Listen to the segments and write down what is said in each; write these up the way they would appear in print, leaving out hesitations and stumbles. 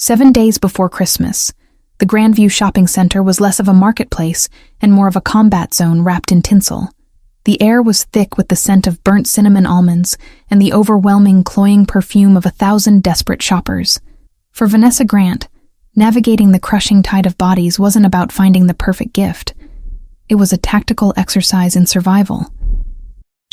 7 days before Christmas, the Grandview shopping center was less of a marketplace and more of a combat zone wrapped in tinsel. The air was thick with the scent of burnt cinnamon almonds and the overwhelming, cloying perfume of 1,000 desperate shoppers. For Vanessa Grant, navigating the crushing tide of bodies wasn't about finding the perfect gift. It was a tactical exercise in survival.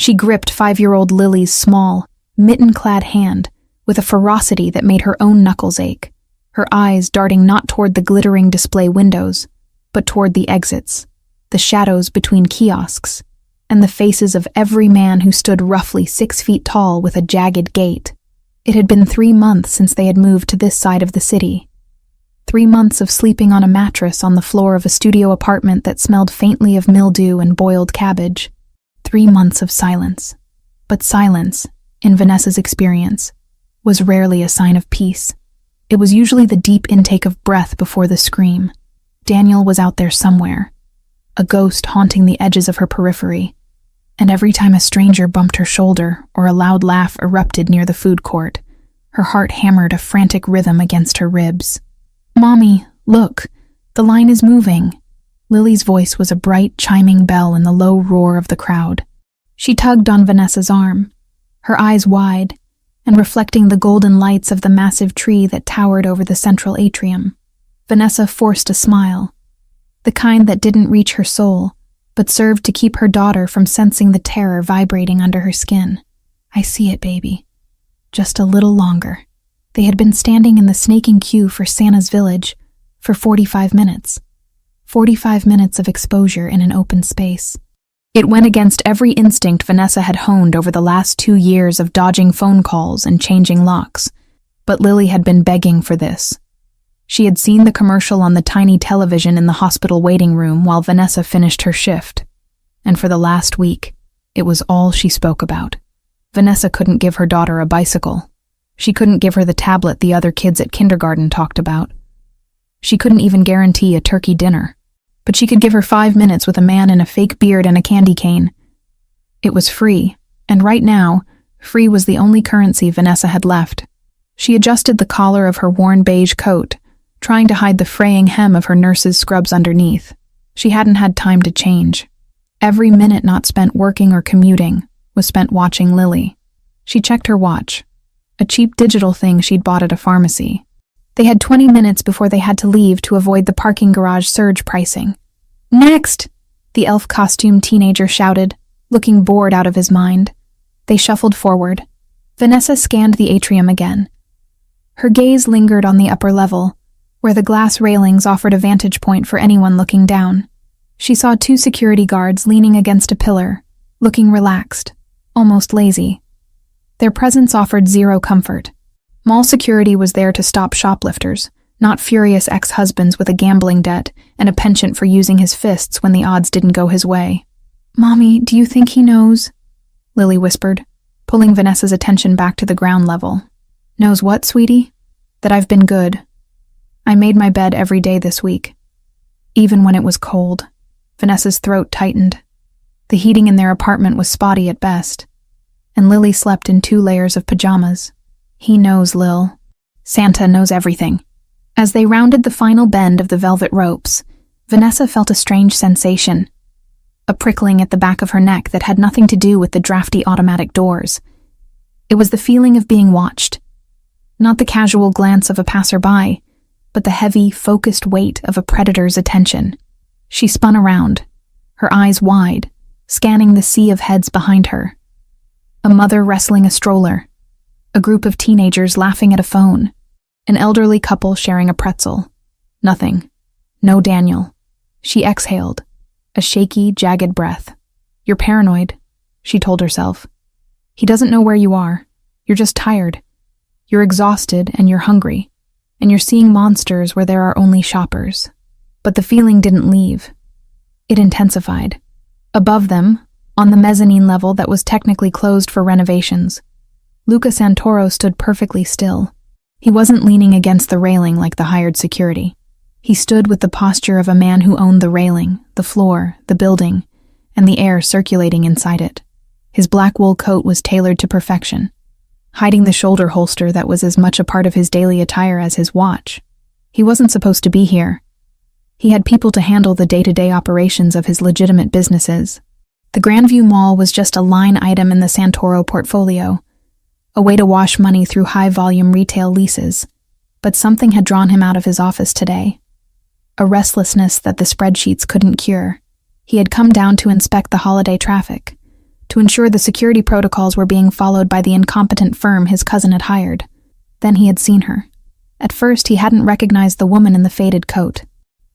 She gripped 5-year-old Lily's small, mitten-clad hand with a ferocity that made her own knuckles ache, her eyes darting not toward the glittering display windows, but toward the exits, the shadows between kiosks, and the faces of every man who stood roughly 6 feet tall with a jagged gait. It had been 3 months since they had moved to this side of the city. 3 months of sleeping on a mattress on the floor of a studio apartment that smelled faintly of mildew and boiled cabbage. 3 months of silence. But silence, in Vanessa's experience, was rarely a sign of peace. It was usually the deep intake of breath before the scream. Daniel was out there somewhere, a ghost haunting the edges of her periphery, and every time a stranger bumped her shoulder or a loud laugh erupted near the food court, her heart hammered a frantic rhythm against her ribs. "Mommy, look, the line is moving." Lily's voice was a bright, chiming bell in the low roar of the crowd. She tugged on Vanessa's arm, her eyes wide, and reflecting the golden lights of the massive tree that towered over the central atrium. Vanessa forced a smile, the kind that didn't reach her soul, but served to keep her daughter from sensing the terror vibrating under her skin. "I see it, baby. Just a little longer." They had been standing in the snaking queue for Santa's village for 45 minutes. 45 minutes of exposure in an open space. It went against every instinct Vanessa had honed over the last 2 years of dodging phone calls and changing locks. But Lily had been begging for this. She had seen the commercial on the tiny television in the hospital waiting room while Vanessa finished her shift. And for the last week, it was all she spoke about. Vanessa couldn't give her daughter a bicycle. She couldn't give her the tablet the other kids at kindergarten talked about. She couldn't even guarantee a turkey dinner. But she could give her 5 minutes with a man in a fake beard and a candy cane. It was free, and right now, free was the only currency Vanessa had left. She adjusted the collar of her worn beige coat, trying to hide the fraying hem of her nurse's scrubs underneath. She hadn't had time to change. Every minute not spent working or commuting was spent watching Lily. She checked her watch, a cheap digital thing she'd bought at a pharmacy. They had 20 minutes before they had to leave to avoid the parking garage surge pricing. "Next!" the elf-costumed teenager shouted, looking bored out of his mind. They shuffled forward. Vanessa scanned the atrium again. Her gaze lingered on the upper level, where the glass railings offered a vantage point for anyone looking down. She saw 2 security guards leaning against a pillar, looking relaxed, almost lazy. Their presence offered zero comfort. Mall security was there to stop shoplifters, not furious ex-husbands with a gambling debt and a penchant for using his fists when the odds didn't go his way. "Mommy, do you think he knows?" Lily whispered, pulling Vanessa's attention back to the ground level. "Knows what, sweetie? That I've been good. I made my bed every day this week. Even when it was cold." Vanessa's throat tightened. The heating in their apartment was spotty at best, and Lily slept in 2 layers of pajamas. "He knows, Lil. Santa knows everything." As they rounded the final bend of the velvet ropes, Vanessa felt a strange sensation, a prickling at the back of her neck that had nothing to do with the drafty automatic doors. It was the feeling of being watched. Not the casual glance of a passerby, but the heavy, focused weight of a predator's attention. She spun around, her eyes wide, scanning the sea of heads behind her. A mother wrestling a stroller. A group of teenagers laughing at a phone. An elderly couple sharing a pretzel. Nothing. No Daniel. She exhaled, a shaky, jagged breath. "You're paranoid," she told herself. "He doesn't know where you are. You're just tired. You're exhausted and you're hungry. And you're seeing monsters where there are only shoppers." But the feeling didn't leave. It intensified. Above them, on the mezzanine level that was technically closed for renovations, Luca Santoro stood perfectly still. He wasn't leaning against the railing like the hired security. He stood with the posture of a man who owned the railing, the floor, the building, and the air circulating inside it. His black wool coat was tailored to perfection. hiding the shoulder holster that was as much a part of his daily attire as his watch. He wasn't supposed to be here. He had people to handle the day-to-day operations of his legitimate businesses. The Grandview Mall was just a line item in the Santoro portfolio, a way to wash money through high-volume retail leases. But something had drawn him out of his office today. A restlessness that the spreadsheets couldn't cure. He had come down to inspect the holiday traffic, to ensure the security protocols were being followed by the incompetent firm his cousin had hired. Then he had seen her. At first, he hadn't recognized the woman in the faded coat.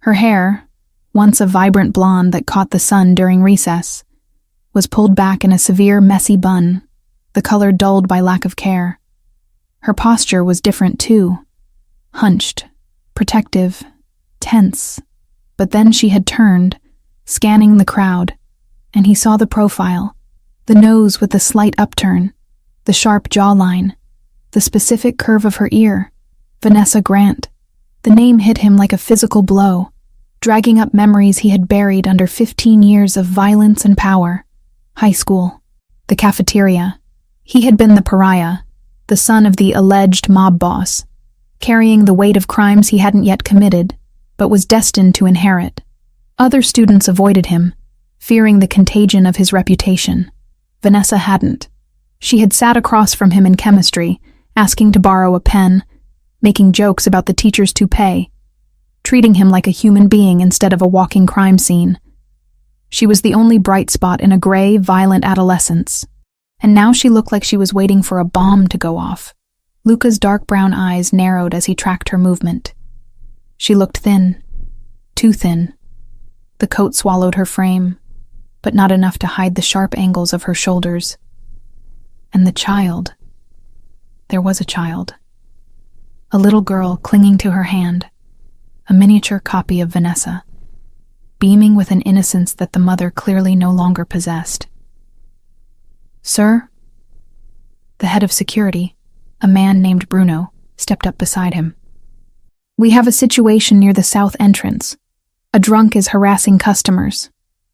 Her hair, once a vibrant blonde that caught the sun during recess, was pulled back in a severe, messy bun, the color dulled by lack of care. Her posture was different too. Hunched, protective, tense. But then she had turned, scanning the crowd, and he saw the profile, the nose with the slight upturn, the sharp jawline, the specific curve of her ear. Vanessa Grant. The name hit him like a physical blow, dragging up memories he had buried under 15 years of violence and power. High school. The cafeteria. He had been the pariah, the son of the alleged mob boss, carrying the weight of crimes he hadn't yet committed, but was destined to inherit. Other students avoided him, fearing the contagion of his reputation. Vanessa hadn't. She had sat across from him in chemistry, asking to borrow a pen, making jokes about the teacher's toupee, treating him like a human being instead of a walking crime scene. She was the only bright spot in a gray, violent adolescence, and now she looked like she was waiting for a bomb to go off. Luca's dark brown eyes narrowed as he tracked her movement. She looked thin, too thin. The coat swallowed her frame, but not enough to hide the sharp angles of her shoulders. And the child. There was a child. A little girl clinging to her hand, a miniature copy of Vanessa, beaming with an innocence that the mother clearly no longer possessed. "Sir?" The head of security, a man named Bruno, stepped up beside him. "We have a situation near the south entrance. A drunk is harassing customers."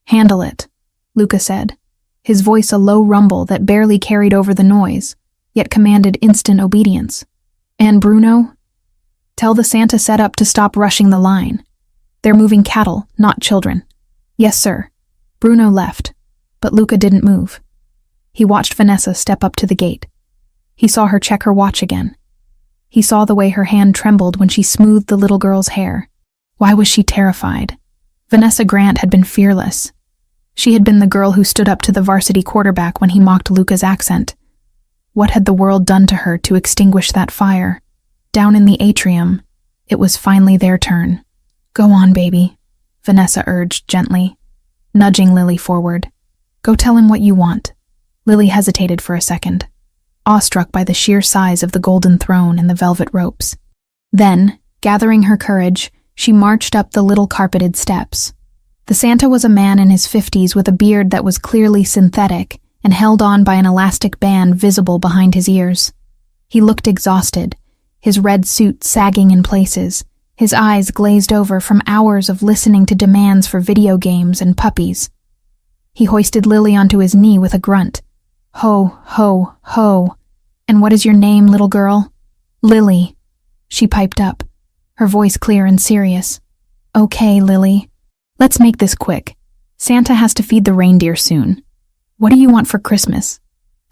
"Handle it," Luca said, his voice a low rumble that barely carried over the noise, yet commanded instant obedience. "And Bruno? Tell the Santa setup to stop rushing the line. They're moving cattle, not children." "Yes, sir." Bruno left, but Luca didn't move. He watched Vanessa step up to the gate. He saw her check her watch again. He saw the way her hand trembled when she smoothed the little girl's hair. Why was she terrified? Vanessa Grant had been fearless. She had been the girl who stood up to the varsity quarterback when he mocked Luca's accent. What had the world done to her to extinguish that fire? Down in the atrium, it was finally their turn. "Go on, baby," Vanessa urged gently, nudging Lily forward. "Go tell him what you want." Lily hesitated for a second, awestruck by the sheer size of the golden throne and the velvet ropes. Then, gathering her courage, she marched up the little carpeted steps. The Santa was a man in his 50s with a beard that was clearly synthetic and held on by an elastic band visible behind his ears. He looked exhausted, his red suit sagging in places, his eyes glazed over from hours of listening to demands for video games and puppies. He hoisted Lily onto his knee with a grunt. "Ho, ho, ho. And what is your name, little girl?" "Lily," she piped up, her voice clear and serious. "Okay, Lily. Let's make this quick. Santa has to feed the reindeer soon. What do you want for Christmas?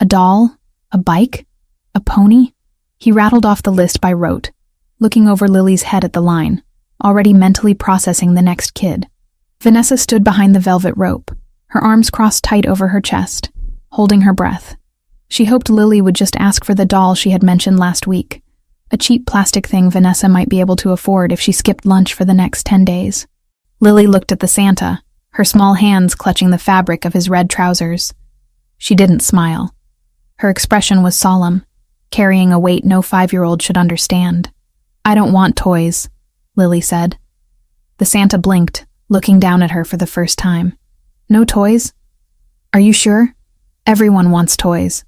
A doll? A bike? A pony?" He rattled off the list by rote, looking over Lily's head at the line, already mentally processing the next kid. Vanessa stood behind the velvet rope, her arms crossed tight over her chest, holding her breath. She hoped Lily would just ask for the doll she had mentioned last week, a cheap plastic thing Vanessa might be able to afford if she skipped lunch for the next 10 days. Lily looked at the Santa, her small hands clutching the fabric of his red trousers. She didn't smile. Her expression was solemn, carrying a weight no 5-year-old should understand. "I don't want toys," Lily said. The Santa blinked, looking down at her for the first time. "No toys? Are you sure? Everyone wants toys."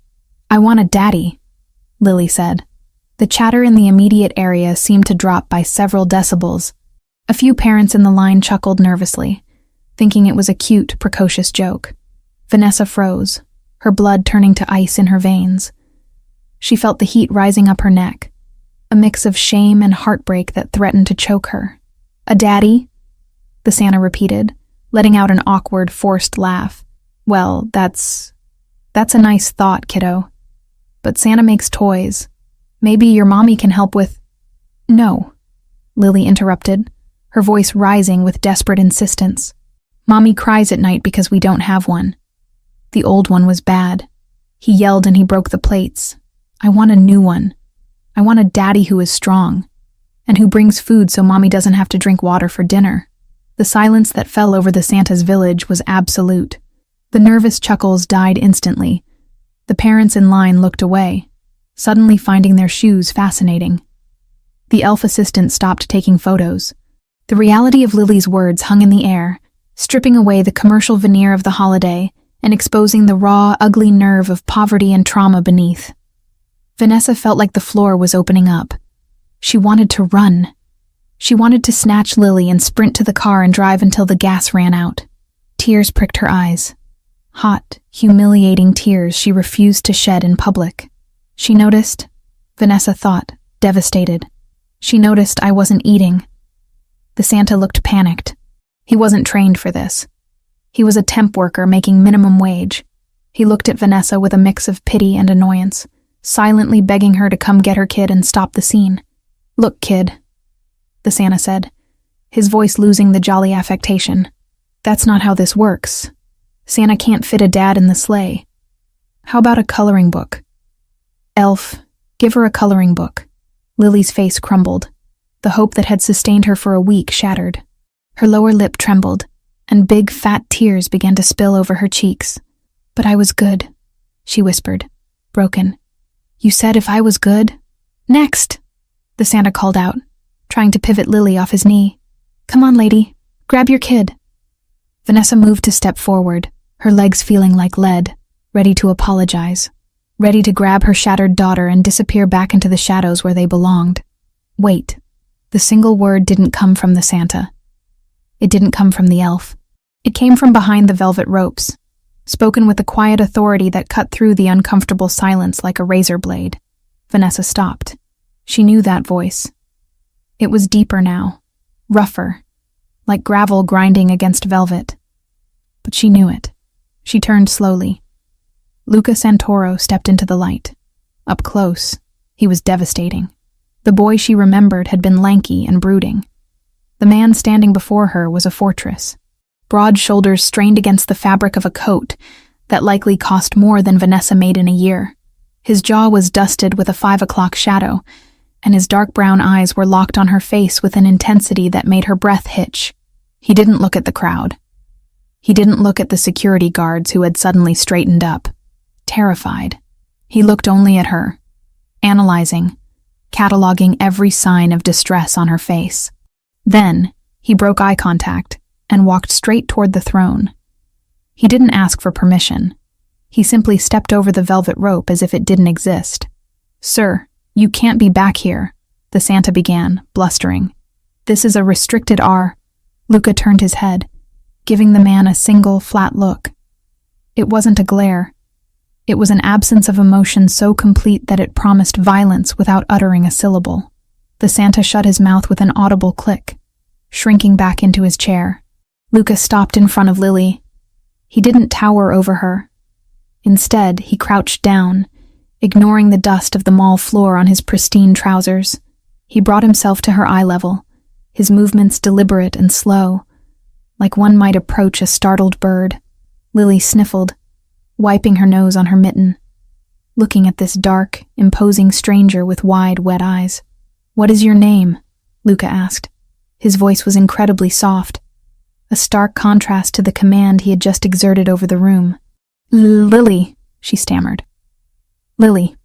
"I want a daddy," Lily said. The chatter in the immediate area seemed to drop by several decibels. A few parents in the line chuckled nervously, thinking it was a cute, precocious joke. Vanessa froze, her blood turning to ice in her veins. She felt the heat rising up her neck, a mix of shame and heartbreak that threatened to choke her. "A daddy?" the Santa repeated, letting out an awkward, forced laugh. "Well, that's a nice thought, kiddo. But Santa makes toys. Maybe your mommy can help with—" "No," Lily interrupted, her voice rising with desperate insistence. "Mommy cries at night because we don't have one. The old one was bad. He yelled and he broke the plates. I want a new one. I want a daddy who is strong, and who brings food so Mommy doesn't have to drink water for dinner." The silence that fell over the Santa's village was absolute. The nervous chuckles died instantly. The parents in line looked away, suddenly finding their shoes fascinating. The elf assistant stopped taking photos. The reality of Lily's words hung in the air, stripping away the commercial veneer of the holiday and exposing the raw, ugly nerve of poverty and trauma beneath. Vanessa felt like the floor was opening up. She wanted to run. She wanted to snatch Lily and sprint to the car and drive until the gas ran out. Tears pricked her eyes. Hot, humiliating tears she refused to shed in public. She noticed, Vanessa thought, devastated. She noticed I wasn't eating. The Santa looked panicked. He wasn't trained for this. He was a temp worker making minimum wage. He looked at Vanessa with a mix of pity and annoyance, silently begging her to come get her kid and stop the scene. "Look, kid," the Santa said, his voice losing the jolly affectation. "That's not how this works. Santa can't fit a dad in the sleigh. How about a coloring book?" "Elf, give her a coloring book." Lily's face crumbled. The hope that had sustained her for a week shattered. Her lower lip trembled, and big, fat tears began to spill over her cheeks. "But I was good," she whispered, broken. "You said if I was good?" "Next!" the Santa called out, trying to pivot Lily off his knee. "Come on, lady. Grab your kid." Vanessa moved to step forward, her legs feeling like lead, ready to apologize, ready to grab her shattered daughter and disappear back into the shadows where they belonged. Wait. The single word didn't come from the Santa. It didn't come from the elf. It came from behind the velvet ropes, spoken with a quiet authority that cut through the uncomfortable silence like a razor blade. Vanessa stopped. She knew that voice. It was deeper now, rougher, like gravel grinding against velvet. But she knew it. She turned slowly. Luca Santoro stepped into the light. Up close, he was devastating. The boy she remembered had been lanky and brooding. The man standing before her was a fortress. Broad shoulders strained against the fabric of a coat that likely cost more than Vanessa made in a year. His jaw was dusted with a 5 o'clock shadow, and his dark brown eyes were locked on her face with an intensity that made her breath hitch. He didn't look at the crowd. He didn't look at the security guards who had suddenly straightened up, terrified. He looked only at her, analyzing, cataloging every sign of distress on her face. Then, he broke eye contact and walked straight toward the throne. He didn't ask for permission. He simply stepped over the velvet rope as if it didn't exist. "Sir, you can't be back here," the Santa began, blustering. "This is a restricted R." Luca turned his head, giving the man a single, flat look. It wasn't a glare. It was an absence of emotion so complete that it promised violence without uttering a syllable. The Santa shut his mouth with an audible click, shrinking back into his chair. Luca stopped in front of Lily. He didn't tower over her. Instead, he crouched down, ignoring the dust of the mall floor on his pristine trousers. He brought himself to her eye level, his movements deliberate and slow, like one might approach a startled bird. Lily sniffled, wiping her nose on her mitten, looking at this dark, imposing stranger with wide, wet eyes. "What is your name?" Luca asked. His voice was incredibly soft, a stark contrast to the command he had just exerted over the room. "Lily," she stammered. "Lily,"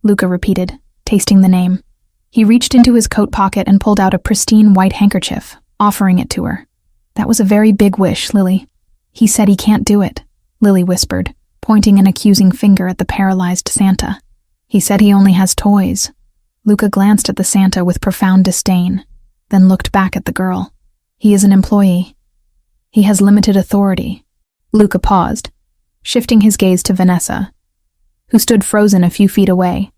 Luca repeated, tasting the name. He reached into his coat pocket and pulled out a pristine white handkerchief, offering it to her. "That was a very big wish, Lily." "He said he can't do it," Lily whispered, pointing an accusing finger at the paralyzed Santa. "He said he only has toys." Luca glanced at the Santa with profound disdain, then looked back at the girl. "He is an employee. He has limited authority." Luca paused, shifting his gaze to Vanessa, who stood frozen a few feet away,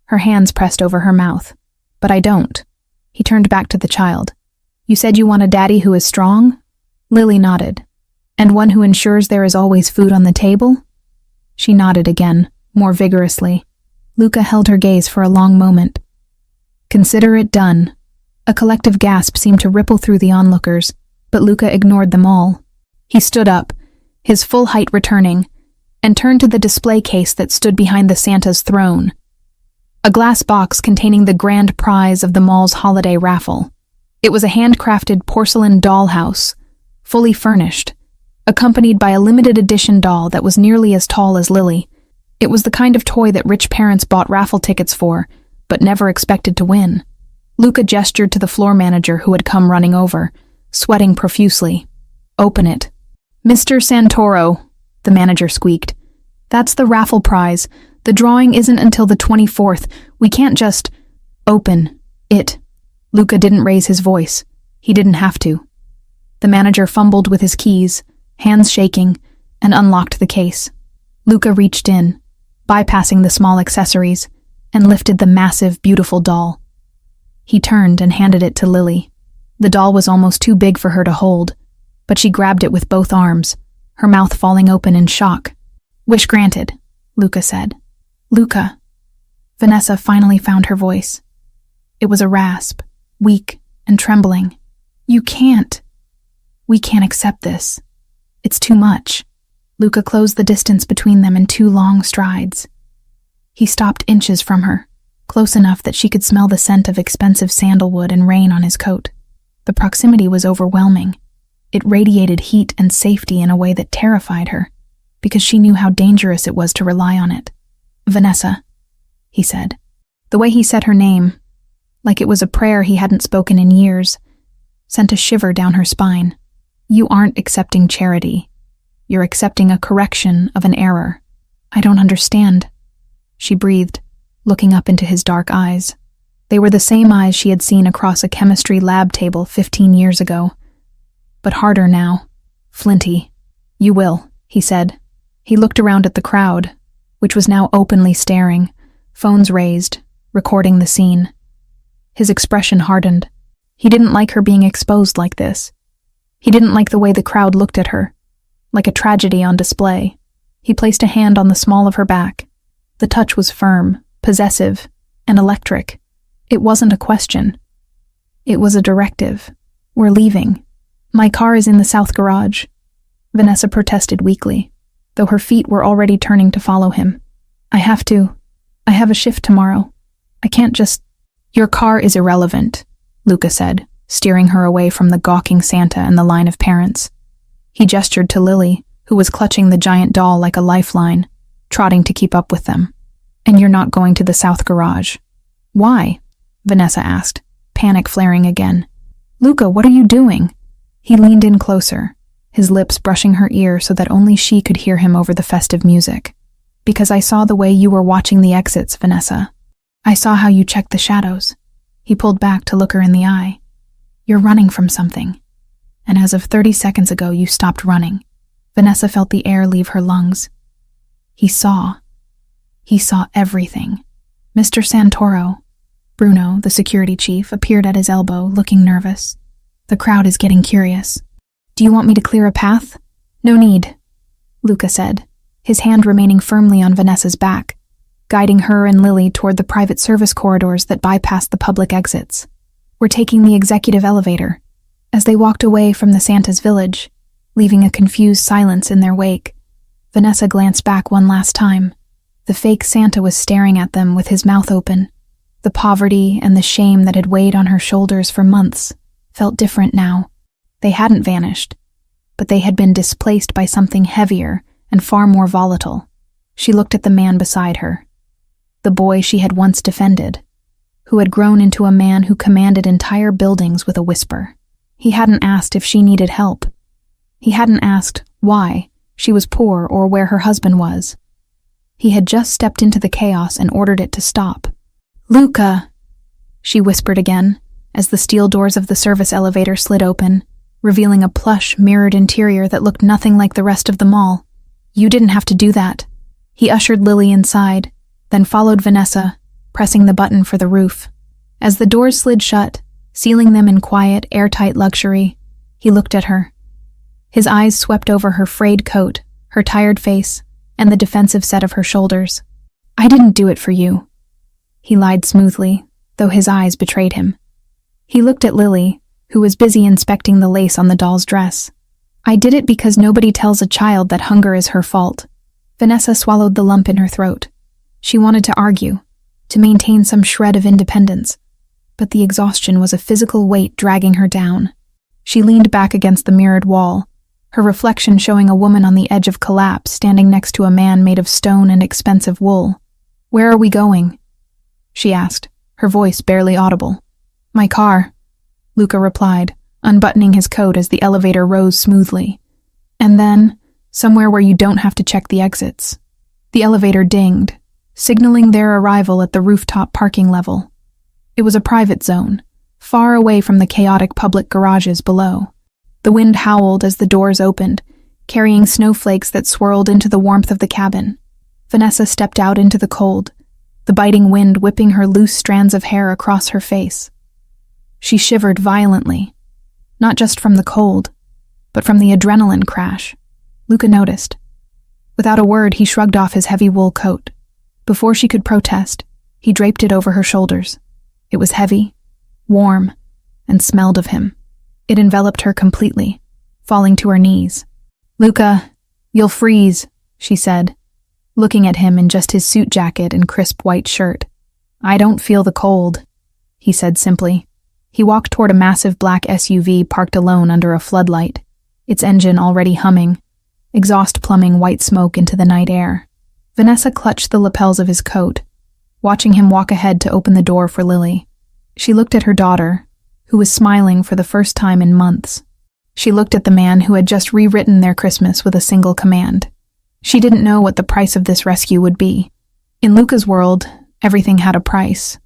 her hands pressed over her mouth. "But I don't." He turned back to the child. "You said you want a daddy who is strong?" Lily nodded. "And one who ensures there is always food on the table?" She nodded again, more vigorously. Luca held her gaze for a long moment. "Consider it done." A collective gasp seemed to ripple through the onlookers, but Luca ignored them all. He stood up, his full height returning, and turned to the display case that stood behind the Santa's throne. A glass box containing the grand prize of the mall's holiday raffle. It was a handcrafted porcelain dollhouse, fully furnished, accompanied by a limited edition doll that was nearly as tall as Lily. It was the kind of toy that rich parents bought raffle tickets for, but never expected to win. Luca gestured to the floor manager who had come running over, sweating profusely. "Open it." "Mr. Santoro," the manager squeaked. "That's the raffle prize. The drawing isn't until the 24th. We can't just—" "Open it." Luca didn't raise his voice. He didn't have to. The manager fumbled with his keys, hands shaking, and unlocked the case. Luca reached in, bypassing the small accessories, and lifted the massive, beautiful doll. He turned and handed it to Lily. The doll was almost too big for her to hold, but she grabbed it with both arms, her mouth falling open in shock. "Wish granted," Luca said. "Luca." Vanessa finally found her voice. It was a rasp, weak and trembling. "You can't. We can't accept this. It's too much." Luca closed the distance between them in 2 long strides. He stopped inches from her, close enough that she could smell the scent of expensive sandalwood and rain on his coat. The proximity was overwhelming. It radiated heat and safety in a way that terrified her, because she knew how dangerous it was to rely on it. "Vanessa," he said. The way he said her name, like it was a prayer he hadn't spoken in years, sent a shiver down her spine. "You aren't accepting charity. You're accepting a correction of an error." "I don't understand," she breathed, looking up into his dark eyes. They were the same eyes she had seen across a chemistry lab table 15 years ago, but harder now, flinty. "You will," he said. He looked around at the crowd, which was now openly staring, phones raised, recording the scene. His expression hardened. He didn't like her being exposed like this. He didn't like the way the crowd looked at her, like a tragedy on display. He placed a hand on the small of her back. The touch was firm, possessive, and electric. It wasn't a question. It was a directive. "We're leaving. My car is in the south garage." Vanessa protested weakly, though her feet were already turning to follow him. I have a shift tomorrow. I can't just—" "Your car is irrelevant," Luca said, steering her away from the gawking Santa and the line of parents. He gestured to Lily, who was clutching the giant doll like a lifeline, trotting to keep up with them. "And you're not going to the south garage." "Why?" Vanessa asked, panic flaring again. "Luca, what are you doing?" He leaned in closer, his lips brushing her ear so that only she could hear him over the festive music. "Because I saw the way you were watching the exits, Vanessa. I saw how you checked the shadows." He pulled back to look her in the eye. "You're running from something. And as of 30 seconds ago, you stopped running." Vanessa felt the air leave her lungs. He saw everything. Mr. Santoro, Bruno, the security chief, appeared at his elbow, looking nervous. "The crowd is getting curious. Do you want me to clear a path?" "No need," Luca said, his hand remaining firmly on Vanessa's back, guiding her and Lily toward the private service corridors that bypassed the public exits. "We're taking the executive elevator." As they walked away from the Santa's village, leaving a confused silence in their wake, Vanessa glanced back one last time. The fake Santa was staring at them with his mouth open. The poverty and the shame that had weighed on her shoulders for months felt different now. They hadn't vanished, but they had been displaced by something heavier and far more volatile. She looked at the man beside her, the boy she had once defended, who had grown into a man who commanded entire buildings with a whisper. He hadn't asked if she needed help. He hadn't asked why she was poor or where her husband was. He had just stepped into the chaos and ordered it to stop. "Luca," she whispered again, as the steel doors of the service elevator slid open, revealing a plush, mirrored interior that looked nothing like the rest of the mall. "You didn't have to do that." He ushered Lily inside, then followed Vanessa, pressing the button for the roof. As the doors slid shut, sealing them in quiet, airtight luxury, he looked at her. His eyes swept over her frayed coat, her tired face, and the defensive set of her shoulders. "I didn't do it for you," he lied smoothly, though his eyes betrayed him. He looked at Lily, who was busy inspecting the lace on the doll's dress. "I did it because nobody tells a child that hunger is her fault." Vanessa swallowed the lump in her throat. She wanted to argue, to maintain some shred of independence, but the exhaustion was a physical weight dragging her down. She leaned back against the mirrored wall, her reflection showing a woman on the edge of collapse standing next to a man made of stone and expensive wool. "Where are we going?" she asked, her voice barely audible. "My car," Luca replied, unbuttoning his coat as the elevator rose smoothly. "And then, somewhere where you don't have to check the exits." The elevator dinged, signaling their arrival at the rooftop parking level. It was a private zone, far away from the chaotic public garages below. The wind howled as the doors opened, carrying snowflakes that swirled into the warmth of the cabin. Vanessa stepped out into the cold, the biting wind whipping her loose strands of hair across her face. She shivered violently, not just from the cold, but from the adrenaline crash. Luca noticed. Without a word, he shrugged off his heavy wool coat. Before she could protest, he draped it over her shoulders. It was heavy, warm, and smelled of him. It enveloped her completely, falling to her knees. "Luca, you'll freeze," she said, looking at him in just his suit jacket and crisp white shirt. "I don't feel the cold," he said simply. He walked toward a massive black SUV parked alone under a floodlight, its engine already humming, exhaust pluming white smoke into the night air. Vanessa clutched the lapels of his coat, watching him walk ahead to open the door for Lily. She looked at her daughter, who was smiling for the first time in months. She looked at the man who had just rewritten their Christmas with a single command. She didn't know what the price of this rescue would be. In Luca's world, everything had a price.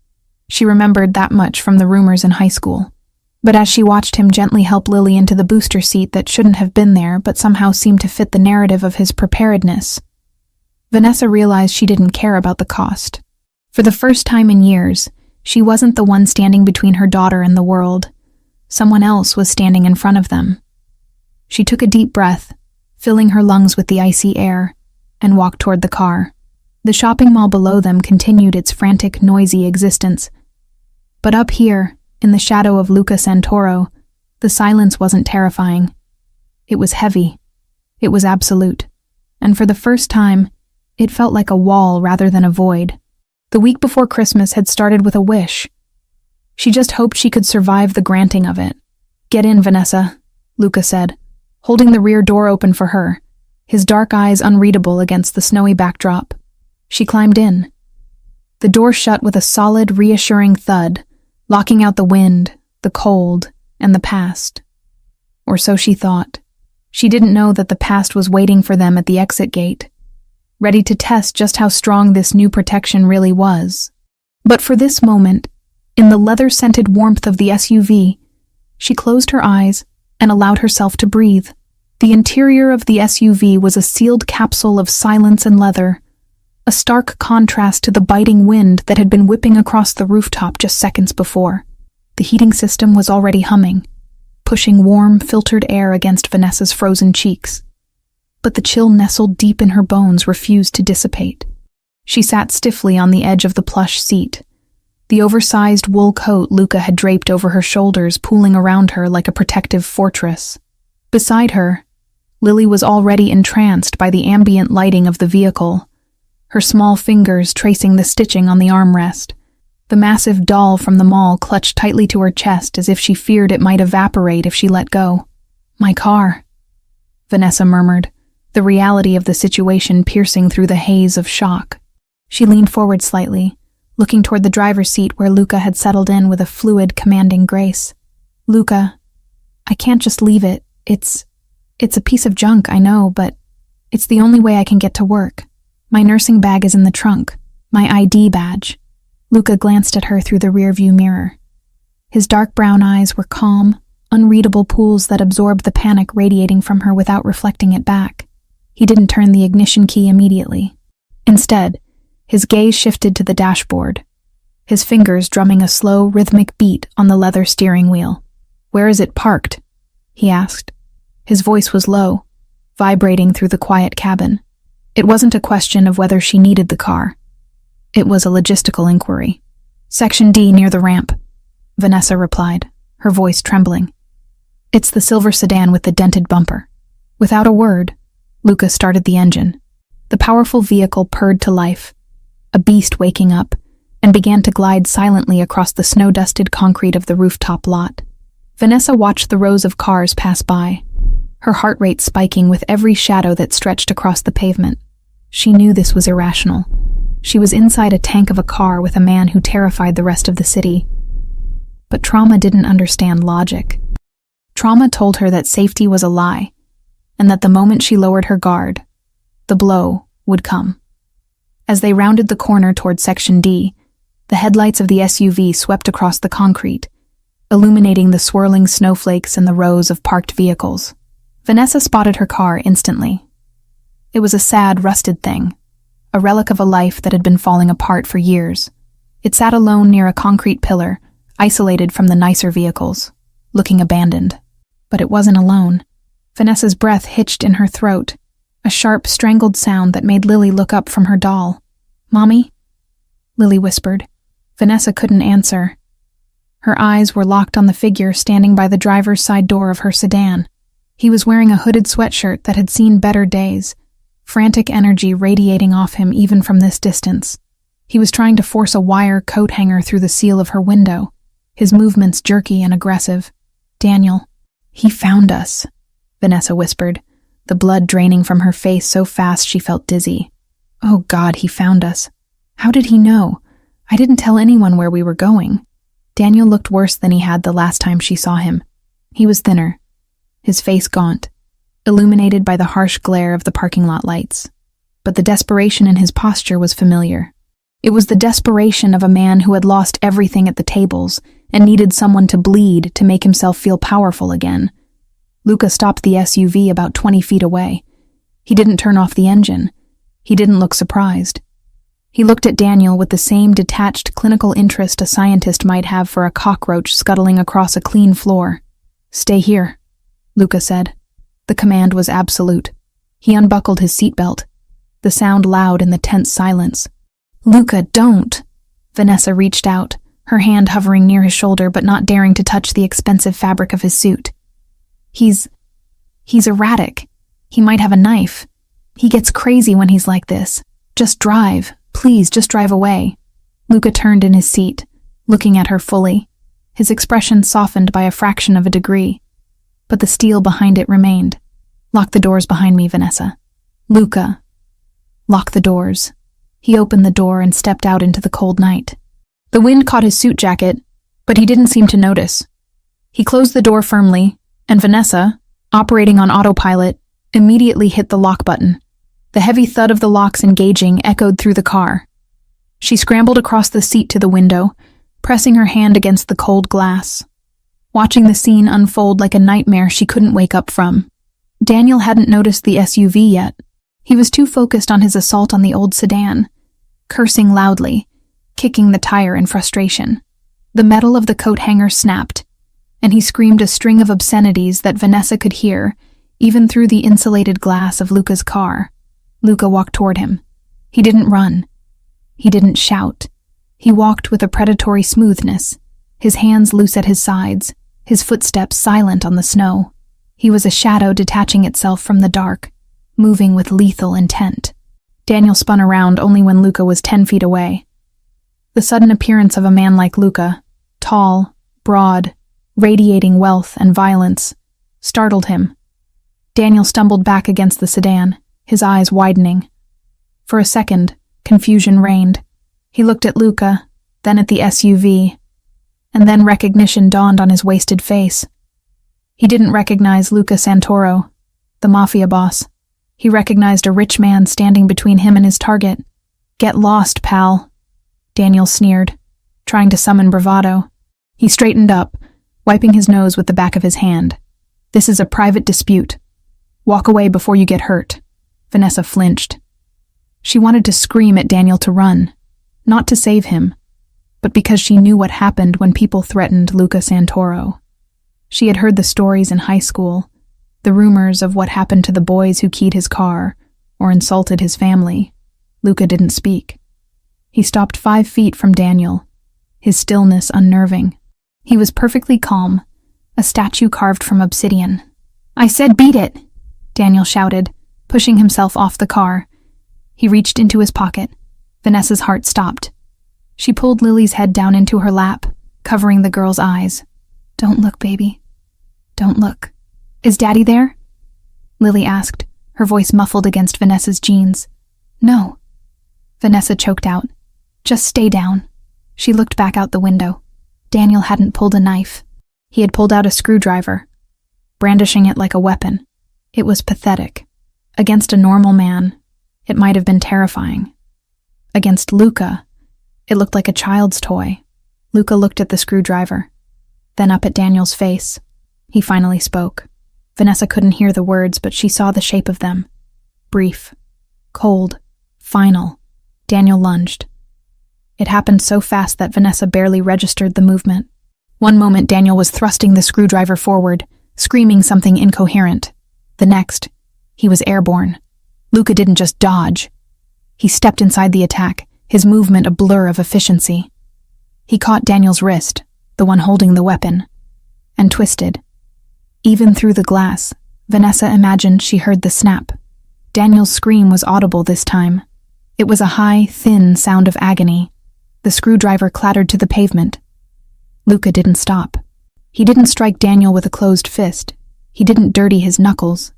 She remembered that much from the rumors in high school. But as she watched him gently help Lily into the booster seat that shouldn't have been there but somehow seemed to fit the narrative of his preparedness, Vanessa realized she didn't care about the cost. For the first time in years, she wasn't the one standing between her daughter and the world. Someone else was standing in front of them. She took a deep breath, filling her lungs with the icy air, and walked toward the car. The shopping mall below them continued its frantic, noisy existence. But up here, in the shadow of Luca Santoro, the silence wasn't terrifying. It was heavy. It was absolute. And for the first time, it felt like a wall rather than a void. The week before Christmas had started with a wish. She just hoped she could survive the granting of it. "Get in, Vanessa," Luca said, holding the rear door open for her, his dark eyes unreadable against the snowy backdrop. She climbed in. The door shut with a solid, reassuring thud, locking out the wind, the cold, and the past. Or so she thought. She didn't know that the past was waiting for them at the exit gate, ready to test just how strong this new protection really was. But for this moment, in the leather-scented warmth of the SUV, she closed her eyes and allowed herself to breathe. The interior of the SUV was a sealed capsule of silence and leather, a stark contrast to the biting wind that had been whipping across the rooftop just seconds before. The heating system was already humming, pushing warm, filtered air against Vanessa's frozen cheeks. But the chill nestled deep in her bones refused to dissipate. She sat stiffly on the edge of the plush seat, the oversized wool coat Luca had draped over her shoulders pooling around her like a protective fortress. Beside her, Lily was already entranced by the ambient lighting of the vehicle, her small fingers tracing the stitching on the armrest. The massive doll from the mall clutched tightly to her chest as if she feared it might evaporate if she let go. "My car," Vanessa murmured, the reality of the situation piercing through the haze of shock. She leaned forward slightly, looking toward the driver's seat where Luca had settled in with a fluid, commanding grace. "Luca, I can't just leave it. It's a piece of junk, I know, but it's the only way I can get to work. My nursing bag is in the trunk, my ID badge." Luca glanced at her through the rearview mirror. His dark brown eyes were calm, unreadable pools that absorbed the panic radiating from her without reflecting it back. He didn't turn the ignition key immediately. Instead, his gaze shifted to the dashboard, his fingers drumming a slow, rhythmic beat on the leather steering wheel. "Where is it parked?" he asked. His voice was low, vibrating through the quiet cabin. It wasn't a question of whether she needed the car. It was a logistical inquiry. "Section D near the ramp," Vanessa replied, her voice trembling. "It's the silver sedan with the dented bumper." Without a word, Luca started the engine. The powerful vehicle purred to life, a beast waking up, and began to glide silently across the snow-dusted concrete of the rooftop lot. Vanessa watched the rows of cars pass by, her heart rate spiking with every shadow that stretched across the pavement. She knew this was irrational. She was inside a tank of a car with a man who terrified the rest of the city. But trauma didn't understand logic. Trauma told her that safety was a lie, and that the moment she lowered her guard, the blow would come. As they rounded the corner toward Section D, the headlights of the SUV swept across the concrete, illuminating the swirling snowflakes and the rows of parked vehicles. Vanessa spotted her car instantly. It was a sad, rusted thing, a relic of a life that had been falling apart for years. It sat alone near a concrete pillar, isolated from the nicer vehicles, looking abandoned. But it wasn't alone. Vanessa's breath hitched in her throat, a sharp, strangled sound that made Lily look up from her doll. "Mommy?" Lily whispered. Vanessa couldn't answer. Her eyes were locked on the figure standing by the driver's side door of her sedan. He was wearing a hooded sweatshirt that had seen better days, frantic energy radiating off him even from this distance. He was trying to force a wire coat hanger through the seal of her window, his movements jerky and aggressive. "Daniel, he found us," Vanessa whispered, the blood draining from her face so fast she felt dizzy. "Oh God, he found us. How did he know? I didn't tell anyone where we were going." Daniel looked worse than he had the last time she saw him. He was thinner, his face gaunt, illuminated by the harsh glare of the parking lot lights. But the desperation in his posture was familiar. It was the desperation of a man who had lost everything at the tables and needed someone to bleed to make himself feel powerful again. Luca stopped the SUV about 20 feet away. He didn't turn off the engine. He didn't look surprised. He looked at Daniel with the same detached clinical interest a scientist might have for a cockroach scuttling across a clean floor. "Stay here," Luca said. The command was absolute. He unbuckled his seatbelt, the sound loud in the tense silence. "Luca, don't!" Vanessa reached out, her hand hovering near his shoulder but not daring to touch the expensive fabric of his suit. He's erratic. He might have a knife. He gets crazy when he's like this. Just drive. Please, just drive away." Luca turned in his seat, looking at her fully, his expression softened by a fraction of a degree. But the steel behind it remained. "Lock the doors behind me, Vanessa." "Luca." "Lock the doors." He opened the door and stepped out into the cold night. The wind caught his suit jacket, but he didn't seem to notice. He closed the door firmly, and Vanessa, operating on autopilot, immediately hit the lock button. The heavy thud of the locks engaging echoed through the car. She scrambled across the seat to the window, pressing her hand against the cold glass, watching the scene unfold like a nightmare she couldn't wake up from. Daniel hadn't noticed the SUV yet. He was too focused on his assault on the old sedan, cursing loudly, kicking the tire in frustration. The metal of the coat hanger snapped, and he screamed a string of obscenities that Vanessa could hear, even through the insulated glass of Luca's car. Luca walked toward him. He didn't run. He didn't shout. He walked with a predatory smoothness, his hands loose at his sides, his footsteps silent on the snow. He was a shadow detaching itself from the dark, moving with lethal intent. Daniel spun around only when Luca was 10 feet away. The sudden appearance of a man like Luca, tall, broad, radiating wealth and violence, startled him. Daniel stumbled back against the sedan, his eyes widening. For a second, confusion reigned. He looked at Luca, then at the SUV, and then recognition dawned on his wasted face. He didn't recognize Luca Santoro, the mafia boss. He recognized a rich man standing between him and his target. "Get lost, pal," Daniel sneered, trying to summon bravado. He straightened up, wiping his nose with the back of his hand. "This is a private dispute. Walk away before you get hurt." Vanessa flinched. She wanted to scream at Daniel to run, not to save him, but because she knew what happened when people threatened Luca Santoro. She had heard the stories in high school, the rumors of what happened to the boys who keyed his car or insulted his family. Luca didn't speak. He stopped 5 feet from Daniel, his stillness unnerving. He was perfectly calm, a statue carved from obsidian. "I said beat it," Daniel shouted, pushing himself off the car. He reached into his pocket. Vanessa's heart stopped. She pulled Lily's head down into her lap, covering the girl's eyes. "Don't look, baby. Don't look." "Is Daddy there?" Lily asked, her voice muffled against Vanessa's jeans. "No." Vanessa choked out. "Just stay down." She looked back out the window. Daniel hadn't pulled a knife. He had pulled out a screwdriver, brandishing it like a weapon. It was pathetic. Against a normal man, it might have been terrifying. Against Luca, it looked like a child's toy. Luca looked at the screwdriver, then up at Daniel's face. He finally spoke. Vanessa couldn't hear the words, but she saw the shape of them. Brief, cold, final. Daniel lunged. It happened so fast that Vanessa barely registered the movement. One moment Daniel was thrusting the screwdriver forward, screaming something incoherent. The next, he was airborne. Luca didn't just dodge. He stepped inside the attack, his movement a blur of efficiency. He caught Daniel's wrist, the one holding the weapon, and twisted. Even through the glass, Vanessa imagined she heard the snap. Daniel's scream was audible this time. It was a high, thin sound of agony. The screwdriver clattered to the pavement. Luca didn't stop. He didn't strike Daniel with a closed fist. He didn't dirty his knuckles.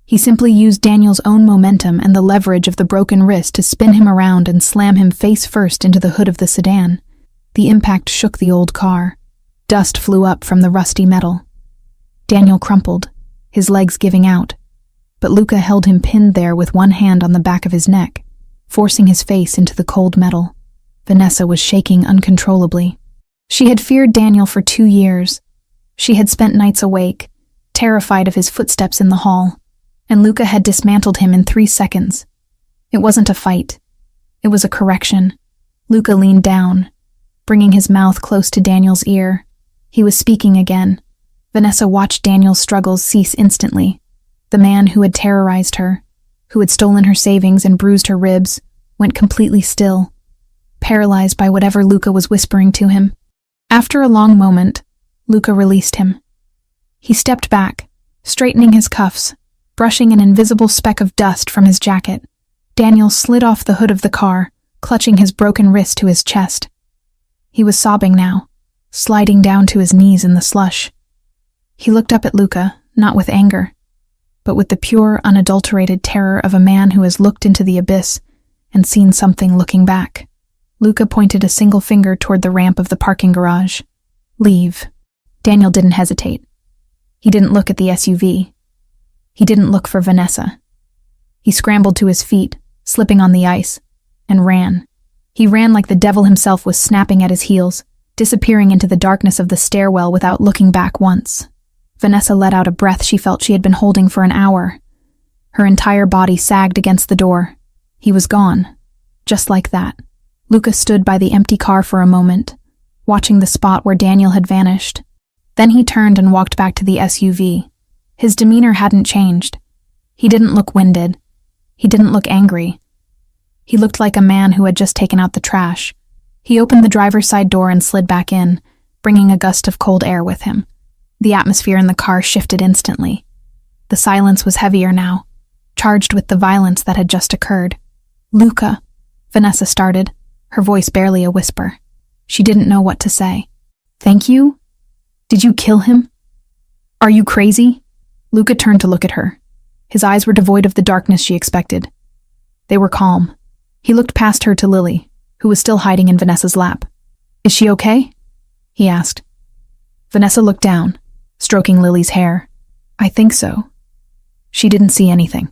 He simply used Daniel's own momentum and the leverage of the broken wrist to spin him around and slam him face first into the hood of the sedan. The impact shook the old car. Dust flew up from the rusty metal. Daniel crumpled, his legs giving out, but Luca held him pinned there with one hand on the back of his neck, forcing his face into the cold metal. Vanessa was shaking uncontrollably. She had feared Daniel for 2 years. She had spent nights awake, terrified of his footsteps in the hall, and Luca had dismantled him in 3 seconds. It wasn't a fight. It was a correction. Luca leaned down, bringing his mouth close to Daniel's ear. He was speaking again. Vanessa watched Daniel's struggles cease instantly. The man who had terrorized her, who had stolen her savings and bruised her ribs, went completely still, paralyzed by whatever Luca was whispering to him. After a long moment, Luca released him. He stepped back, straightening his cuffs, brushing an invisible speck of dust from his jacket. Daniel slid off the hood of the car, clutching his broken wrist to his chest. He was sobbing now, sliding down to his knees in the slush. He looked up at Luca, not with anger, but with the pure, unadulterated terror of a man who has looked into the abyss and seen something looking back. Luca pointed a single finger toward the ramp of the parking garage. "Leave." Daniel didn't hesitate. He didn't look at the SUV. He didn't look for Vanessa. He scrambled to his feet, slipping on the ice, and ran. He ran like the devil himself was snapping at his heels, disappearing into the darkness of the stairwell without looking back once. Vanessa let out a breath she felt she had been holding for an hour. Her entire body sagged against the door. He was gone. Just like that. Luca stood by the empty car for a moment, watching the spot where Daniel had vanished. Then he turned and walked back to the SUV. His demeanor hadn't changed. He didn't look winded. He didn't look angry. He looked like a man who had just taken out the trash. He opened the driver's side door and slid back in, bringing a gust of cold air with him. The atmosphere in the car shifted instantly. The silence was heavier now, charged with the violence that had just occurred. "Luca," Vanessa started, her voice barely a whisper. She didn't know what to say. "Thank you? Did you kill him? Are you crazy?" Luca turned to look at her. His eyes were devoid of the darkness she expected. They were calm. He looked past her to Lily, who was still hiding in Vanessa's lap. "Is she okay?" he asked. Vanessa looked down, stroking Lily's hair. "I think so." She didn't see anything.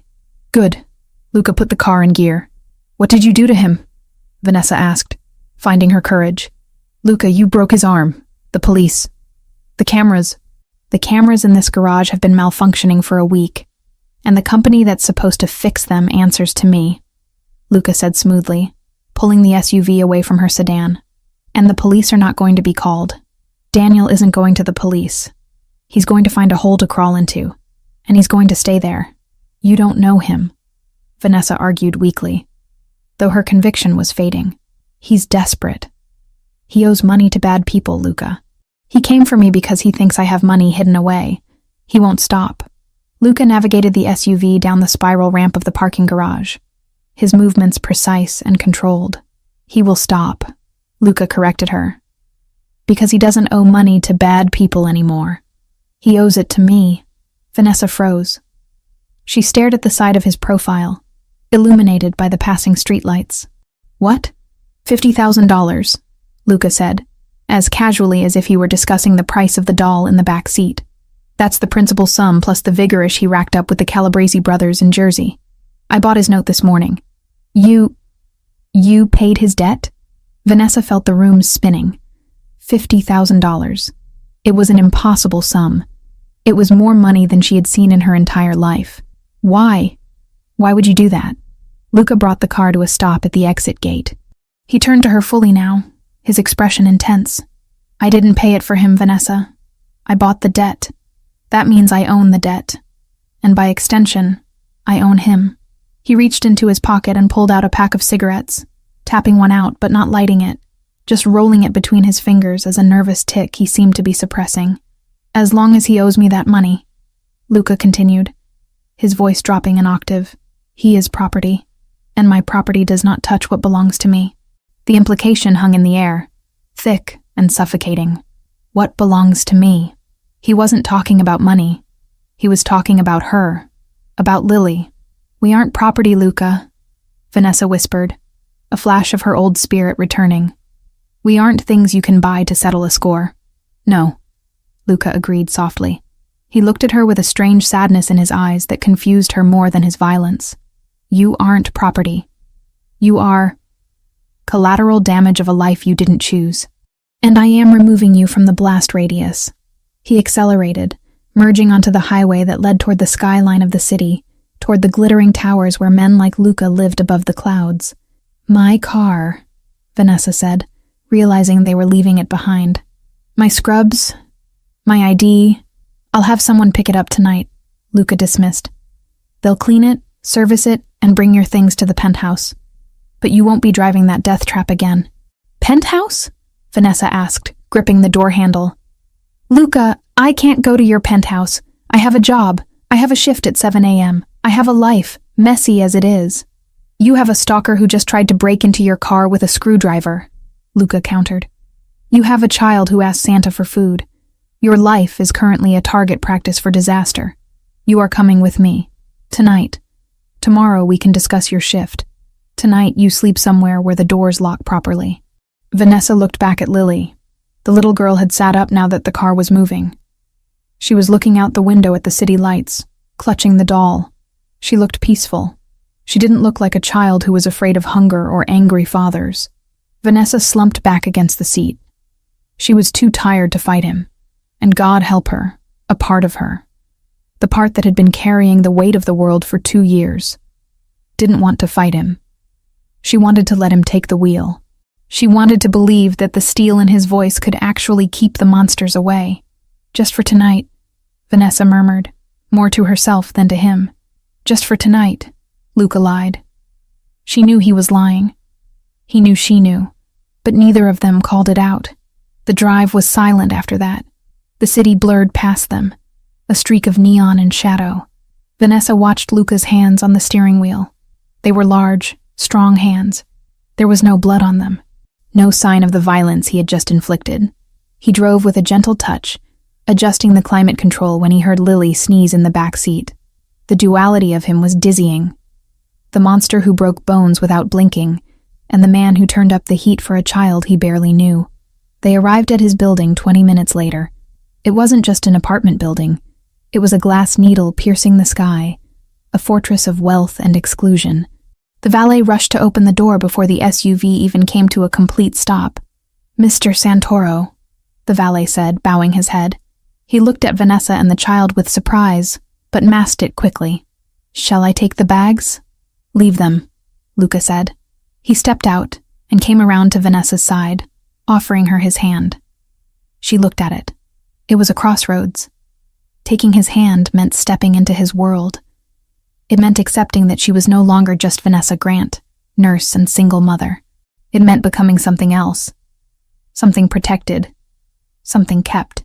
"Good." Luca put the car in gear. "What did you do to him?" Vanessa asked, finding her courage. "Luca, you broke his arm. The police. The cameras in this garage have been malfunctioning for a week, and the company that's supposed to fix them answers to me," Luca said smoothly, pulling the SUV away from her sedan. And the police are not going to be called. Daniel isn't going to the police. He's going to find a hole to crawl into, and he's going to stay there. You don't know him, Vanessa argued weakly, though her conviction was fading. He's desperate. He owes money to bad people, Luca. He came for me because he thinks I have money hidden away. He won't stop. Luca navigated the SUV down the spiral ramp of the parking garage, his movements precise and controlled. He will stop, Luca corrected her, because he doesn't owe money to bad people anymore. He owes it to me. Vanessa froze. She stared at the side of his profile, illuminated by the passing streetlights. What? $50,000, Luca said, as casually as if he were discussing the price of the doll in the back seat. That's the principal sum plus the vigorish he racked up with the Calabrese brothers in Jersey. I bought his note this morning. You paid his debt? Vanessa felt the room spinning. $50,000. It was an impossible sum. It was more money than she had seen in her entire life. Why? Why would you do that? Luca brought the car to a stop at the exit gate. He turned to her fully now, his expression intense. I didn't pay it for him, Vanessa. I bought the debt. That means I own the debt. And by extension, I own him. He reached into his pocket and pulled out a pack of cigarettes, tapping one out but not lighting it, just rolling it between his fingers as a nervous tic he seemed to be suppressing. As long as he owes me that money, Luca continued, his voice dropping an octave, he is property, and my property does not touch what belongs to me. The implication hung in the air, thick and suffocating. What belongs to me? He wasn't talking about money. He was talking about her, about Lily. We aren't property, Luca, Vanessa whispered, a flash of her old spirit returning. We aren't things you can buy to settle a score. No, Luca agreed softly. He looked at her with a strange sadness in his eyes that confused her more than his violence. You aren't property. You are collateral damage of a life you didn't choose. And I am removing you from the blast radius. He accelerated, merging onto the highway that led toward the skyline of the city, toward the glittering towers where men like Luca lived above the clouds. My car, Vanessa said, realizing they were leaving it behind. My scrubs, my ID, I'll have someone pick it up tonight, Luca dismissed. They'll clean it, service it, and bring your things to the penthouse. But you won't be driving that death trap again. Penthouse? Vanessa asked, gripping the door handle. Luca, I can't go to your penthouse. I have a job. I have a shift at 7 a.m. I have a life, messy as it is. You have a stalker who just tried to break into your car with a screwdriver, Luca countered. You have a child who asked Santa for food. Your life is currently a target practice for disaster. You are coming with me. Tonight. Tomorrow we can discuss your shift. Tonight you sleep somewhere where the doors lock properly. Vanessa looked back at Lily. The little girl had sat up now that the car was moving. She was looking out the window at the city lights, clutching the doll. She looked peaceful. She didn't look like a child who was afraid of hunger or angry fathers. Vanessa slumped back against the seat. She was too tired to fight him. And God help her, a part of her. The part that had been carrying the weight of the world for 2 years. Didn't want to fight him. She wanted to let him take the wheel. She wanted to believe that the steel in his voice could actually keep the monsters away. Just for tonight, Vanessa murmured, more to herself than to him. Just for tonight, Luca lied. She knew he was lying. He knew she knew, but neither of them called it out. The drive was silent after that. The city blurred past them, a streak of neon and shadow. Vanessa watched Luca's hands on the steering wheel. They were large, strong hands. There was no blood on them. No sign of the violence he had just inflicted. He drove with a gentle touch, adjusting the climate control when he heard Lily sneeze in the back seat. The duality of him was dizzying. The monster who broke bones without blinking, and the man who turned up the heat for a child he barely knew. They arrived at his building 20 minutes later. It wasn't just an apartment building. It was a glass needle piercing the sky, a fortress of wealth and exclusion. The valet rushed to open the door before the SUV even came to a complete stop. Mr. Santoro, the valet said, bowing his head. He looked at Vanessa and the child with surprise, but masked it quickly. Shall I take the bags? Leave them, Luca said. He stepped out and came around to Vanessa's side. offering her his hand. She looked at it. It was a crossroads. Taking his hand meant stepping into his world. It meant accepting that she was no longer just Vanessa Grant, nurse and single mother. It meant becoming something else. Something protected. Something kept.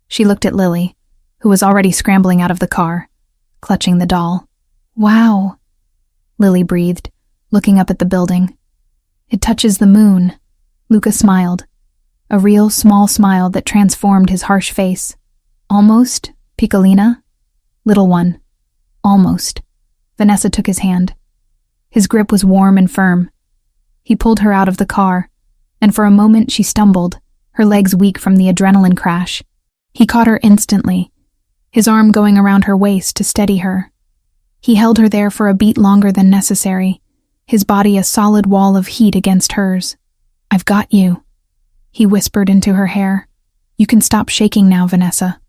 She looked at Lily, who was already scrambling out of the car, clutching the doll. "Wow," Lily breathed, looking up at the building. "It touches the moon." Luca smiled, a real small smile that transformed his harsh face. "Almost, Piccolina?" "Little one, almost." Vanessa took his hand. His grip was warm and firm. He pulled her out of the car, and for a moment she stumbled, her legs weak from the adrenaline crash. He caught her instantly, his arm going around her waist to steady her. He held her there for a beat longer than necessary, his body a solid wall of heat against hers. "I've got you," he whispered into her hair. "You can stop shaking now, Vanessa.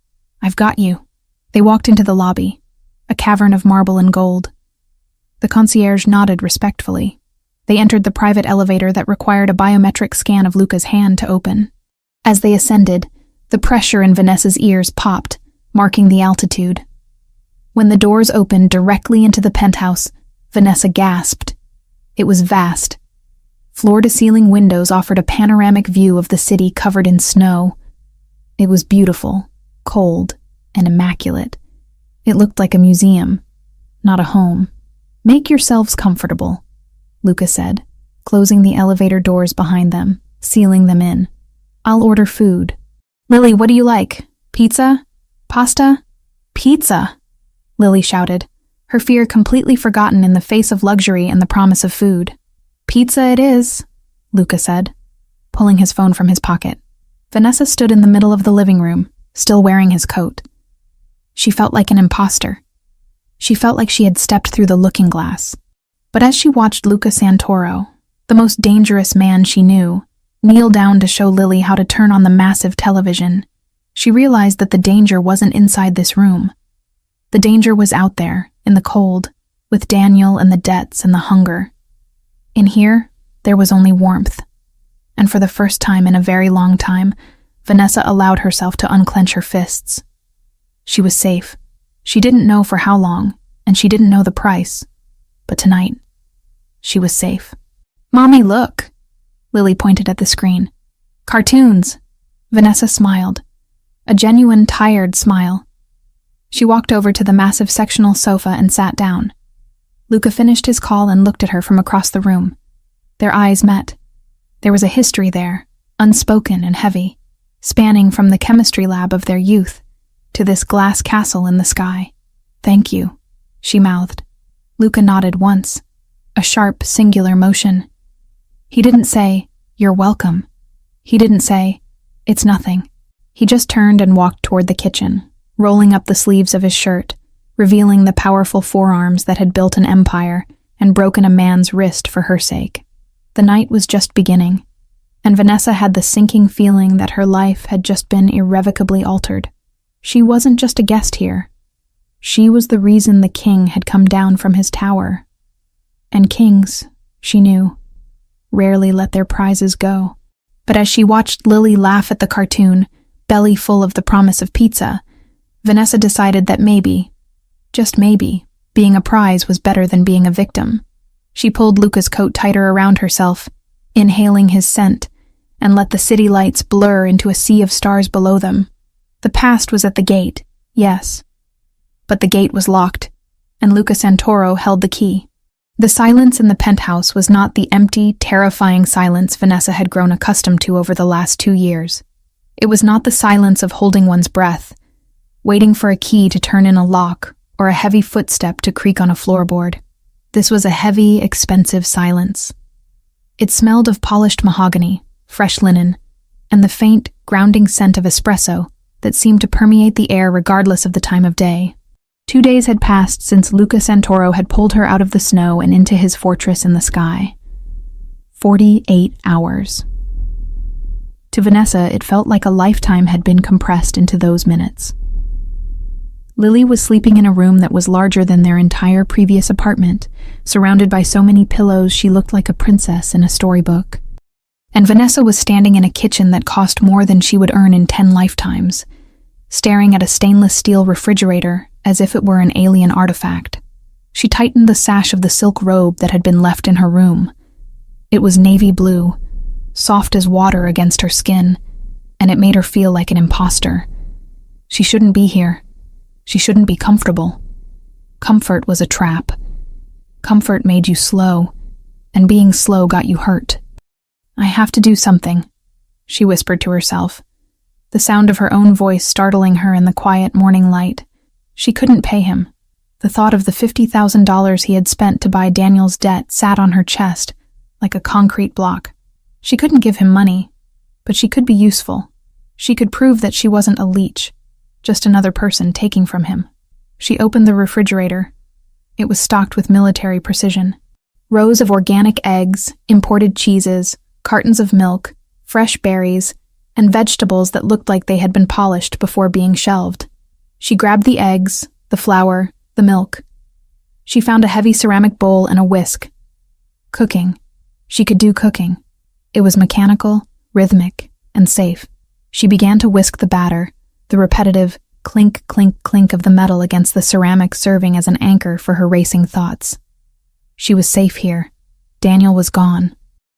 I've got you." They walked into the lobby, a cavern of marble and gold. The concierge nodded respectfully. They entered the private elevator that required a biometric scan of Luca's hand to open. As they ascended, the pressure in Vanessa's ears popped, marking the altitude. When the doors opened directly into the penthouse, Vanessa gasped. It was vast. Floor-to-ceiling windows offered a panoramic view of the city covered in snow. It was beautiful, cold, and immaculate. It looked like a museum, not a home. "Make yourselves comfortable," Luca said, closing the elevator doors behind them, sealing them in. "I'll order food." "Lily, what do you like? Pizza? Pasta?" "Pizza!" Lily shouted, her fear completely forgotten in the face of luxury and the promise of food. "Pizza it is," Luca said, pulling his phone from his pocket. Vanessa stood in the middle of the living room, still wearing his coat. She felt like an imposter. She felt like she had stepped through the looking glass. But as she watched Luca Santoro, the most dangerous man she knew, kneel down to show Lily how to turn on the massive television, she realized that the danger wasn't inside this room. The danger was out there, in the cold, with Daniel and the debts and the hunger. In here, there was only warmth. And for the first time in a very long time, Vanessa allowed herself to unclench her fists. She was safe. She didn't know for how long, and she didn't know the price. But tonight, she was safe. "Mommy, look!" Lily pointed at the screen. "Cartoons!" Vanessa smiled. A genuine, tired smile. She walked over to the massive sectional sofa and sat down. Luca finished his call and looked at her from across the room. Their eyes met. There was a history there, unspoken and heavy, spanning from the chemistry lab of their youth to this glass castle in the sky. "Thank you," she mouthed. Luca nodded once, a sharp, singular motion. He didn't say, "You're welcome." He didn't say, "It's nothing." He just turned and walked toward the kitchen, rolling up the sleeves of his shirt, revealing the powerful forearms that had built an empire and broken a man's wrist for her sake. The night was just beginning, and Vanessa had the sinking feeling that her life had just been irrevocably altered. She wasn't just a guest here. She was the reason the king had come down from his tower. And kings, she knew, rarely let their prizes go. But as she watched Lily laugh at the cartoon, belly full of the promise of pizza, Vanessa decided that maybe, just maybe, being a prize was better than being a victim. She pulled Luca's coat tighter around herself, inhaling his scent, and let the city lights blur into a sea of stars below them. The past was at the gate, yes. But the gate was locked, and Luca Santoro held the key. The silence in the penthouse was not the empty, terrifying silence Vanessa had grown accustomed to over the last 2 years. It was not the silence of holding one's breath, waiting for a key to turn in a lock or a heavy footstep to creak on a floorboard. This was a heavy, expensive silence. It smelled of polished mahogany, fresh linen, and the faint, grounding scent of espresso that seemed to permeate the air regardless of the time of day. 2 days had passed since Luca Santoro had pulled her out of the snow and into his fortress in the sky. 48 hours. To Vanessa, it felt like a lifetime had been compressed into those minutes. Lily was sleeping in a room that was larger than their entire previous apartment, surrounded by so many pillows she looked like a princess in a storybook. And Vanessa was standing in a kitchen that cost more than she would earn in 10 lifetimes, staring at a stainless steel refrigerator as if it were an alien artifact. She tightened the sash of the silk robe that had been left in her room. It was navy blue, soft as water against her skin, and it made her feel like an imposter. She shouldn't be here. She shouldn't be comfortable. Comfort was a trap. Comfort made you slow, and being slow got you hurt. "I have to do something," she whispered to herself, the sound of her own voice startling her in the quiet morning light. She couldn't pay him. The thought of the $50,000 he had spent to buy Daniel's debt sat on her chest like a concrete block. She couldn't give him money, but she could be useful. She could prove that she wasn't a leech, just another person taking from him. She opened the refrigerator. It was stocked with military precision. Rows of organic eggs, imported cheeses, cartons of milk, fresh berries, and vegetables that looked like they had been polished before being shelved. She grabbed the eggs, the flour, the milk. She found a heavy ceramic bowl and a whisk. Cooking. She could do cooking. It was mechanical, rhythmic, and safe. She began to whisk the batter, the repetitive clink, clink, clink of the metal against the ceramic serving as an anchor for her racing thoughts. She was safe here. Daniel was gone.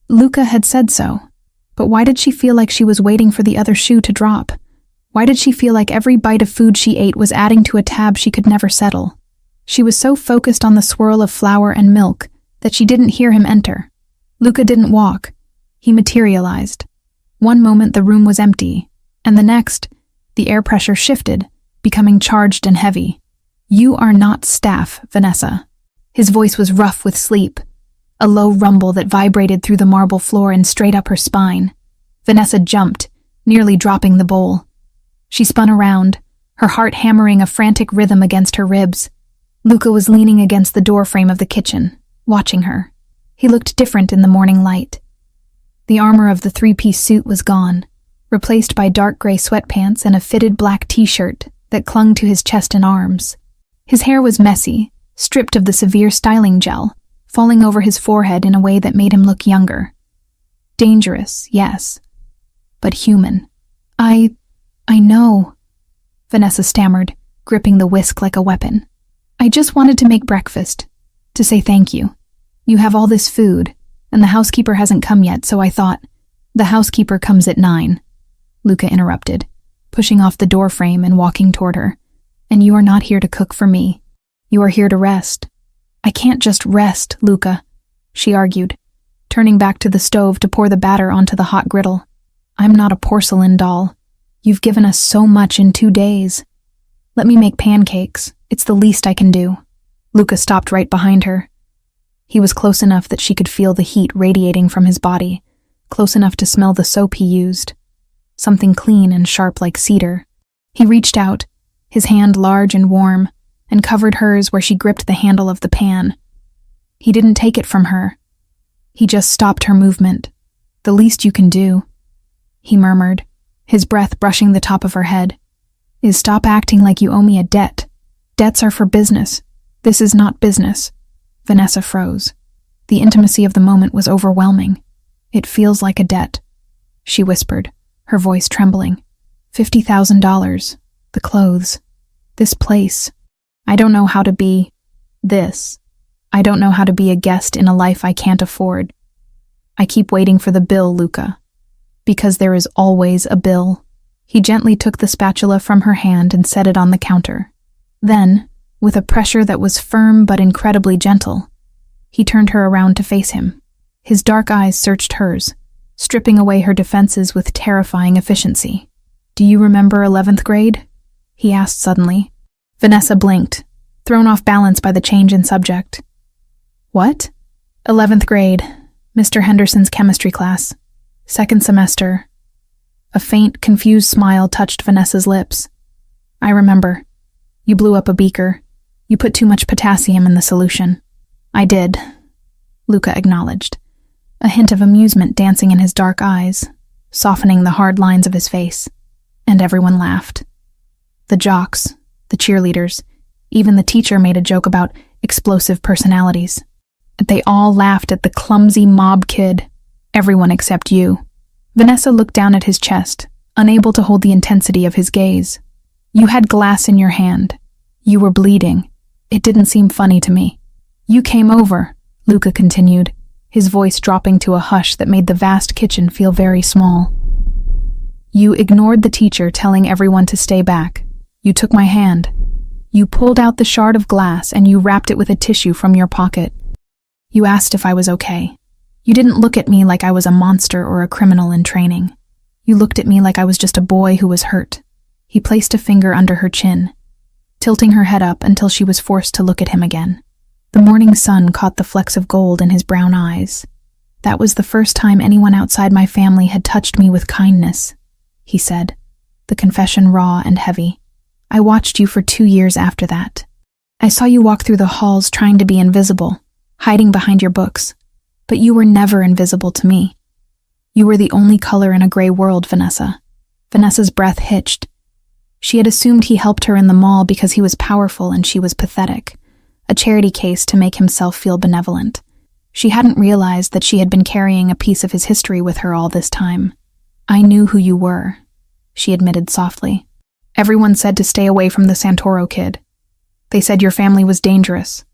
Luca had said so. But why did she feel like she was waiting for the other shoe to drop? Why did she feel like every bite of food she ate was adding to a tab she could never settle? She was so focused on the swirl of flour and milk that she didn't hear him enter. Luca didn't walk. He materialized. One moment the room was empty, and the next, the air pressure shifted, becoming charged and heavy. "You are not staff, Vanessa." His voice was rough with sleep, a low rumble that vibrated through the marble floor and straight up her spine. Vanessa jumped, nearly dropping the bowl. She spun around, her heart hammering a frantic rhythm against her ribs. Luca was leaning against the doorframe of the kitchen, watching her. He looked different in the morning light. The armor of the three-piece suit was gone, replaced by dark gray sweatpants and a fitted black t-shirt that clung to his chest and arms. His hair was messy, stripped of the severe styling gel, falling over his forehead in a way that made him look younger. Dangerous, yes, but human. I know, Vanessa stammered, gripping the whisk like a weapon. "I just wanted to make breakfast, to say thank you. You have all this food, and the housekeeper hasn't come yet, so I thought—" "The housekeeper comes at 9, Luca interrupted, pushing off the doorframe and walking toward her. "And you are not here to cook for me. You are here to rest." "I can't just rest, Luca," she argued, turning back to the stove to pour the batter onto the hot griddle. "I'm not a porcelain doll. You've given us so much in 2 days. Let me make pancakes. It's the least I can do." Luca stopped right behind her. He was close enough that she could feel the heat radiating from his body, close enough to smell the soap he used, something clean and sharp like cedar. He reached out, his hand large and warm, and covered hers where she gripped the handle of the pan. He didn't take it from her. He just stopped her movement. "The least you can do," he murmured, his breath brushing the top of her head, "is stop acting like you owe me a debt. Debts are for business. This is not business." Vanessa froze. The intimacy of the moment was overwhelming. "It feels like a debt," she whispered, her voice trembling. $50,000, the clothes, this place. I don't know how to be this. I don't know how to be a guest in a life I can't afford. I keep waiting for the bill, Luca. Because there is always a bill." He gently took the spatula from her hand and set it on the counter. Then, with a pressure that was firm but incredibly gentle, he turned her around to face him. His dark eyes searched hers, stripping away her defenses with terrifying efficiency. "Do you remember 11th grade?" he asked suddenly. Vanessa blinked, thrown off balance by the change in subject. "What?" 11th grade, Mr. Henderson's chemistry class. 2nd semester. A faint, confused smile touched Vanessa's lips. "I remember. You blew up a beaker. You put too much potassium in the solution." "I did," Luca acknowledged, a hint of amusement dancing in his dark eyes, softening the hard lines of his face. And everyone laughed. The jocks, the cheerleaders, even the teacher made a joke about explosive personalities. But they all laughed at the clumsy mob kid, everyone except you. Vanessa looked down at his chest, unable to hold the intensity of his gaze. You had glass in your hand. You were bleeding. It didn't seem funny to me. You came over, Luca continued, his voice dropping to a hush that made the vast kitchen feel very small. You ignored the teacher telling everyone to stay back. You took my hand. You pulled out the shard of glass and you wrapped it with a tissue from your pocket. You asked if I was okay. You didn't look at me like I was a monster or a criminal in training. You looked at me like I was just a boy who was hurt. He placed a finger under her chin, tilting her head up until she was forced to look at him again. The morning sun caught the flecks of gold in his brown eyes. That was the first time anyone outside my family had touched me with kindness, he said, the confession raw and heavy. I watched you for 2 years after that. I saw you walk through the halls trying to be invisible, hiding behind your books. But you were never invisible to me. You were the only color in a gray world, Vanessa. Vanessa's breath hitched. She had assumed he helped her in the mall because he was powerful and she was pathetic, a charity case to make himself feel benevolent. She hadn't realized that she had been carrying a piece of his history with her all this time. I knew who you were, she admitted softly. Everyone said to stay away from the Santoro kid. They said your family was dangerous.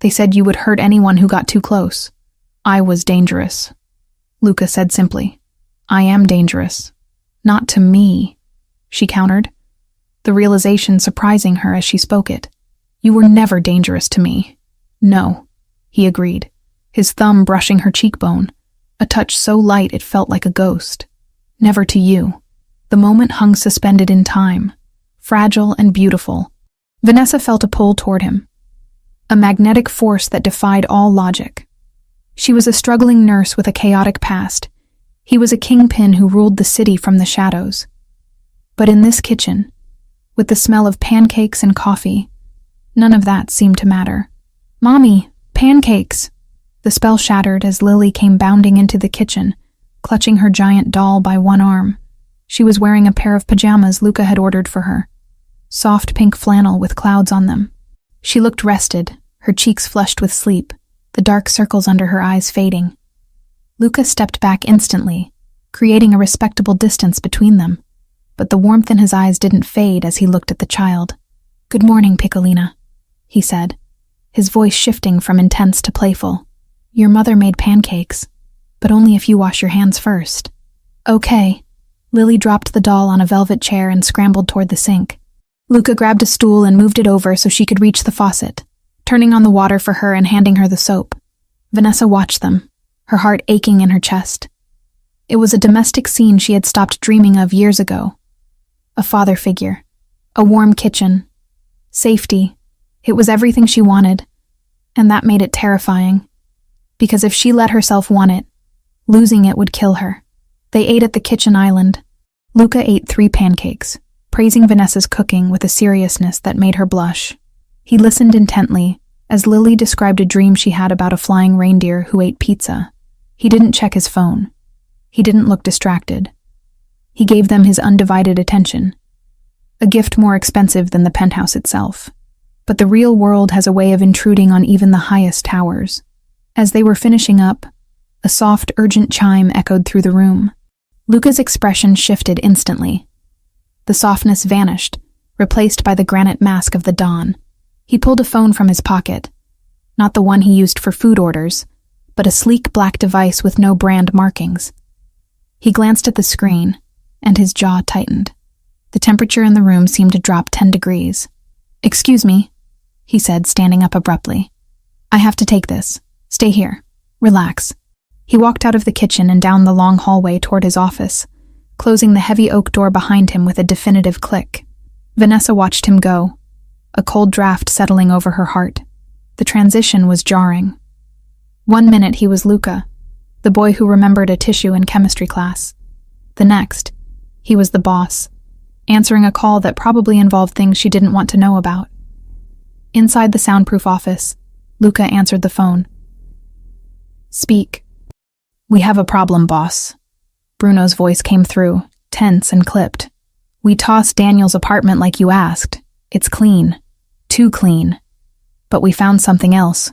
They said you would hurt anyone who got too close. I was dangerous, Luca said simply. I am dangerous. Not to me, she countered, the realization surprising her as she spoke it. You were never dangerous to me. No, he agreed, his thumb brushing her cheekbone, a touch so light it felt like a ghost. Never to you. The moment hung suspended in time, fragile and beautiful. Vanessa felt a pull toward him, a magnetic force that defied all logic. She was a struggling nurse with a chaotic past. He was a kingpin who ruled the city from the shadows. But in this kitchen, with the smell of pancakes and coffee, none of that seemed to matter. Mommy, pancakes! The spell shattered as Lily came bounding into the kitchen, clutching her giant doll by one arm. She was wearing a pair of pajamas Luca had ordered for her, soft pink flannel with clouds on them. She looked rested, her cheeks flushed with sleep, the dark circles under her eyes fading. Luca stepped back instantly, creating a respectable distance between them, but the warmth in his eyes didn't fade as he looked at the child. Good morning, Piccolina, he said, his voice shifting from intense to playful. Your mother made pancakes, but only if you wash your hands first. Okay. Lily dropped the doll on a velvet chair and scrambled toward the sink. Luca grabbed a stool and moved it over so she could reach the faucet, turning on the water for her and handing her the soap. Vanessa watched them, her heart aching in her chest. It was a domestic scene she had stopped dreaming of years ago. A father figure, a warm kitchen, safety. It was everything she wanted, and that made it terrifying. Because if she let herself want it, losing it would kill her. They ate at the kitchen island. Luca ate 3 pancakes, praising Vanessa's cooking with a seriousness that made her blush. He listened intently as Lily described a dream she had about a flying reindeer who ate pizza. He didn't check his phone. He didn't look distracted. He gave them his undivided attention, a gift more expensive than the penthouse itself. But the real world has a way of intruding on even the highest towers. As they were finishing up, a soft, urgent chime echoed through the room. Luca's expression shifted instantly. The softness vanished, replaced by the granite mask of the dawn. He pulled a phone from his pocket, not the one he used for food orders, but a sleek black device with no brand markings. He glanced at the screen, and his jaw tightened. The temperature in the room seemed to drop 10 degrees. Excuse me, he said, standing up abruptly. I have to take this. Stay here. Relax. He walked out of the kitchen and down the long hallway toward his office, closing the heavy oak door behind him with a definitive click. Vanessa watched him go, a cold draft settling over her heart. The transition was jarring. 1 minute he was Luca, the boy who remembered a tissue in chemistry class. The next, he was the boss, answering a call that probably involved things she didn't want to know about. Inside the soundproof office, Luca answered the phone. Speak. We have a problem, boss. Bruno's voice came through, tense and clipped. We tossed Daniel's apartment like you asked. It's clean. Too clean. But we found something else.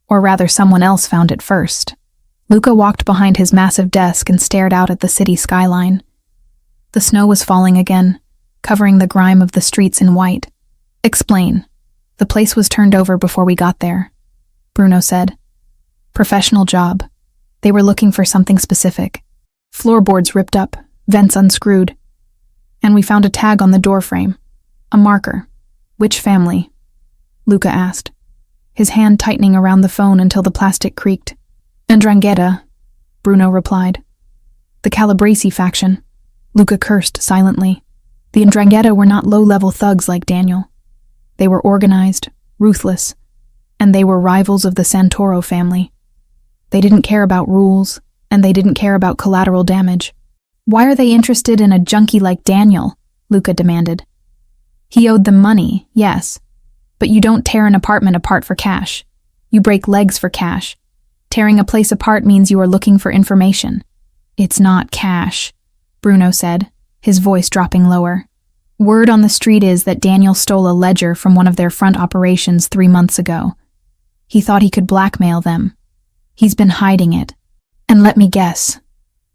Or rather, someone else found it first. Luca walked behind his massive desk and stared out at the city skyline. The snow was falling again, covering the grime of the streets in white. Explain. The place was turned over before we got there, Bruno said. Professional job. They were looking for something specific. Floorboards ripped up, vents unscrewed. And we found a tag on the doorframe. A marker. Which family? Luca asked, his hand tightening around the phone until the plastic creaked. Ndrangheta, Bruno replied. The Calabrese faction. Luca cursed silently. The Ndrangheta were not low-level thugs like Daniel. They were organized, ruthless, and they were rivals of the Santoro family. They didn't care about rules, and they didn't care about collateral damage. Why are they interested in a junkie like Daniel? Luca demanded. He owed them money, yes, but you don't tear an apartment apart for cash. You break legs for cash. Tearing a place apart means you are looking for information. It's not cash, Bruno said, his voice dropping lower. Word on the street is that Daniel stole a ledger from one of their front operations 3 months ago. He thought he could blackmail them. He's been hiding it. And let me guess,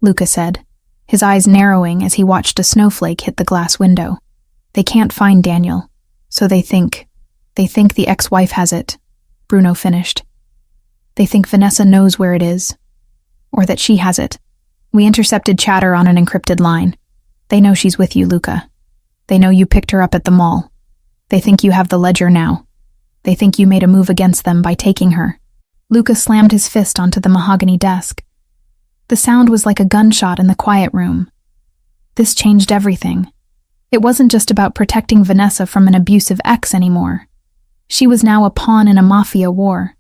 Luca said, his eyes narrowing as he watched a snowflake hit the glass window. They can't find Daniel, so they think the ex-wife has it, Bruno finished. They think Vanessa knows where it is, or that she has it. We intercepted chatter on an encrypted line. They know she's with you, Luca. They know you picked her up at the mall. They think you have the ledger now. They think you made a move against them by taking her. Luca slammed his fist onto the mahogany desk. The sound was like a gunshot in the quiet room. This changed everything. It wasn't just about protecting Vanessa from an abusive ex anymore. She was now a pawn in a mafia war.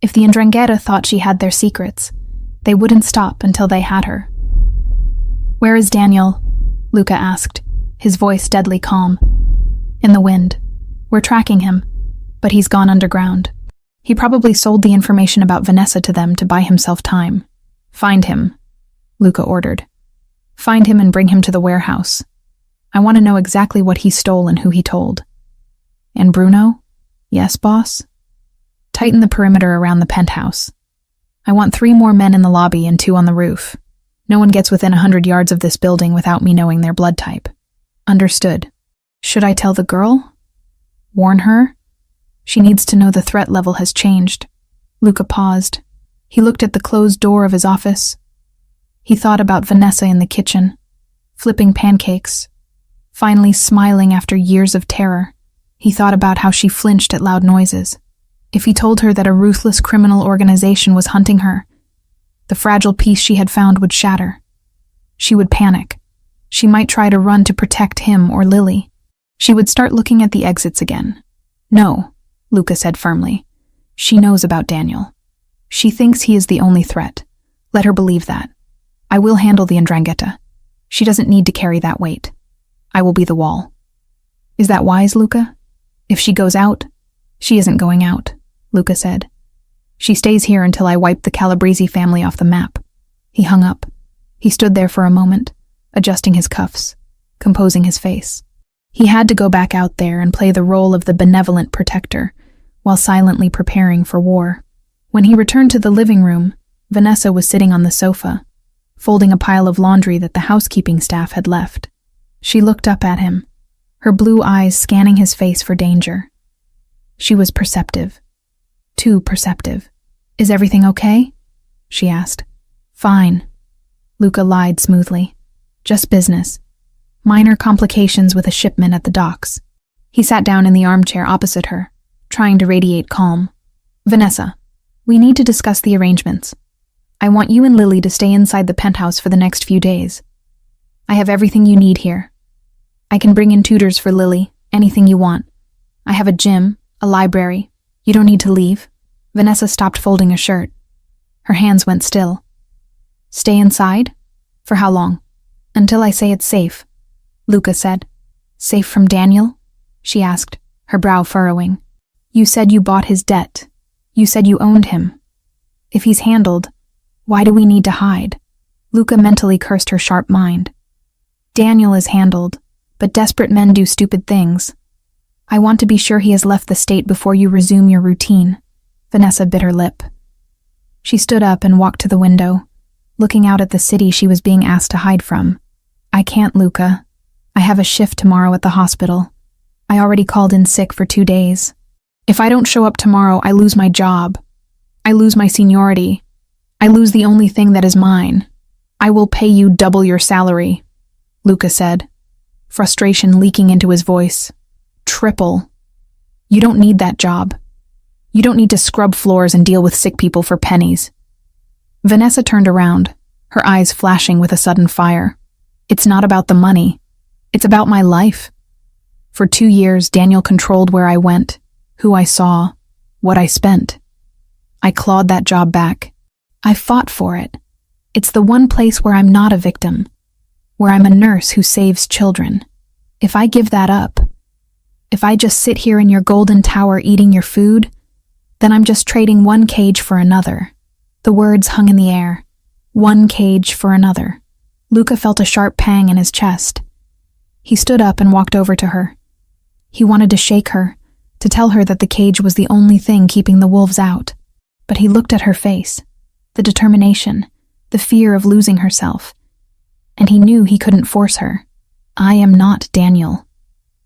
If the Ndrangheta thought she had their secrets, they wouldn't stop until they had her. Where is Daniel? Luca asked, his voice deadly calm. In the wind. We're tracking him, but he's gone underground. He probably sold the information about Vanessa to them to buy himself time. Find him, Luca ordered. Find him and bring him to the warehouse. I want to know exactly what he stole and who he told. And Bruno? Yes, boss? Tighten the perimeter around the penthouse. I want 3 more men in the lobby and 2 on the roof. No one gets within 100 yards of this building without me knowing their blood type. Understood. Should I tell the girl? Warn her? She needs to know the threat level has changed. Luca paused. He looked at the closed door of his office. He thought about Vanessa in the kitchen, flipping pancakes, finally smiling after years of terror. He thought about how she flinched at loud noises. If he told her that a ruthless criminal organization was hunting her, the fragile peace she had found would shatter. She would panic. She might try to run to protect him or Lily. She would start looking at the exits again. No, Luca said firmly. She knows about Daniel. She thinks he is the only threat. Let her believe that. I will handle the Ndrangheta. She doesn't need to carry that weight. I will be the wall. Is that wise, Luca? If she goes out, she isn't going out, Luca said. She stays here until I wipe the Calabrese family off the map. He hung up. He stood there for a moment, adjusting his cuffs, composing his face. He had to go back out there and play the role of the benevolent protector, while silently preparing for war. When he returned to the living room, Vanessa was sitting on the sofa, folding a pile of laundry that the housekeeping staff had left. She looked up at him, her blue eyes scanning his face for danger. She was perceptive. Too perceptive. Is everything okay? She asked. Fine. Luca lied smoothly. Just business. Minor complications with a shipment at the docks. He sat down in the armchair opposite her, trying to radiate calm. Vanessa, we need to discuss the arrangements. I want you and Lily to stay inside the penthouse for the next few days. I have everything you need here. I can bring in tutors for Lily, anything you want. I have a gym, a library. You don't need to leave. Vanessa stopped folding a shirt. Her hands went still. Stay inside? For how long? Until I say it's safe, Luca said. Safe from Daniel? She asked, her brow furrowing. You said you bought his debt. You said you owned him. If he's handled, why do we need to hide? Luca mentally cursed her sharp mind. Daniel is handled, but desperate men do stupid things. I want to be sure he has left the state before you resume your routine. Vanessa bit her lip. She stood up and walked to the window, looking out at the city she was being asked to hide from. I can't, Luca. I have a shift tomorrow at the hospital. I already called in sick for 2 days. If I don't show up tomorrow, I lose my job. I lose my seniority. I lose the only thing that is mine. I will pay you double your salary, Luca said, frustration leaking into his voice. Triple. You don't need that job. You don't need to scrub floors and deal with sick people for pennies. Vanessa turned around, her eyes flashing with a sudden fire. It's not about the money. It's about my life. For 2 years, Daniel controlled where I went, who I saw, what I spent. I clawed that job back. I fought for it. It's the one place where I'm not a victim, where I'm a nurse who saves children. If I give that up, if I just sit here in your golden tower eating your food, then I'm just trading one cage for another. The words hung in the air. One cage for another. Luca felt a sharp pang in his chest. He stood up and walked over to her. He wanted to shake her, to tell her that the cage was the only thing keeping the wolves out. But he looked at her face, the determination, the fear of losing herself. And he knew he couldn't force her. I am not Daniel,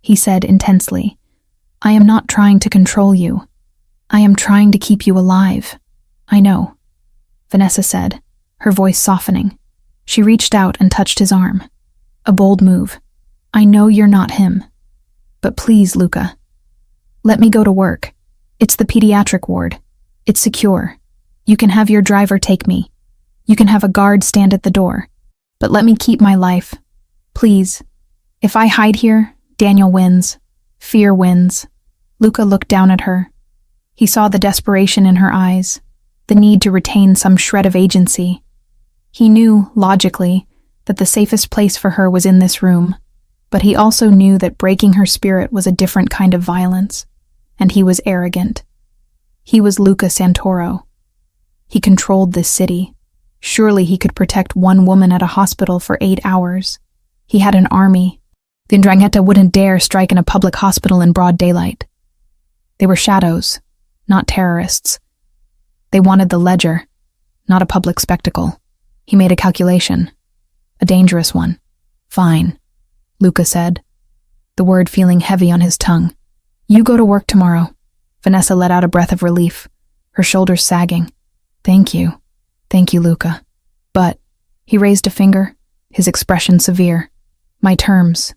he said intensely. I am not trying to control you. I am trying to keep you alive. I know, Vanessa said, her voice softening. She reached out and touched his arm. A bold move. I know you're not him. But please, Luca, let me go to work. It's the pediatric ward. It's secure. You can have your driver take me. You can have a guard stand at the door. But let me keep my life. Please. If I hide here, Daniel wins. Fear wins. Luca looked down at her. He saw the desperation in her eyes, the need to retain some shred of agency. He knew, logically, that the safest place for her was in this room, but he also knew that breaking her spirit was a different kind of violence, and he was arrogant. He was Luca Santoro. He controlled this city. Surely he could protect one woman at a hospital for 8 hours. He had an army. The 'Ndrangheta wouldn't dare strike in a public hospital in broad daylight. They were shadows, not terrorists. They wanted the ledger, not a public spectacle. He made a calculation. A dangerous one. Fine, Luca said, the word feeling heavy on his tongue. You go to work tomorrow. Vanessa let out a breath of relief, her shoulders sagging. Thank you. Thank you, Luca. But, he raised a finger, his expression severe. My terms.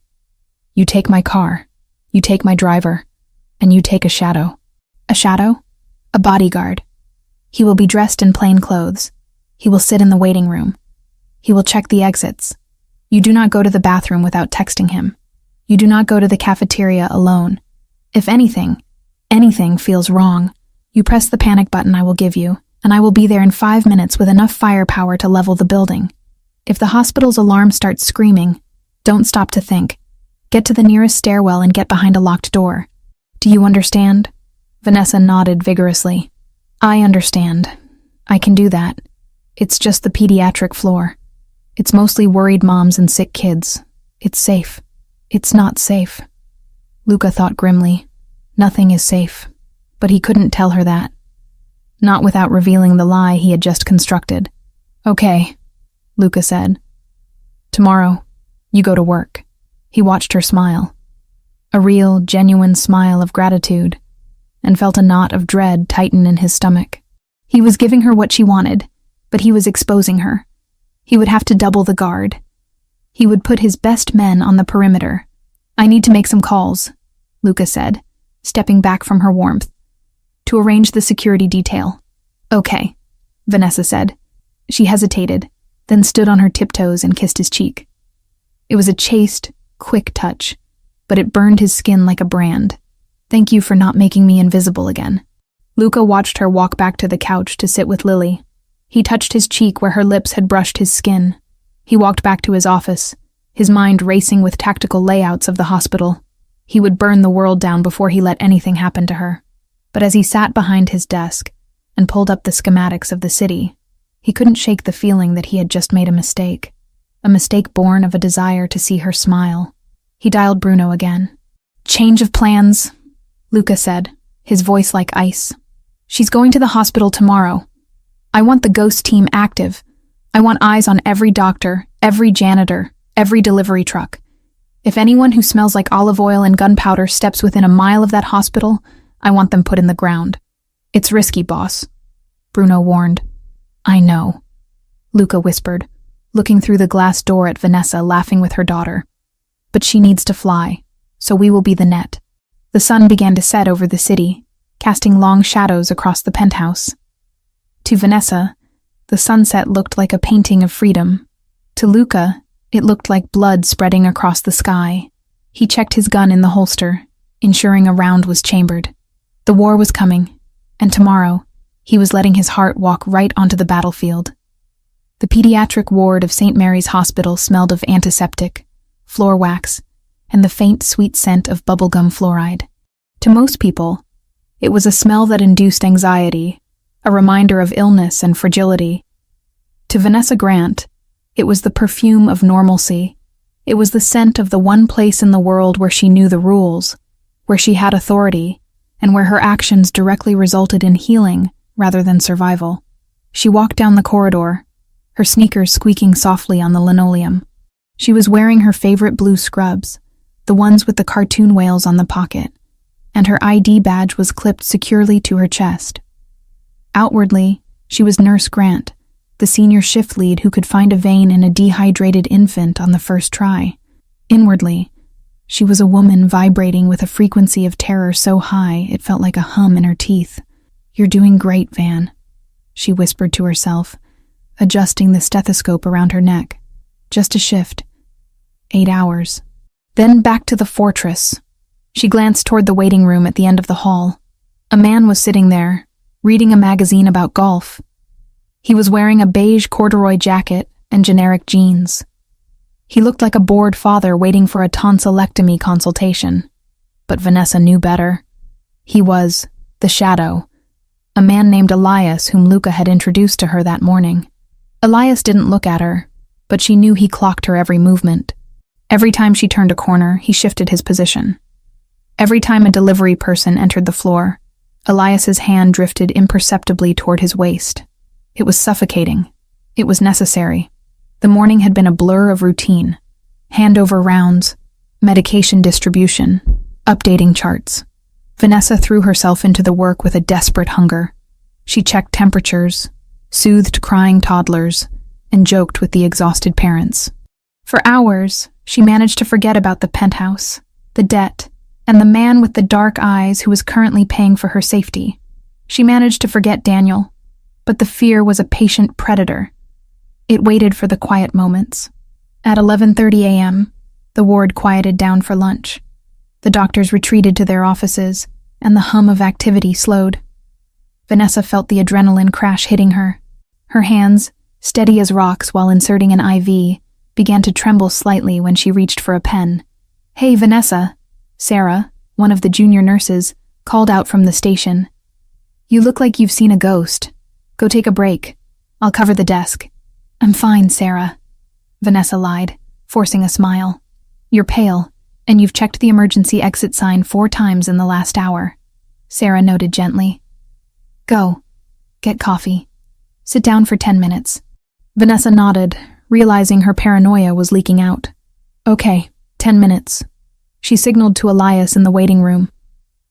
You take my car. You take my driver. And you take a shadow. A shadow? A bodyguard. He will be dressed in plain clothes. He will sit in the waiting room. He will check the exits. You do not go to the bathroom without texting him. You do not go to the cafeteria alone. If anything feels wrong, you press the panic button I will give you, and I will be there in 5 minutes with enough firepower to level the building. If the hospital's alarm starts screaming, don't stop to think. Get to the nearest stairwell and get behind a locked door. Do you understand? Vanessa nodded vigorously. I understand. I can do that. It's just the pediatric floor. It's mostly worried moms and sick kids. It's safe. It's not safe. Luca thought grimly. Nothing is safe. But he couldn't tell her that. Not without revealing the lie he had just constructed. Okay, Luca said. Tomorrow, you go to work. He watched her smile. A real, genuine smile of gratitude, and felt a knot of dread tighten in his stomach. He was giving her what she wanted, but he was exposing her. He would have to double the guard. He would put his best men on the perimeter. I need to make some calls, Luca said, stepping back from her warmth, to arrange the security detail. Okay, Vanessa said. She hesitated, then stood on her tiptoes and kissed his cheek. It was a chaste, quick touch, but it burned his skin like a brand. Thank you for not making me invisible again. Luca watched her walk back to the couch to sit with Lily. He touched his cheek where her lips had brushed his skin. He walked back to his office, his mind racing with tactical layouts of the hospital. He would burn the world down before he let anything happen to her. But as he sat behind his desk and pulled up the schematics of the city, he couldn't shake the feeling that he had just made a mistake born of a desire to see her smile. He dialed Bruno again. Change of plans, Luca said, his voice like ice. She's going to the hospital tomorrow. I want the ghost team active. I want eyes on every doctor, every janitor, every delivery truck. If anyone who smells like olive oil and gunpowder steps within a mile of that hospital, I want them put in the ground. It's risky, boss, Bruno warned. I know, Luca whispered, looking through the glass door at Vanessa laughing with her daughter. But she needs to fly, so we will be the net. The sun began to set over the city, casting long shadows across the penthouse. To Vanessa, the sunset looked like a painting of freedom. To Luca, it looked like blood spreading across the sky. He checked his gun in the holster, ensuring a round was chambered. The war was coming, and tomorrow, he was letting his heart walk right onto the battlefield. The pediatric ward of St. Mary's Hospital smelled of antiseptic, floor wax, and the faint, sweet scent of bubblegum fluoride. To most people, it was a smell that induced anxiety, a reminder of illness and fragility. To Vanessa Grant, it was the perfume of normalcy. It was the scent of the one place in the world where she knew the rules, where she had authority, and where her actions directly resulted in healing rather than survival. She walked down the corridor, her sneakers squeaking softly on the linoleum. She was wearing her favorite blue scrubs, the ones with the cartoon whales on the pocket, and her ID badge was clipped securely to her chest. Outwardly, she was Nurse Grant, the senior shift lead who could find a vein in a dehydrated infant on the first try. Inwardly, she was a woman vibrating with a frequency of terror so high it felt like a hum in her teeth. You're doing great, Van, she whispered to herself, adjusting the stethoscope around her neck. Just a shift. 8 hours. Then back to the fortress. She glanced toward the waiting room at the end of the hall. A man was sitting there, reading a magazine about golf. He was wearing a beige corduroy jacket and generic jeans. He looked like a bored father waiting for a tonsillectomy consultation. But Vanessa knew better. He was the Shadow, a man named Elias whom Luca had introduced to her that morning. Elias didn't look at her, but she knew he clocked her every movement. Every time she turned a corner, he shifted his position. Every time a delivery person entered the floor, Elias's hand drifted imperceptibly toward his waist. It was suffocating. It was necessary. The morning had been a blur of routine. Handover rounds, medication distribution, updating charts. Vanessa threw herself into the work with a desperate hunger. She checked temperatures, soothed crying toddlers, and joked with the exhausted parents. For hours, she managed to forget about the penthouse, the debt, and the man with the dark eyes who was currently paying for her safety. She managed to forget Daniel, but the fear was a patient predator. It waited for the quiet moments. At 11:30 a.m., the ward quieted down for lunch. The doctors retreated to their offices, and the hum of activity slowed. Vanessa felt the adrenaline crash hitting her. Her hands, steady as rocks while inserting an IV, began to tremble slightly when she reached for a pen. "Hey, Vanessa," Sarah, one of the junior nurses, called out from the station. "You look like you've seen a ghost. Go take a break. I'll cover the desk." "I'm fine, Sarah," Vanessa lied, forcing a smile. "You're pale, and you've checked the emergency exit sign 4 times in the last hour," Sarah noted gently. "Go. Get coffee. Sit down for 10 minutes. Vanessa nodded, realizing her paranoia was leaking out. "Okay, 10 minutes. She signaled to Elias in the waiting room.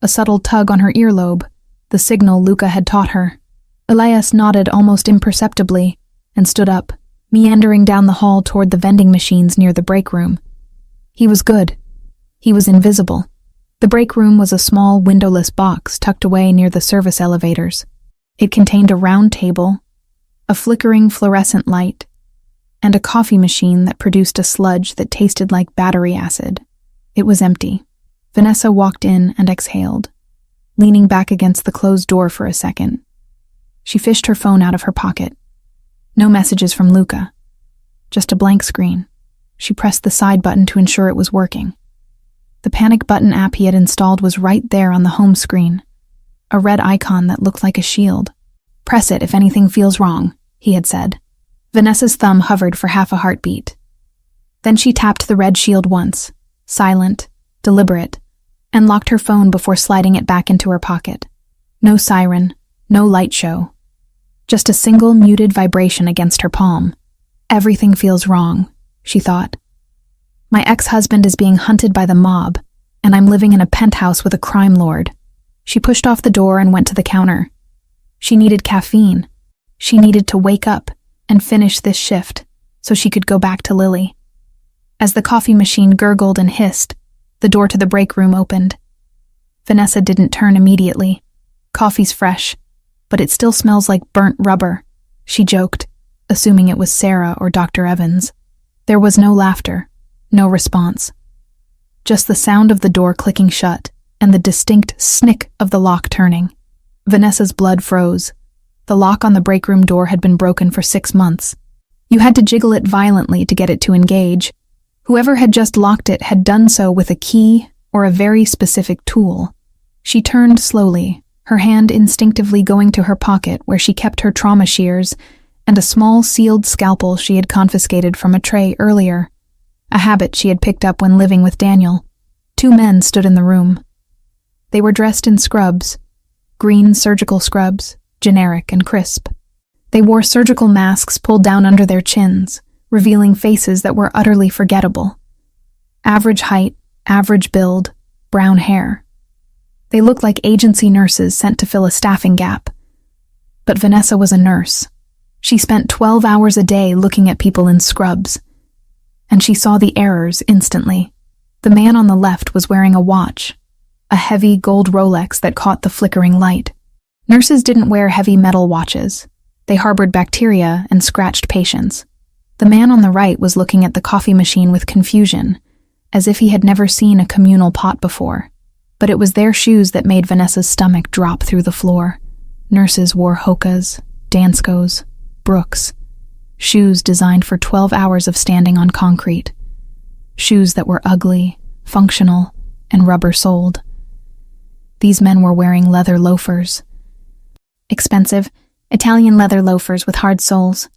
A subtle tug on her earlobe, the signal Luca had taught her. Elias nodded almost imperceptibly and stood up, meandering down the hall toward the vending machines near the break room. He was good. He was invisible. The break room was a small, windowless box tucked away near the service elevators. It contained a round table, a flickering fluorescent light, and a coffee machine that produced a sludge that tasted like battery acid. It was empty. Vanessa walked in and exhaled, leaning back against the closed door for a second. She fished her phone out of her pocket. No messages from Luca. Just a blank screen. She pressed the side button to ensure it was working. The panic button app he had installed was right there on the home screen, a red icon that looked like a shield. "Press it if anything feels wrong," he had said. Vanessa's thumb hovered for half a heartbeat. Then she tapped the red shield once, silent, deliberate, and locked her phone before sliding it back into her pocket. No siren, no light show. just a single muted vibration against her palm. Everything feels wrong, she thought. My ex-husband is being hunted by the mob, and I'm living in a penthouse with a crime lord. She pushed off the door and went to the counter. She needed caffeine. She needed to wake up and finish this shift so she could go back to Lily. As the coffee machine gurgled and hissed, the door to the break room opened. Vanessa didn't turn immediately. Coffee's fresh, but it still smells like burnt rubber, she joked, assuming it was Sarah or Dr. Evans. There was no laughter, no response. Just the sound of the door clicking shut and the distinct snick of the lock turning. Vanessa's blood froze. The lock on the break room door had been broken for 6 months. You had to jiggle it violently to get it to engage. Whoever had just locked it had done so with a key or a very specific tool. She turned slowly, her hand instinctively going to her pocket where she kept her trauma shears and a small sealed scalpel she had confiscated from a tray earlier, a habit she had picked up when living with Daniel. 2 men stood in the room. They were dressed in scrubs, green surgical scrubs, generic and crisp. They wore surgical masks pulled down under their chins, revealing faces that were utterly forgettable. Average height, average build, brown hair. They looked like agency nurses sent to fill a staffing gap. But Vanessa was a nurse. She spent 12 hours a day looking at people in scrubs. And she saw the errors instantly. The man on the left was wearing a watch, a heavy gold Rolex that caught the flickering light. Nurses didn't wear heavy metal watches. They harbored bacteria and scratched patients. The man on the right was looking at the coffee machine with confusion, as if he had never seen a communal pot before. But it was their shoes that made Vanessa's stomach drop through the floor. Nurses wore Hokas, Danskos, Brooks, shoes designed for 12 hours of standing on concrete. Shoes that were ugly, functional, and rubber-soled. These men were wearing leather loafers. Expensive, Italian leather loafers with hard soles.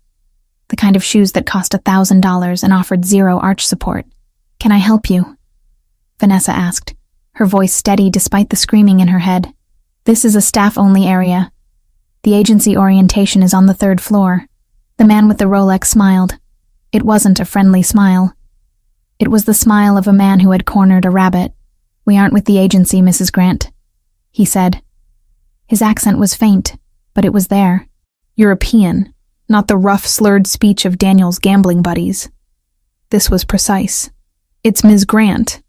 The kind of shoes that cost $1,000 and offered 0 arch support. "Can I help you?" Vanessa asked, her voice steady despite the screaming in her head. "This is a staff-only area. The agency orientation is on the 3rd floor." The man with the Rolex smiled. It wasn't a friendly smile. It was the smile of a man who had cornered a rabbit. "We aren't with the agency, Mrs. Grant," he said. His accent was faint, but it was there. European, not the rough, slurred speech of Daniel's gambling buddies. This was precise. "It's Ms. Grant,"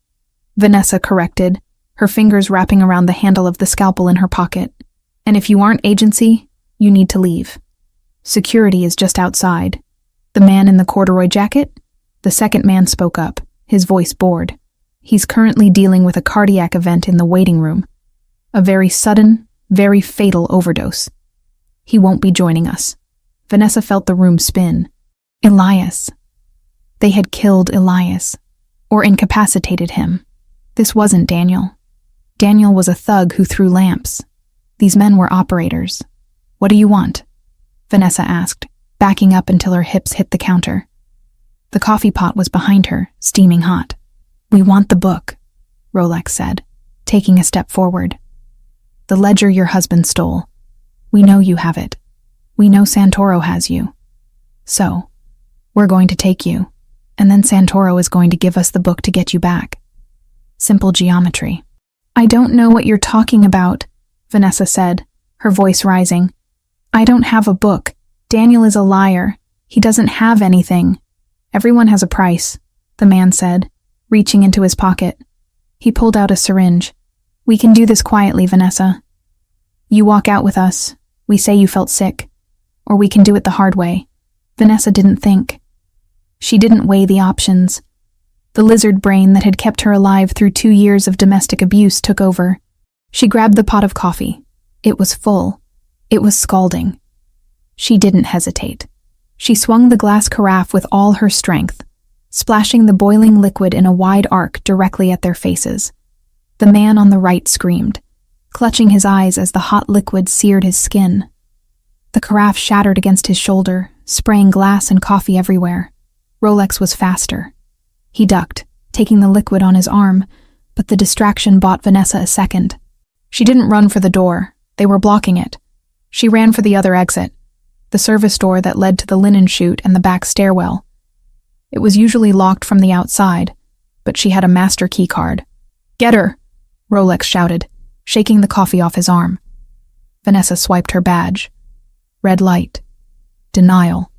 Vanessa corrected, her fingers wrapping around the handle of the scalpel in her pocket. "And if you aren't agency, you need to leave. Security is just outside." The man in the corduroy jacket? The second man spoke up, his voice bored. "He's currently dealing with a cardiac event in the waiting room. A very sudden, very fatal overdose. He won't be joining us." Vanessa felt the room spin. Elias. They had killed Elias, or incapacitated him. This wasn't Daniel. Daniel was a thug who threw lamps. These men were operators. "What do you want?" Vanessa asked, backing up until her hips hit the counter. The coffee pot was behind her, steaming hot. "We want the book," Rolex said, taking a step forward. "The ledger your husband stole. We know you have it. We know Santoro has you. So, we're going to take you, and then Santoro is going to give us the book to get you back. Simple geometry." "I don't know what you're talking about," Vanessa said, her voice rising. "I don't have a book. Daniel is a liar. He doesn't have anything." "Everyone has a price," the man said, reaching into his pocket. He pulled out a syringe. "We can do this quietly, Vanessa. You walk out with us. We say you felt sick. Or we can do it the hard way." Vanessa didn't think. She didn't weigh the options. The lizard brain that had kept her alive through 2 years of domestic abuse took over. She grabbed the pot of coffee. It was full. It was scalding. She didn't hesitate. She swung the glass carafe with all her strength, splashing the boiling liquid in a wide arc directly at their faces. The man on the right screamed, clutching his eyes as the hot liquid seared his skin. The carafe shattered against his shoulder, spraying glass and coffee everywhere. Rolex was faster. He ducked, taking the liquid on his arm, but the distraction bought Vanessa a second. She didn't run for the door. They were blocking it. She ran for the other exit. the service door that led to the linen chute and the back stairwell. It was usually locked from the outside, but she had a master key card. "Get her!" Rolex shouted, shaking the coffee off his arm. Vanessa swiped her badge. Red light. Denial.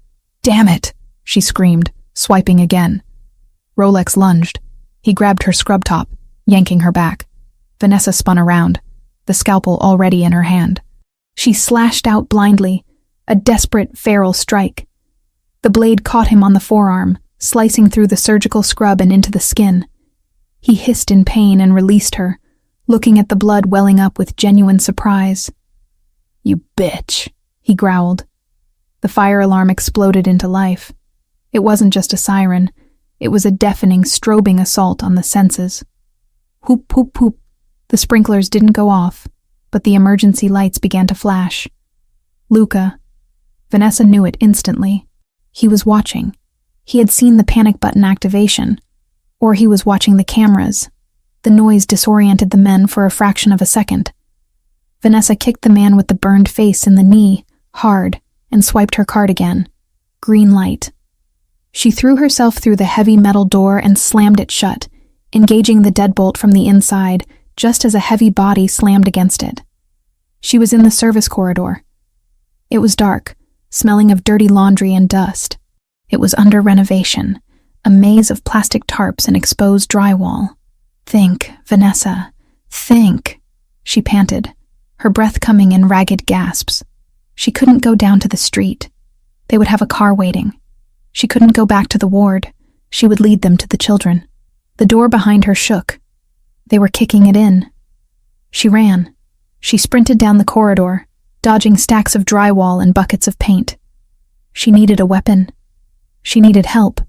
"Damn it!" she screamed, swiping again. Rolex lunged. He grabbed her scrub top, yanking her back. Vanessa spun around, the scalpel already in her hand. She slashed out blindly, a desperate, feral strike. The blade caught him on the forearm, slicing through the surgical scrub and into the skin. He hissed in pain and released her, looking at the blood welling up with genuine surprise. "You bitch," he growled. The fire alarm exploded into life. It wasn't just a siren. It was a deafening, strobing assault on the senses. Whoop, whoop, whoop. The sprinklers didn't go off, but the emergency lights began to flash. Luca. Vanessa knew it instantly. He was watching. He had seen the panic button activation. Or he was watching the cameras. The noise disoriented the men for a fraction of a second. Vanessa kicked the man with the burned face in the knee, hard, and swiped her card again. Green light. She threw herself through the heavy metal door and slammed it shut, engaging the deadbolt from the inside just as a heavy body slammed against it. She was in the service corridor. It was dark, smelling of dirty laundry and dust. It was under renovation, a maze of plastic tarps and exposed drywall. "Think, Vanessa, think," she panted, her breath coming in ragged gasps. She couldn't go down to the street. They would have a car waiting. She couldn't go back to the ward. She would lead them to the children. The door behind her shook. They were kicking it in. She ran. She sprinted down the corridor, dodging stacks of drywall and buckets of paint. She needed a weapon. She needed help.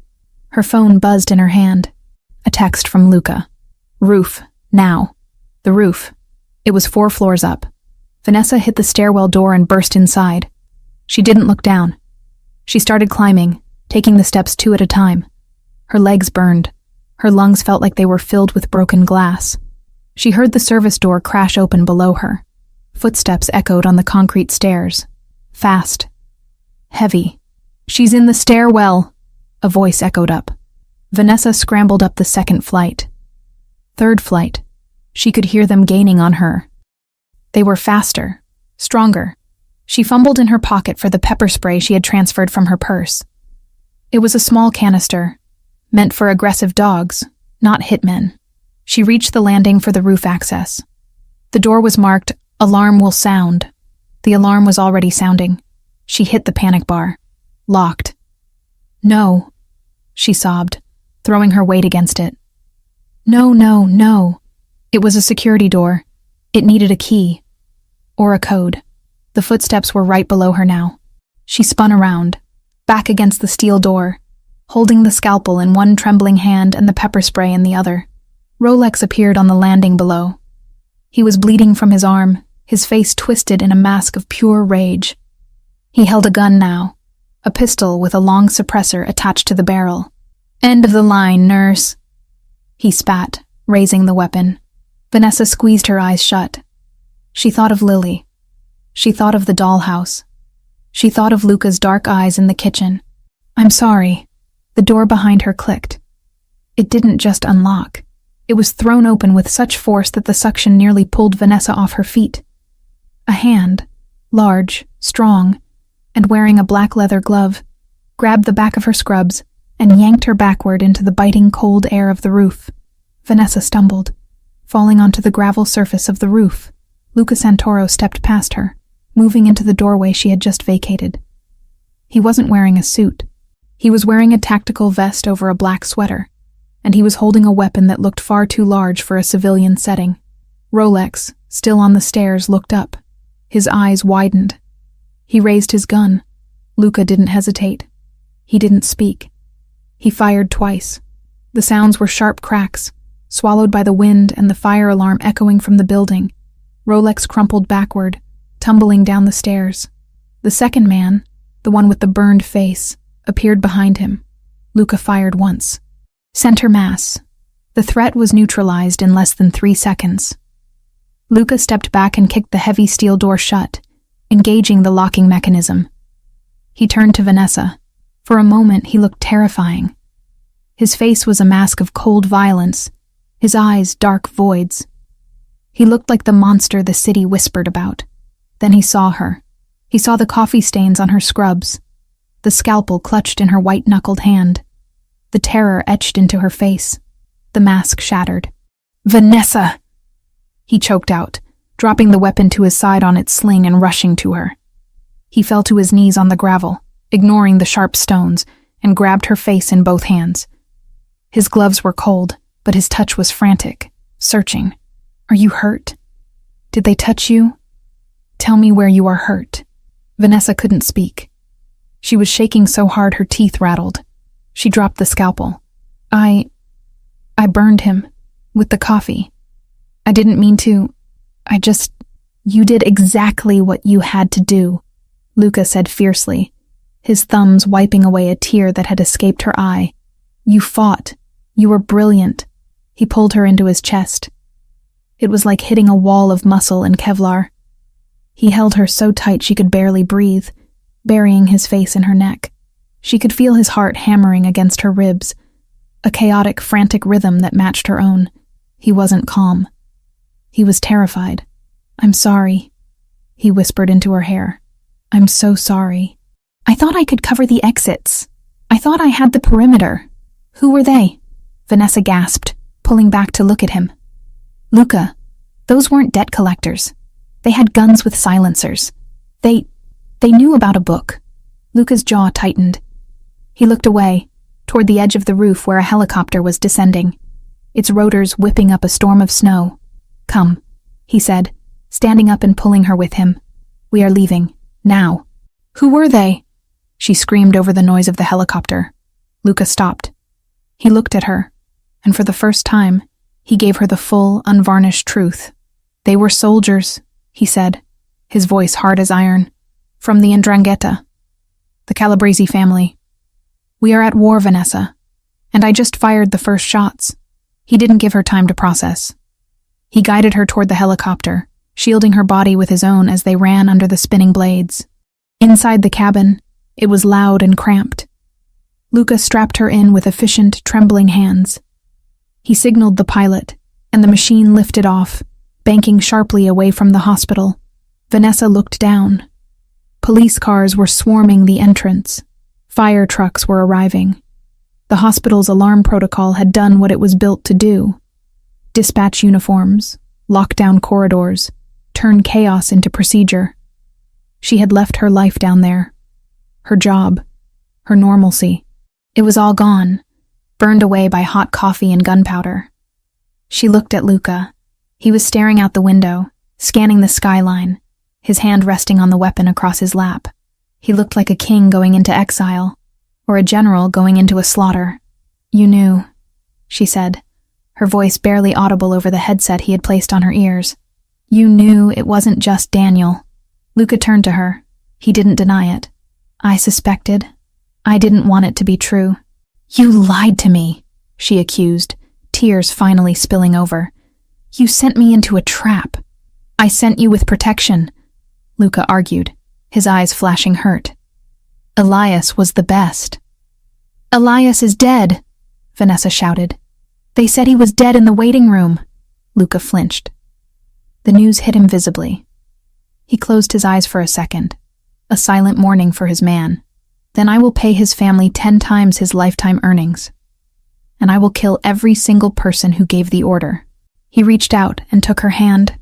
Her phone buzzed in her hand. A text from Luca. "Roof, now." The roof. It was 4 floors up. Vanessa hit the stairwell door and burst inside. She didn't look down. She started climbing, taking the steps 2 at a time. Her legs burned. Her lungs felt like they were filled with broken glass. She heard the service door crash open below her. Footsteps echoed on the concrete stairs. Fast. Heavy. "She's in the stairwell," a voice echoed up. Vanessa scrambled up the 2nd flight. 3rd flight. She could hear them gaining on her. They were faster, stronger. She fumbled in her pocket for the pepper spray she had transferred from her purse. It was a small canister, meant for aggressive dogs, not hitmen. She reached the landing for the roof access. The door was marked, "Alarm will sound." The alarm was already sounding. She hit the panic bar. Locked. "No," she sobbed, throwing her weight against it. "No, no, no." It was a security door. It needed a key. Or a code. The footsteps were right below her now. She spun around, back against the steel door, holding the scalpel in one trembling hand and the pepper spray in the other. Rolex appeared on the landing below. He was bleeding from his arm, his face twisted in a mask of pure rage. He held a gun now, a pistol with a long suppressor attached to the barrel. "End of the line, nurse," he spat, raising the weapon. Vanessa squeezed her eyes shut. She thought of Lily. She thought of the dollhouse. She thought of Luca's dark eyes in the kitchen. "I'm sorry." The door behind her clicked. It didn't just unlock. It was thrown open with such force that the suction nearly pulled Vanessa off her feet. A hand, large, strong, and wearing a black leather glove, grabbed the back of her scrubs and yanked her backward into the biting cold air of the roof. Vanessa stumbled, falling onto the gravel surface of the roof. Luca Santoro stepped past her, moving into the doorway she had just vacated. He wasn't wearing a suit. He was wearing a tactical vest over a black sweater, and he was holding a weapon that looked far too large for a civilian setting. Rolex, still on the stairs, looked up. His eyes widened. He raised his gun. Luca didn't hesitate. He didn't speak. He fired twice. The sounds were sharp cracks, swallowed by the wind and the fire alarm echoing from the building. Rolex crumpled backward, tumbling down the stairs. The second man, the one with the burned face, appeared behind him. Luca fired once. Center mass. The threat was neutralized in less than 3 seconds. Luca stepped back and kicked the heavy steel door shut, engaging the locking mechanism. He turned to Vanessa. For a moment, he looked terrifying. His face was a mask of cold violence, his eyes dark voids. He looked like the monster the city whispered about. Then he saw her. He saw the coffee stains on her scrubs, the scalpel clutched in her white-knuckled hand, the terror etched into her face. The mask shattered. "Vanessa!" He choked out, dropping the weapon to his side on its sling and rushing to her. He fell to his knees on the gravel, ignoring the sharp stones, and grabbed her face in both hands. His gloves were cold, but his touch was frantic, searching. "Are you hurt? Did they touch you? Tell me where you are hurt." Vanessa couldn't speak. She was shaking so hard her teeth rattled. She dropped the scalpel. I burned him with the coffee. I didn't mean to. You did exactly what you had to do," Luca said fiercely, his thumbs wiping away a tear that had escaped her eye. "You fought. You were brilliant." He pulled her into his chest. It was like hitting a wall of muscle and Kevlar. He held her so tight she could barely breathe, burying his face in her neck. She could feel his heart hammering against her ribs, a chaotic, frantic rhythm that matched her own. He wasn't calm. He was terrified. "I'm sorry," he whispered into her hair. "I'm so sorry. I thought I could cover the exits. I thought I had the perimeter." "Who were they?" Vanessa gasped, pulling back to look at him. "Luca, those weren't debt collectors. They had guns with silencers. They knew about a book." Luca's jaw tightened. He looked away, toward the edge of the roof where a helicopter was descending, its rotors whipping up a storm of snow. "Come," he said, standing up and pulling her with him. "We are leaving, now." "Who were they?" she screamed over the noise of the helicopter. Luca stopped. He looked at her, and for the first time, he gave her the full, unvarnished truth. "They were soldiers," he said, his voice hard as iron. "From the 'Ndrangheta, the Calabrese family. We are at war, Vanessa, and I just fired the first shots." He didn't give her time to process. He guided her toward the helicopter, shielding her body with his own as they ran under the spinning blades. Inside the cabin, it was loud and cramped. Luca strapped her in with efficient, trembling hands. He signaled the pilot, and the machine lifted off, banking sharply away from the hospital. Vanessa looked down. Police cars were swarming the entrance. Fire trucks were arriving. The hospital's alarm protocol had done what it was built to do. Dispatch uniforms, lock down corridors, turn chaos into procedure. She had left her life down there. Her job, her normalcy. It was all gone, burned away by hot coffee and gunpowder. She looked at Luca. He was staring out the window, scanning the skyline, his hand resting on the weapon across his lap. He looked like a king going into exile, or a general going into a slaughter. "You knew," she said, her voice barely audible over the headset he had placed on her ears. "You knew it wasn't just Daniel." Luca turned to her. He didn't deny it. "I suspected. I didn't want it to be true." "You lied to me," she accused, tears finally spilling over. "You sent me into a trap." "I sent you with protection," Luca argued, his eyes flashing hurt. "Elias was the best." "Elias is dead," Vanessa shouted. "They said he was dead in the waiting room." Luca flinched. The news hit him visibly. He closed his eyes for a second, a silent mourning for his man. "Then I will pay his family 10 times his lifetime earnings. And I will kill every single person who gave the order." He reached out and took her hand.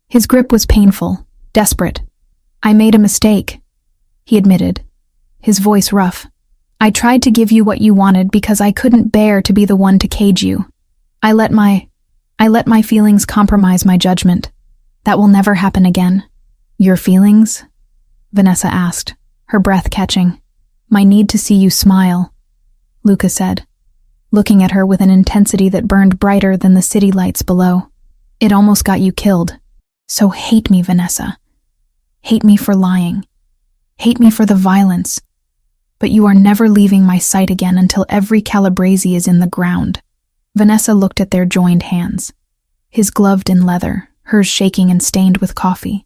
His grip was painful, desperate. "I made a mistake," he admitted, his voice rough. "I tried to give you what you wanted because I couldn't bear to be the one to cage you. I let my feelings compromise my judgment. That will never happen again." "Your feelings?" Vanessa asked, her breath catching. "My need to see you smile," Luca said, looking at her with an intensity that burned brighter than the city lights below. "It almost got you killed. So hate me, Vanessa. Hate me for lying. Hate me for the violence. But you are never leaving my sight again until every Calabrese is in the ground." Vanessa looked at their joined hands, his gloved in leather, hers shaking and stained with coffee.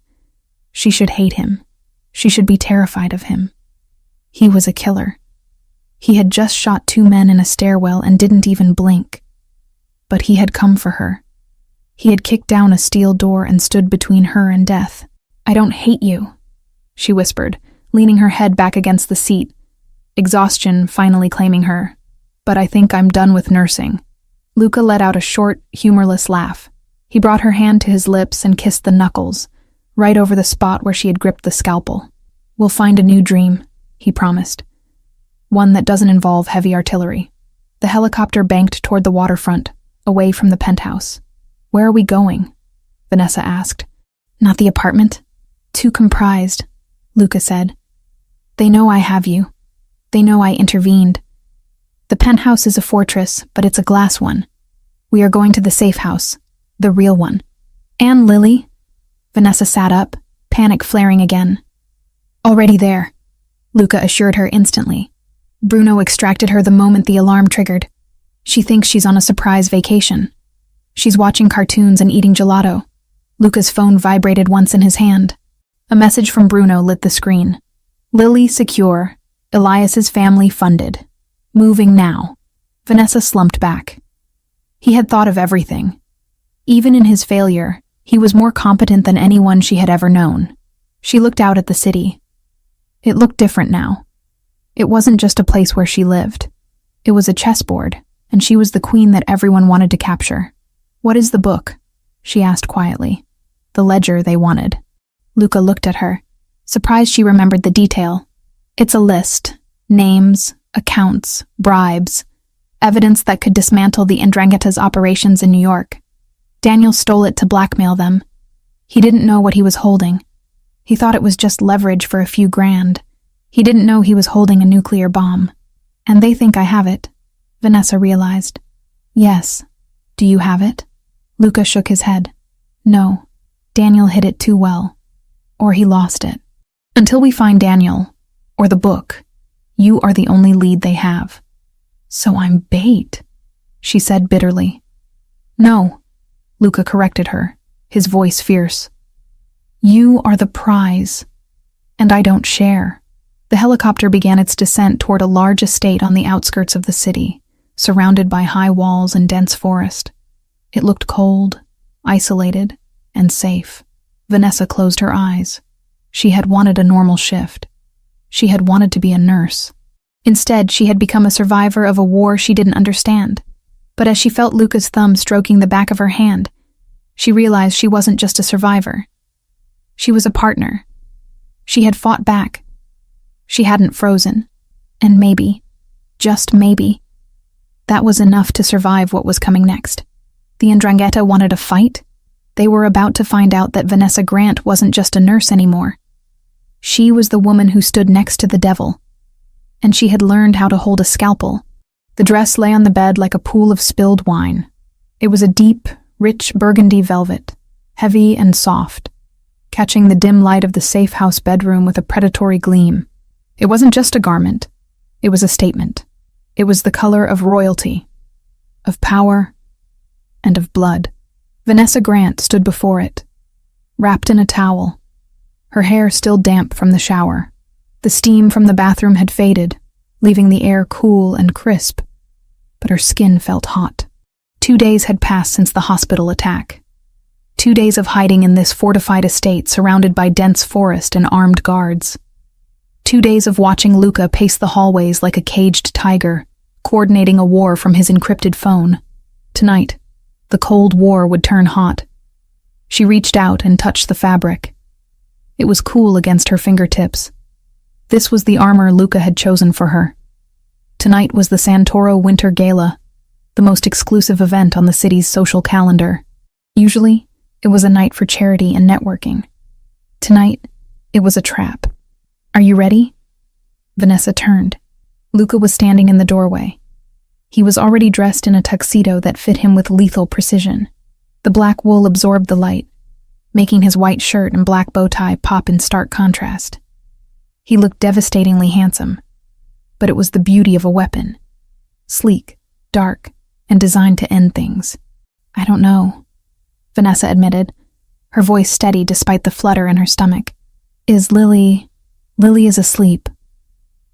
She should hate him. She should be terrified of him. He was a killer. He had just shot 2 men in a stairwell and didn't even blink. But he had come for her. He had kicked down a steel door and stood between her and death. "I don't hate you," she whispered, leaning her head back against the seat, exhaustion finally claiming her. "But I think I'm done with nursing." Luca let out a short, humorless laugh. He brought her hand to his lips and kissed the knuckles, right over the spot where she had gripped the scalpel. "We'll find a new dream," he promised. "One that doesn't involve heavy artillery." The helicopter banked toward the waterfront, away from the penthouse. "Where are we going?" Vanessa asked. "Not the apartment. Too comprised," Luca said. "They know I have you. They know I intervened. The penthouse is a fortress, but it's a glass one. We are going to the safe house, the real one." "And Lily?" Vanessa sat up, panic flaring again. "Already there," Luca assured her instantly. "Bruno extracted her the moment the alarm triggered. She thinks she's on a surprise vacation. She's watching cartoons and eating gelato." Luca's phone vibrated once in his hand. A message from Bruno lit the screen. "Lily secure. Elias's family funded. Moving now." Vanessa slumped back. He had thought of everything. Even in his failure, he was more competent than anyone she had ever known. She looked out at the city. It looked different now. It wasn't just a place where she lived. It was a chessboard, and she was the queen that everyone wanted to capture. "What is the book?" she asked quietly. "The ledger they wanted." Luca looked at her, surprised she remembered the detail. "It's a list. Names, accounts, bribes. Evidence that could dismantle the Ndrangheta's operations in New York. Daniel stole it to blackmail them. He didn't know what he was holding. He thought it was just leverage for a few grand. He didn't know he was holding a nuclear bomb. And they think I have it," Vanessa realized. "Yes. Do you have it?" Luca shook his head. "No. Daniel hid it too well. Or he lost it. Until we find Daniel, or the book, you are the only lead they have." "So I'm bait," she said bitterly. "No," Luca corrected her, his voice fierce. "You are the prize, and I don't share." The helicopter began its descent toward a large estate on the outskirts of the city, surrounded by high walls and dense forest. It looked cold, isolated, and safe. Vanessa closed her eyes. She had wanted a normal shift. She had wanted to be a nurse. Instead, she had become a survivor of a war she didn't understand. But as she felt Luca's thumb stroking the back of her hand, she realized she wasn't just a survivor. She was a partner. She had fought back. She hadn't frozen. And maybe, just maybe, that was enough to survive what was coming next. The Ndrangheta wanted a fight. They were about to find out that Vanessa Grant wasn't just a nurse anymore. She was the woman who stood next to the devil. And she had learned how to hold a scalpel. The dress lay on the bed like a pool of spilled wine. It was a deep, rich burgundy velvet, heavy and soft, catching the dim light of the safe house bedroom with a predatory gleam. It wasn't just a garment. It was a statement. It was the color of royalty, of power, and of blood. Vanessa Grant stood before it, wrapped in a towel, her hair still damp from the shower. The steam from the bathroom had faded, leaving the air cool and crisp, but her skin felt hot. 2 days had passed since the hospital attack. 2 days of hiding in this fortified estate surrounded by dense forest and armed guards. 2 days of watching Luca pace the hallways like a caged tiger, coordinating a war from his encrypted phone. Tonight, the Cold War would turn hot. She reached out and touched the fabric. It was cool against her fingertips. This was the armor Luca had chosen for her. Tonight was the Santoro Winter Gala, the most exclusive event on the city's social calendar. Usually, it was a night for charity and networking. Tonight, it was a trap. "Are you ready?" Vanessa turned. Luca was standing in the doorway. He was already dressed in a tuxedo that fit him with lethal precision. The black wool absorbed the light, making his white shirt and black bow tie pop in stark contrast. He looked devastatingly handsome, but it was the beauty of a weapon. Sleek, dark, and designed to end things. "I don't know," Vanessa admitted, her voice steady despite the flutter in her stomach. Lily is asleep."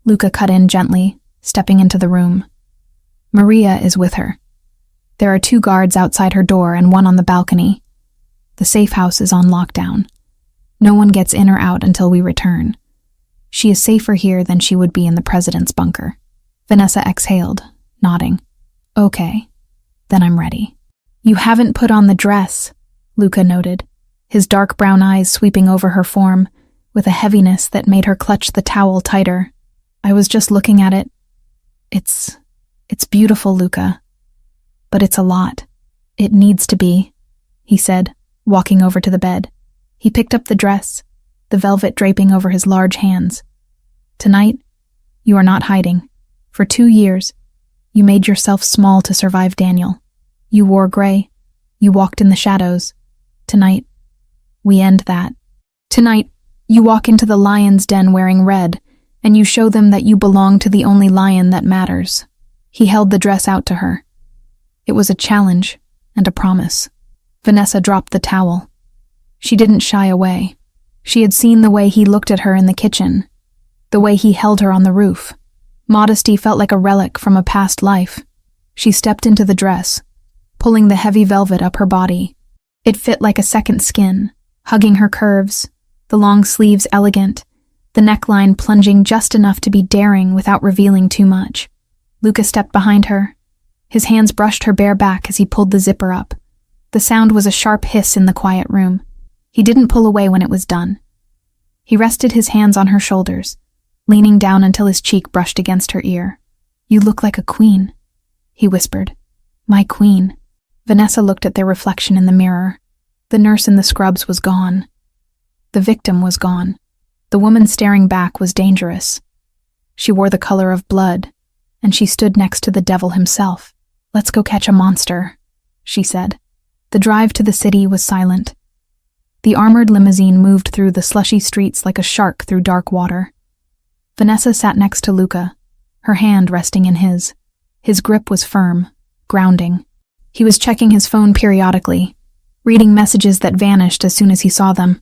Luca cut in gently, stepping into the room. Maria is with her. There are 2 guards outside her door and 1 on the balcony. The safe house is on lockdown. No one gets in or out until we return. She is safer here than she would be in the president's bunker. Vanessa exhaled, nodding. Okay, then I'm ready. You haven't put on the dress, Luca noted, his dark brown eyes sweeping over her form, with a heaviness that made her clutch the towel tighter. I was just looking at it. It's beautiful, Luca. But it's a lot. It needs to be, he said, walking over to the bed. He picked up the dress, the velvet draping over his large hands. Tonight, you are not hiding. For 2 years, you made yourself small to survive Daniel. You wore gray. You walked in the shadows. Tonight, we end that. Tonight, you walk into the lion's den wearing red, and you show them that you belong to the only lion that matters. He held the dress out to her. It was a challenge and a promise. Vanessa dropped the towel. She didn't shy away. She had seen the way he looked at her in the kitchen, the way he held her on the roof. Modesty felt like a relic from a past life. She stepped into the dress, pulling the heavy velvet up her body. It fit like a second skin, hugging her curves, the long sleeves elegant, the neckline plunging just enough to be daring without revealing too much. Luca stepped behind her. His hands brushed her bare back as he pulled the zipper up. The sound was a sharp hiss in the quiet room. He didn't pull away when it was done. He rested his hands on her shoulders, leaning down until his cheek brushed against her ear. You look like a queen, he whispered. My queen. Vanessa looked at their reflection in the mirror. The nurse in the scrubs was gone. The victim was gone. The woman staring back was dangerous. She wore the color of blood, and she stood next to the devil himself. Let's go catch a monster, she said. The drive to the city was silent. The armored limousine moved through the slushy streets like a shark through dark water. Vanessa sat next to Luca, her hand resting in his. His grip was firm, grounding. He was checking his phone periodically, reading messages that vanished as soon as he saw them.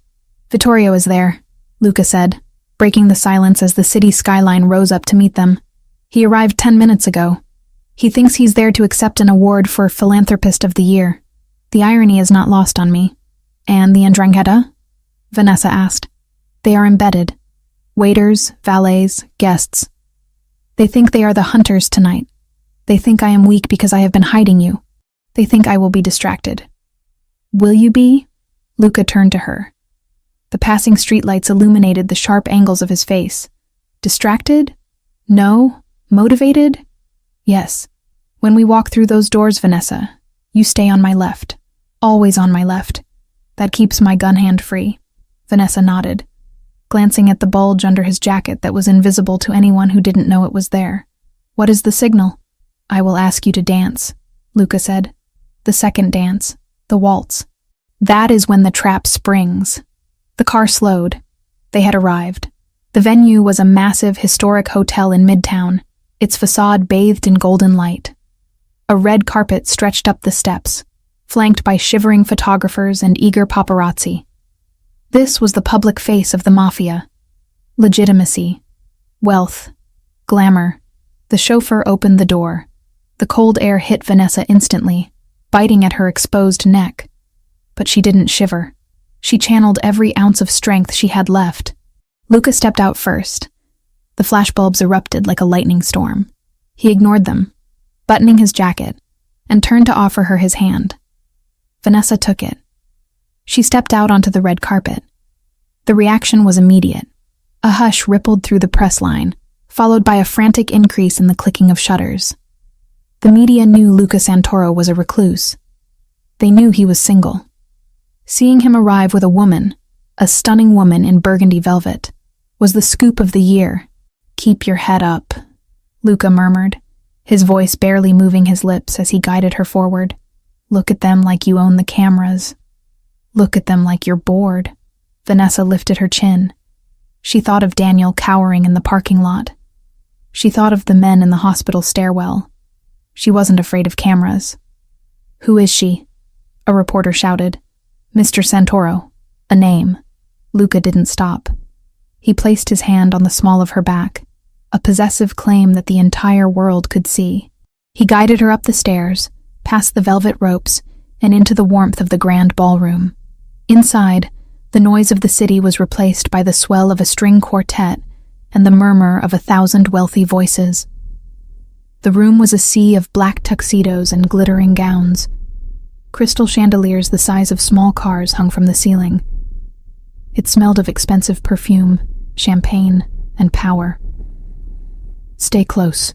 Vittorio is there, Luca said, breaking the silence as the city skyline rose up to meet them. He arrived 10 minutes ago. He thinks he's there to accept an award for Philanthropist of the Year. The irony is not lost on me. And the 'Ndrangheta? Vanessa asked. They are embedded. Waiters, valets, guests. They think they are the hunters tonight. They think I am weak because I have been hiding you. They think I will be distracted. Will you be? Luca turned to her. The passing streetlights illuminated the sharp angles of his face. Distracted? No. Motivated? Yes. When we walk through those doors, Vanessa, you stay on my left. Always on my left. That keeps my gun hand free. Vanessa nodded, glancing at the bulge under his jacket that was invisible to anyone who didn't know it was there. What is the signal? I will ask you to dance, Luca said. The second dance, the waltz. That is when the trap springs. The car slowed. They had arrived. The venue was a massive, historic hotel in Midtown, its facade bathed in golden light. A red carpet stretched up the steps, flanked by shivering photographers and eager paparazzi. This was the public face of the mafia. Legitimacy, wealth, glamour. The chauffeur opened the door. The cold air hit Vanessa instantly, biting at her exposed neck. But she didn't shiver. She channeled every ounce of strength she had left. Luca stepped out first. The flashbulbs erupted like a lightning storm. He ignored them, buttoning his jacket, and turned to offer her his hand. Vanessa took it. She stepped out onto the red carpet. The reaction was immediate. A hush rippled through the press line, followed by a frantic increase in the clicking of shutters. The media knew Luca Santoro was a recluse. They knew he was single. Seeing him arrive with a woman, a stunning woman in burgundy velvet, was the scoop of the year. Keep your head up, Luca murmured, his voice barely moving his lips as he guided her forward. Look at them like you own the cameras. Look at them like you're bored. Vanessa lifted her chin. She thought of Daniel cowering in the parking lot. She thought of the men in the hospital stairwell. She wasn't afraid of cameras. Who is she? A reporter shouted. Mr. Santoro. A name. Luca didn't stop. He placed his hand on the small of her back. a possessive claim that the entire world could see. He guided her up the stairs, past the velvet ropes, and into the warmth of the grand ballroom. Inside, the noise of the city was replaced by the swell of a string quartet and the murmur of 1,000 wealthy voices. The room was a sea of black tuxedos and glittering gowns. Crystal chandeliers the size of small cars hung from the ceiling. It smelled of expensive perfume, champagne, and power. "Stay close,"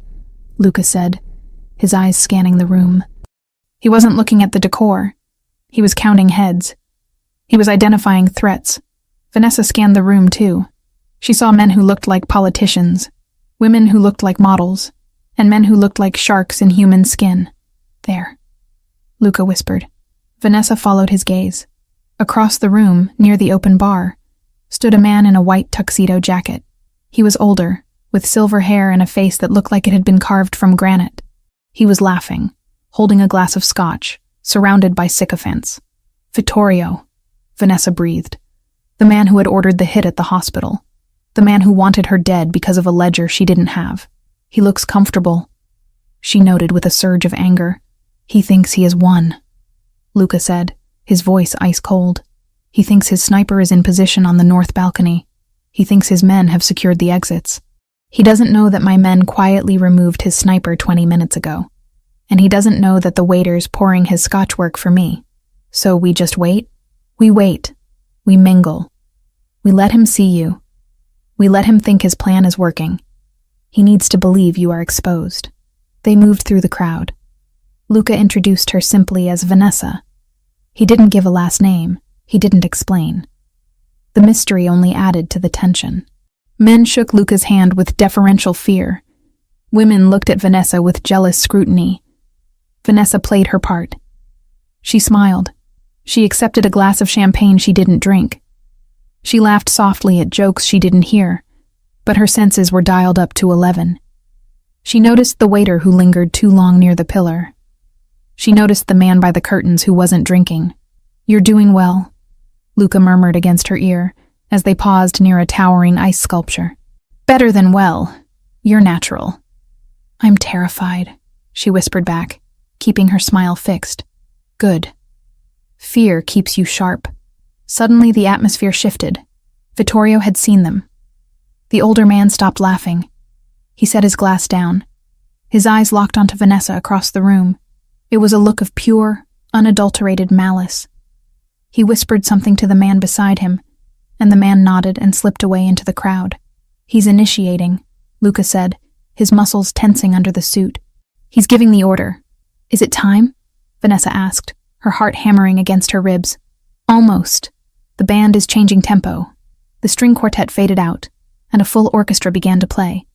Luca said, his eyes scanning the room. He wasn't looking at the decor. He was counting heads. He was identifying threats. Vanessa scanned the room, too. She saw men who looked like politicians, women who looked like models, and men who looked like sharks in human skin. "There," Luca whispered. Vanessa followed his gaze. Across the room, near the open bar, stood a man in a white tuxedo jacket. He was older, with silver hair and a face that looked like it had been carved from granite. He was laughing, holding a glass of scotch, surrounded by sycophants. "Vittorio," Vanessa breathed. The man who had ordered the hit at the hospital. The man who wanted her dead because of a ledger she didn't have. "He looks comfortable," she noted with a surge of anger. "He thinks he has won," Luca said, his voice ice cold. "He thinks his sniper is in position on the north balcony. He thinks his men have secured the exits. He doesn't know that my men quietly removed his sniper 20 minutes ago. And he doesn't know that the waiter's pouring his scotch work for me. So we just wait? We wait. We mingle. We let him see you. We let him think his plan is working. He needs to believe you are exposed." They moved through the crowd. Luca introduced her simply as Vanessa. He didn't give a last name. He didn't explain. The mystery only added to the tension. Men shook Luca's hand with deferential fear. Women looked at Vanessa with jealous scrutiny. Vanessa played her part. She smiled. She accepted a glass of champagne she didn't drink. She laughed softly at jokes she didn't hear, but her senses were dialed up to 11. She noticed the waiter who lingered too long near the pillar. She noticed the man by the curtains who wasn't drinking. "You're doing well," Luca murmured against her ear as they paused near a towering ice sculpture. "Better than well. You're natural." "I'm terrified," she whispered back, keeping her smile fixed. "Good. Fear keeps you sharp." Suddenly the atmosphere shifted. Vittorio had seen them. The older man stopped laughing. He set his glass down. His eyes locked onto Vanessa across the room. It was a look of pure, unadulterated malice. He whispered something to the man beside him, and the man nodded and slipped away into the crowd. "He's initiating," Luca said, his muscles tensing under the suit. "He's giving the order." "Is it time?" Vanessa asked, her heart hammering against her ribs. "Almost. The band is changing tempo." The string quartet faded out, and a full orchestra began to play.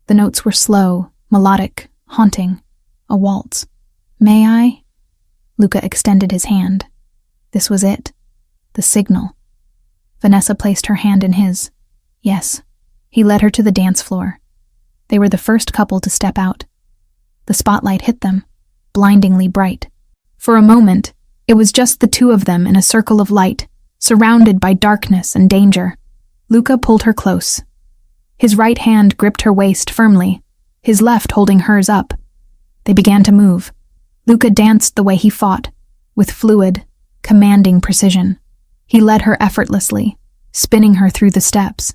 The notes were slow, melodic, haunting. A waltz. "May I?" Luca extended his hand. This was it. The signal. Vanessa placed her hand in his. "Yes." He led her to the dance floor. They were the first couple to step out. The spotlight hit them, blindingly bright. For a moment, it was just the two of them in a circle of light, surrounded by darkness and danger. Luca pulled her close. His right hand gripped her waist firmly, his left holding hers up. They began to move. Luca danced the way he fought, with fluid, commanding precision. He led her effortlessly, spinning her through the steps.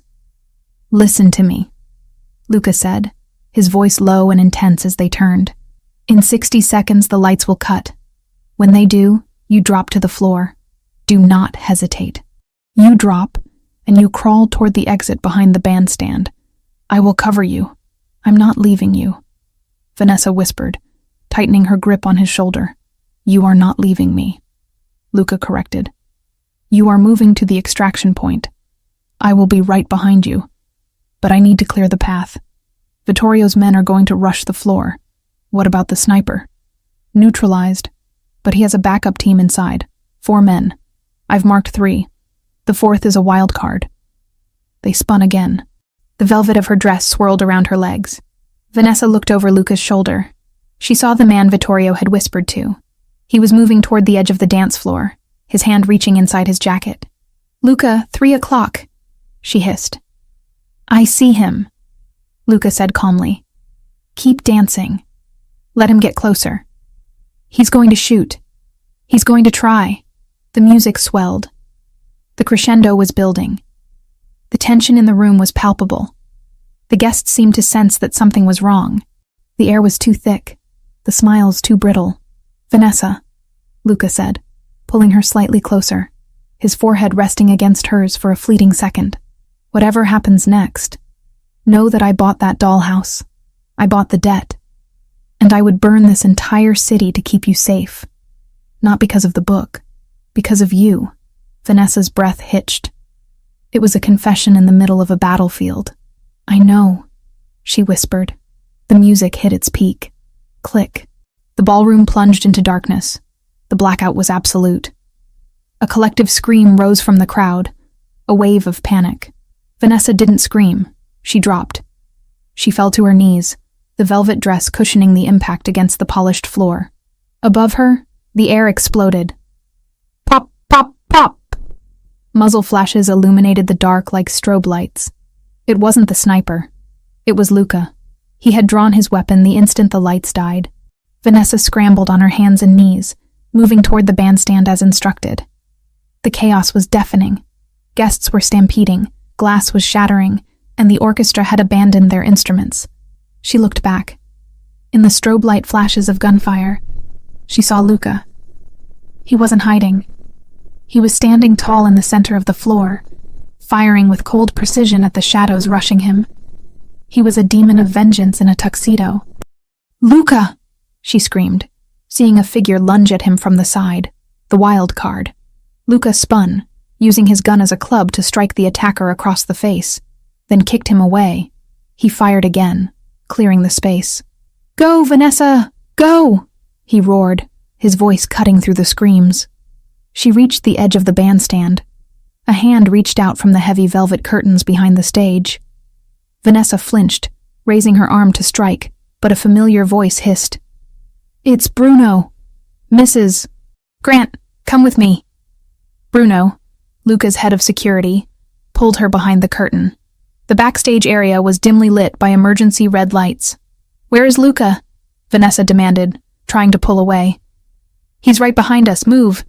"Listen to me," Luca said, his voice low and intense as they turned. "In 60 seconds the lights will cut. When they do, you drop to the floor. Do not hesitate. You drop, and you crawl toward the exit behind the bandstand. I will cover you. I'm not leaving you." Vanessa whispered, tightening her grip on his shoulder. "You are not leaving me," Luca corrected. "You are moving to the extraction point. I will be right behind you. But I need to clear the path. Vittorio's men are going to rush the floor. What about the sniper?" "Neutralized, but he has a backup team inside. 4 men. I've marked 3. The 4th is a wild card." They spun again. The velvet of her dress swirled around her legs. Vanessa looked over Luca's shoulder. She saw the man Vittorio had whispered to. He was moving toward the edge of the dance floor, his hand reaching inside his jacket. "Luca, 3 o'clock, she hissed. "I see him." Luca said calmly. Keep dancing. Let him get closer. He's going to shoot. He's going to try. The music swelled. The crescendo was building. The tension in the room was palpable. The guests seemed to sense that something was wrong. The air was too thick, the smiles too brittle. Vanessa, Luca said, pulling her slightly closer, his forehead resting against hers for a fleeting second. Whatever happens next, know that I bought that dollhouse. I bought the debt. And I would burn this entire city to keep you safe. Not because of the book, because of you. Vanessa's breath hitched. It was a confession in the middle of a battlefield. I know, she whispered. The music hit its peak. Click. The ballroom plunged into darkness. The blackout was absolute. A collective scream rose from the crowd, a wave of panic. Vanessa didn't scream. She dropped. She fell to her knees, the velvet dress cushioning the impact against the polished floor. Above her, the air exploded. Pop, pop, pop! Muzzle flashes illuminated the dark like strobe lights. It wasn't the sniper. It was Luca. He had drawn his weapon the instant the lights died. Vanessa scrambled on her hands and knees, moving toward the bandstand as instructed. The chaos was deafening. Guests were stampeding, glass was shattering, and the orchestra had abandoned their instruments. She looked back. In the strobe light flashes of gunfire, she saw Luca. He wasn't hiding. He was standing tall in the center of the floor, firing with cold precision at the shadows rushing him. He was a demon of vengeance in a tuxedo. Luca! She screamed, seeing a figure lunge at him from the side, the wild card. Luca spun, using his gun as a club to strike the attacker across the face, then kicked him away. He fired again, clearing the space. Go, Vanessa! Go! He roared, his voice cutting through the screams. She reached the edge of the bandstand. A hand reached out from the heavy velvet curtains behind the stage. Vanessa flinched, raising her arm to strike, but a familiar voice hissed. It's Bruno. Mrs. Grant, come with me. Bruno, Luca's head of security, pulled her behind the curtain. The backstage area was dimly lit by emergency red lights. Where is Luca? Vanessa demanded, trying to pull away. He's right behind us. Move.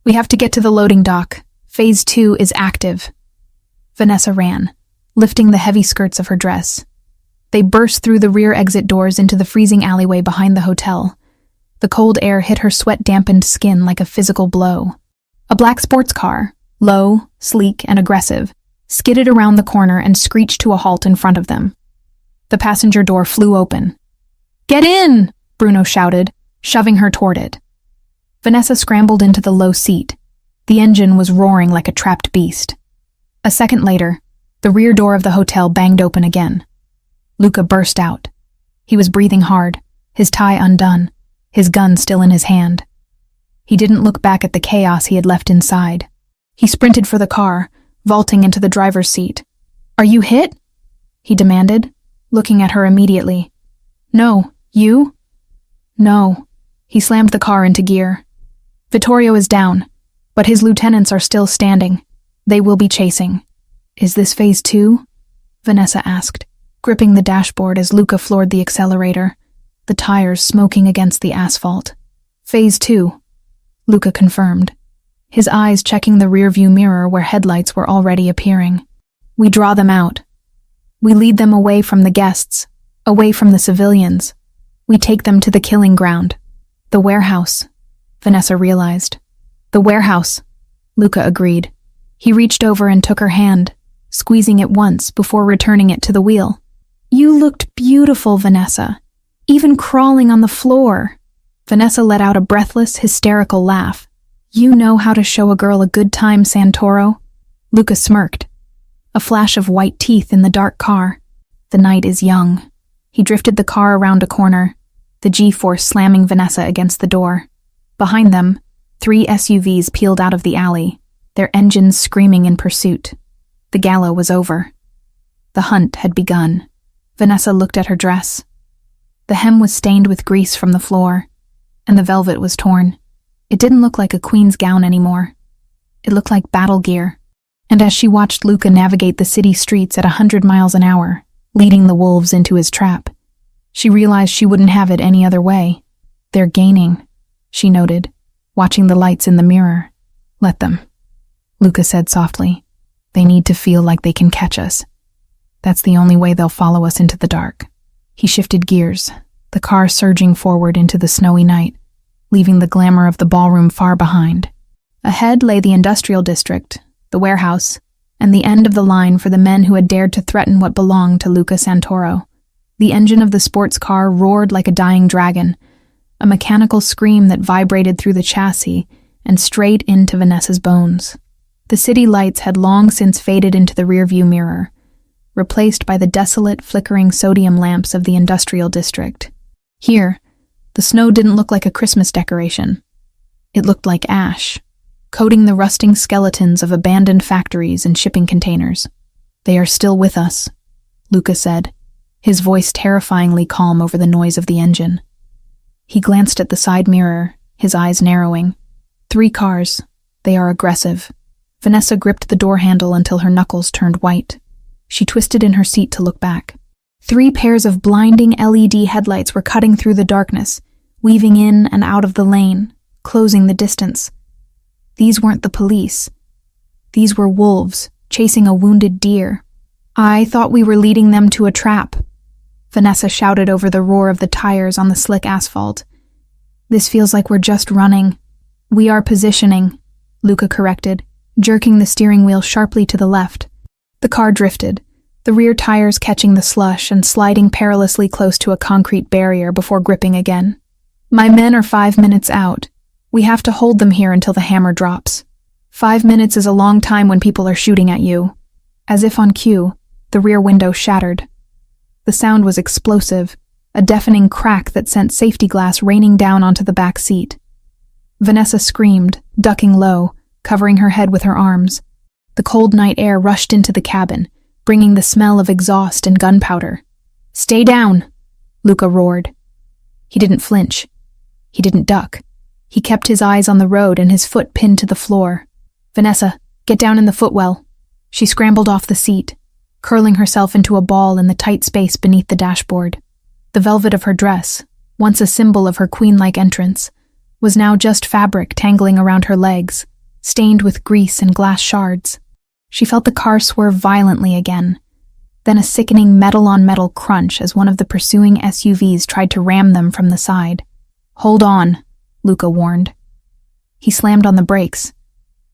We have to get to the loading dock. Phase 2 is active. Vanessa ran, lifting the heavy skirts of her dress. They burst through the rear exit doors into the freezing alleyway behind the hotel. The cold air hit her sweat-dampened skin like a physical blow. A black sports car, low, sleek, and aggressive, skidded around the corner and screeched to a halt in front of them. The passenger door flew open. Get in! Bruno shouted, shoving her toward it. Vanessa scrambled into the low seat. The engine was roaring like a trapped beast. A second later, the rear door of the hotel banged open again. Luca burst out. He was breathing hard, his tie undone, his gun still in his hand. He didn't look back at the chaos he had left inside. He sprinted for the car, vaulting into the driver's seat. Are you hit? He demanded, looking at her immediately. No, you? No. He slammed the car into gear. Vittorio is down, but his lieutenants are still standing. They will be chasing. Is this phase 2? Vanessa asked, gripping the dashboard as Luca floored the accelerator, the tires smoking against the asphalt. Phase 2, Luca confirmed, his eyes checking the rearview mirror where headlights were already appearing. We draw them out. We lead them away from the guests, away from the civilians. We take them to the killing ground. The warehouse, Vanessa realized. The warehouse, Luca agreed. He reached over and took her hand, squeezing it once before returning it to the wheel. You looked beautiful, Vanessa, even crawling on the floor. Vanessa let out a breathless, hysterical laugh. You know how to show a girl a good time, Santoro. Luca smirked, a flash of white teeth in the dark car. The night is young. He drifted the car around a corner, the G-force slamming Vanessa against the door. Behind them, 3 SUVs peeled out of the alley, their engines screaming in pursuit. The gala was over. The hunt had begun. Vanessa looked at her dress. The hem was stained with grease from the floor, and the velvet was torn. It didn't look like a queen's gown anymore. It looked like battle gear. And as she watched Luca navigate the city streets at 100 miles an hour, leading the wolves into his trap. She realized she wouldn't have it any other way. "They're gaining," she noted, watching the lights in the mirror. "Let them," Luca said softly. "They need to feel like they can catch us. That's the only way they'll follow us into the dark." He shifted gears, the car surging forward into the snowy night, leaving the glamour of the ballroom far behind. Ahead lay the industrial district, the warehouse, and the end of the line for the men who had dared to threaten what belonged to Luca Santoro. The engine of the sports car roared like a dying dragon, a mechanical scream that vibrated through the chassis and straight into Vanessa's bones. The city lights had long since faded into the rearview mirror, replaced by the desolate, flickering sodium lamps of the industrial district. Here, the snow didn't look like a Christmas decoration. It looked like ash, coating the rusting skeletons of abandoned factories and shipping containers. "They are still with us," Luca said, his voice terrifyingly calm over the noise of the engine. He glanced at the side mirror, his eyes narrowing. 3 cars. They are aggressive. Vanessa gripped the door handle until her knuckles turned white. She twisted in her seat to look back. 3 pairs of blinding LED headlights were cutting through the darkness, weaving in and out of the lane, closing the distance. These weren't the police. These were wolves, chasing a wounded deer. "I thought we were leading them to a trap," Vanessa shouted over the roar of the tires on the slick asphalt. "This feels like we're just running." "We are positioning," Luca corrected, jerking the steering wheel sharply to the left. The car drifted, the rear tires catching the slush and sliding perilously close to a concrete barrier before gripping again. "My men are 5 minutes out. We have to hold them here until the hammer drops. 5 minutes is a long time when people are shooting at you." As if on cue, the rear window shattered. The sound was explosive, a deafening crack that sent safety glass raining down onto the back seat. Vanessa screamed, ducking low, covering her head with her arms. The cold night air rushed into the cabin, bringing the smell of exhaust and gunpowder. "Stay down," Luca roared. He didn't flinch. He didn't duck. He kept his eyes on the road and his foot pinned to the floor. "Vanessa, get down in the footwell." She scrambled off the seat, curling herself into a ball in the tight space beneath the dashboard. The velvet of her dress, once a symbol of her queen-like entrance, was now just fabric tangling around her legs, stained with grease and glass shards. She felt the car swerve violently again, then a sickening metal-on-metal crunch as one of the pursuing SUVs tried to ram them from the side. "Hold on," Luca warned. He slammed on the brakes.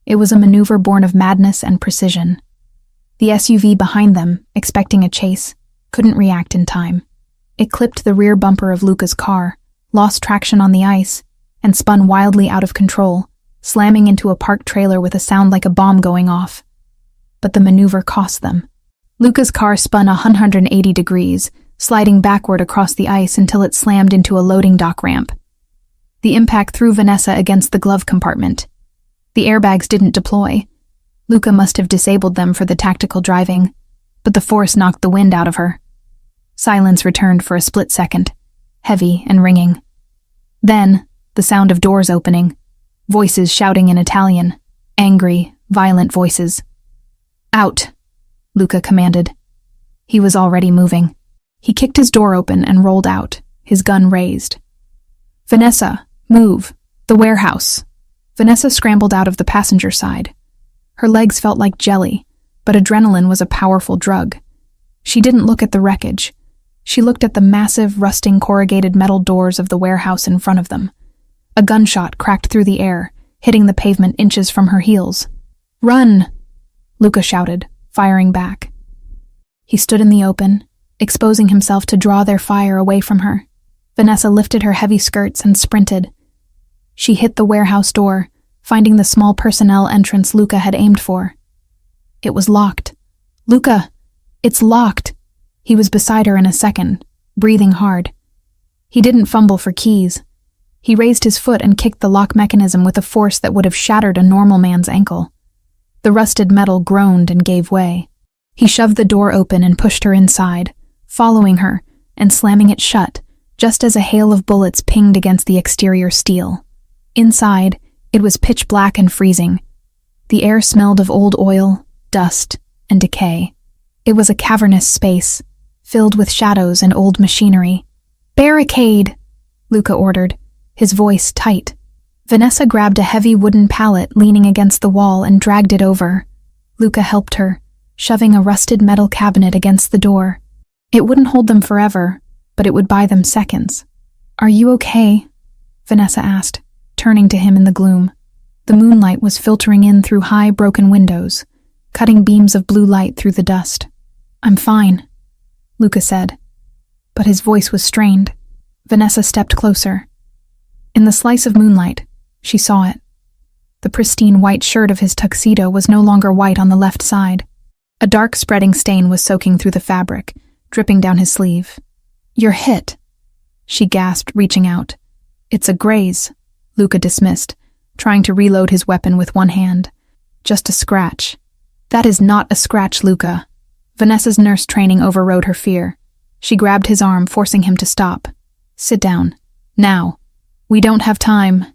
It was a maneuver born of madness and precision. The SUV behind them, expecting a chase, couldn't react in time. It clipped the rear bumper of Luca's car, lost traction on the ice, and spun wildly out of control, slamming into a parked trailer with a sound like a bomb going off. But the maneuver cost them. Luca's car spun 180 degrees, sliding backward across the ice until it slammed into a loading dock ramp. The impact threw Vanessa against the glove compartment. The airbags didn't deploy. Luca must have disabled them for the tactical driving, but the force knocked the wind out of her. Silence returned for a split second, heavy and ringing. Then, the sound of doors opening, voices shouting in Italian, angry, violent voices. "Out," Luca commanded. He was already moving. He kicked his door open and rolled out, his gun raised. "Vanessa, move. The warehouse." Vanessa scrambled out of the passenger side. Her legs felt like jelly, but adrenaline was a powerful drug. She didn't look at the wreckage. She looked at the massive, rusting corrugated metal doors of the warehouse in front of them. A gunshot cracked through the air, hitting the pavement inches from her heels. "Run!" Luca shouted, firing back. He stood in the open, exposing himself to draw their fire away from her. Vanessa lifted her heavy skirts and sprinted. She hit the warehouse door, finding the small personnel entrance Luca had aimed for. It was locked. "Luca, it's locked!" He was beside her in a second, breathing hard. He didn't fumble for keys. He raised his foot and kicked the lock mechanism with a force that would have shattered a normal man's ankle. The rusted metal groaned and gave way. He shoved the door open and pushed her inside, following her and slamming it shut, just as a hail of bullets pinged against the exterior steel. Inside, it was pitch black and freezing. The air smelled of old oil, dust, and decay. It was a cavernous space, filled with shadows and old machinery. "Barricade!" Luca ordered, his voice tight. Vanessa grabbed a heavy wooden pallet leaning against the wall and dragged it over. Luca helped her, shoving a rusted metal cabinet against the door. It wouldn't hold them forever, but it would buy them seconds. "Are you okay?" Vanessa asked, turning to him in the gloom. The moonlight was filtering in through high, broken windows, cutting beams of blue light through the dust. "I'm fine," Luca said, but his voice was strained. Vanessa stepped closer. In the slice of moonlight, she saw it. The pristine white shirt of his tuxedo was no longer white on the left side. A dark spreading stain was soaking through the fabric, dripping down his sleeve. "You're hit," she gasped, reaching out. "It's a graze," Luca dismissed, trying to reload his weapon with one hand. "Just a scratch." "That is not a scratch, Luca." Vanessa's nurse training overrode her fear. She grabbed his arm, forcing him to stop. "Sit down. Now. We don't have time."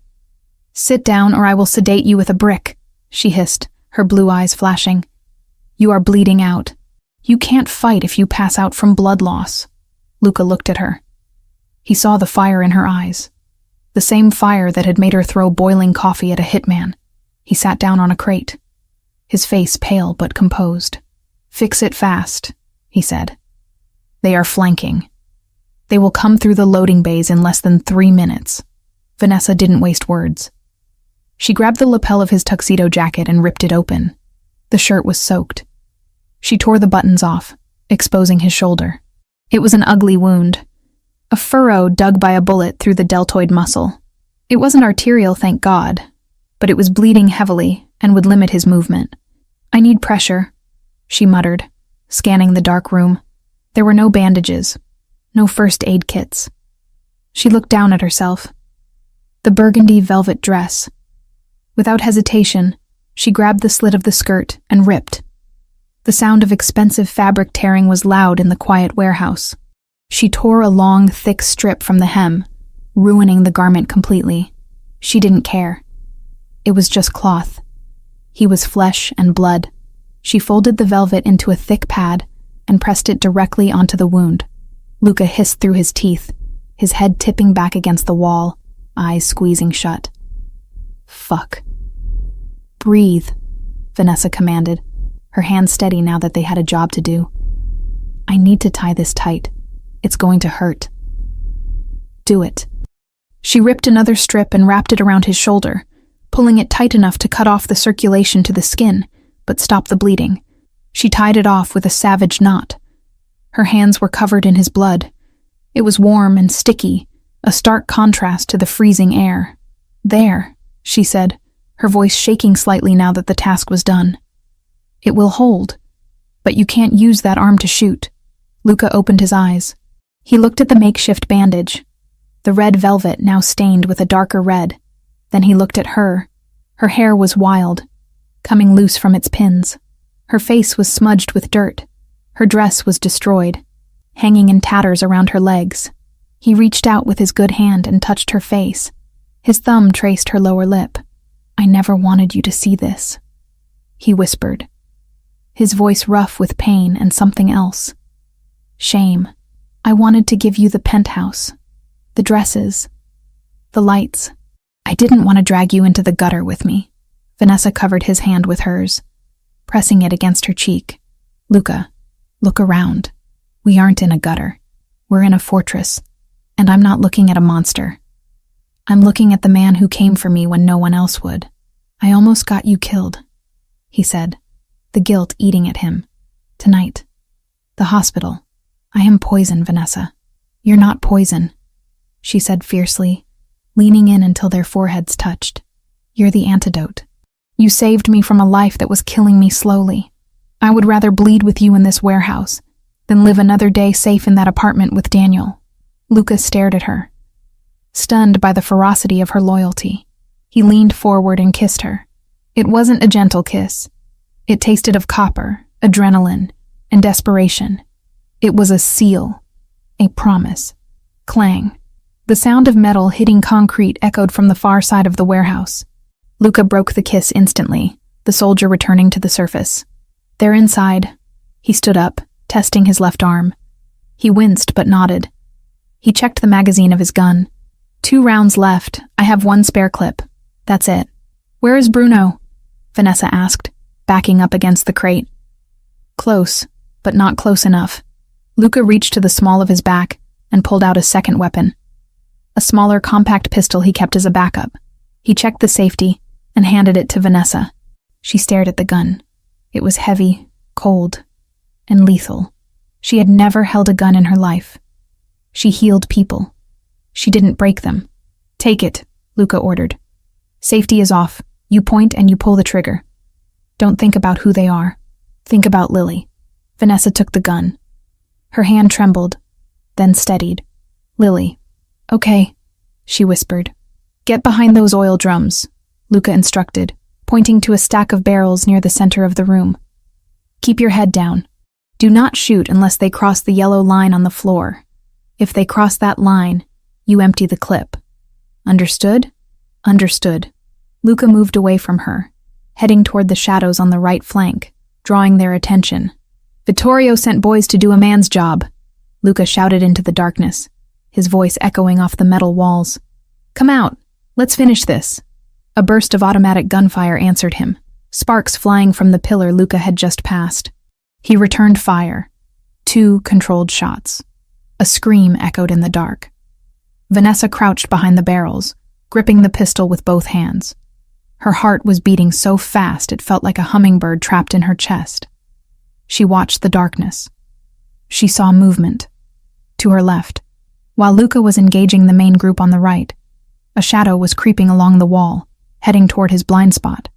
"Sit down or I will sedate you with a brick," she hissed, her blue eyes flashing. "You are bleeding out. You can't fight if you pass out from blood loss." Luca looked at her. He saw the fire in her eyes. The same fire that had made her throw boiling coffee at a hitman. He sat down on a crate, his face pale but composed. "Fix it fast," he said. "They are flanking. They will come through the loading bays in less than 3 minutes." Vanessa didn't waste words. She grabbed the lapel of his tuxedo jacket and ripped it open. The shirt was soaked. She tore the buttons off, exposing his shoulder. It was an ugly wound. A furrow dug by a bullet through the deltoid muscle. It wasn't arterial, thank God, but it was bleeding heavily and would limit his movement. "I need pressure," she muttered, scanning the dark room. There were no bandages, no first aid kits. She looked down at herself. The burgundy velvet dress. Without hesitation, she grabbed the slit of the skirt and ripped. The sound of expensive fabric tearing was loud in the quiet warehouse. She tore a long, thick strip from the hem, ruining the garment completely. She didn't care. It was just cloth. He was flesh and blood. She folded the velvet into a thick pad and pressed it directly onto the wound. Luca hissed through his teeth, his head tipping back against the wall, eyes squeezing shut. "Fuck." "Breathe," Vanessa commanded, her hands steady now that they had a job to do. "I need to tie this tight. It's going to hurt." "Do it." She ripped another strip and wrapped it around his shoulder, pulling it tight enough to cut off the circulation to the skin, but stop the bleeding. She tied it off with a savage knot. Her hands were covered in his blood. It was warm and sticky, a stark contrast to the freezing air. "There," she said, her voice shaking slightly now that the task was done. "It will hold, but you can't use that arm to shoot." Luca opened his eyes. He looked at the makeshift bandage, the red velvet now stained with a darker red. Then he looked at her. Her hair was wild, coming loose from its pins. Her face was smudged with dirt. Her dress was destroyed, hanging in tatters around her legs. He reached out with his good hand and touched her face. His thumb traced her lower lip. "I never wanted you to see this," he whispered, his voice rough with pain and something else. "Shame. I wanted to give you the penthouse, the dresses, the lights. I didn't want to drag you into the gutter with me." Vanessa covered his hand with hers, pressing it against her cheek. "Luca, look around. We aren't in a gutter. We're in a fortress, and I'm not looking at a monster. I'm looking at the man who came for me when no one else would. I almost got you killed," he said, the guilt eating at him. "Tonight. The hospital. I am poison, Vanessa." "You're not poison," she said fiercely, leaning in until their foreheads touched. "You're the antidote. You saved me from a life that was killing me slowly. I would rather bleed with you in this warehouse than live another day safe in that apartment with Daniel." Luca stared at her, stunned by the ferocity of her loyalty. He leaned forward and kissed her. It wasn't a gentle kiss. It tasted of copper, adrenaline, and desperation. It was a seal, a promise. Clang. The sound of metal hitting concrete echoed from the far side of the warehouse. Luca broke the kiss instantly, the soldier returning to the surface. "They're inside." He stood up, testing his left arm. He winced but nodded. He checked the magazine of his gun. 2 rounds left. I have 1 spare clip. That's it. Where is Bruno? Vanessa asked, backing up against the crate. Close, but not close enough. Luca reached to the small of his back and pulled out a second weapon. A smaller, compact pistol he kept as a backup. He checked the safety and handed it to Vanessa. She stared at the gun. It was heavy, cold, and lethal. She had never held a gun in her life. She healed people. She didn't break them. Take it, Luca ordered. Safety is off. You point and you pull the trigger. Don't think about who they are. Think about Lily. Vanessa took the gun. Her hand trembled, then steadied. Lily. Okay, she whispered. Get behind those oil drums, Luca instructed, pointing to a stack of barrels near the center of the room. Keep your head down. Do not shoot unless they cross the yellow line on the floor. If they cross that line, you empty the clip. Understood? Understood. Luca moved away from her, heading toward the shadows on the right flank, drawing their attention. Vittorio sent boys to do a man's job, Luca shouted into the darkness, his voice echoing off the metal walls. Come out, let's finish this. A burst of automatic gunfire answered him, sparks flying from the pillar Luca had just passed. He returned fire. 2 controlled shots. A scream echoed in the dark. Vanessa crouched behind the barrels, gripping the pistol with both hands. Her heart was beating so fast it felt like a hummingbird trapped in her chest. She watched the darkness. She saw movement. To her left, while Luca was engaging the main group on the right, a shadow was creeping along the wall, heading toward his blind spot.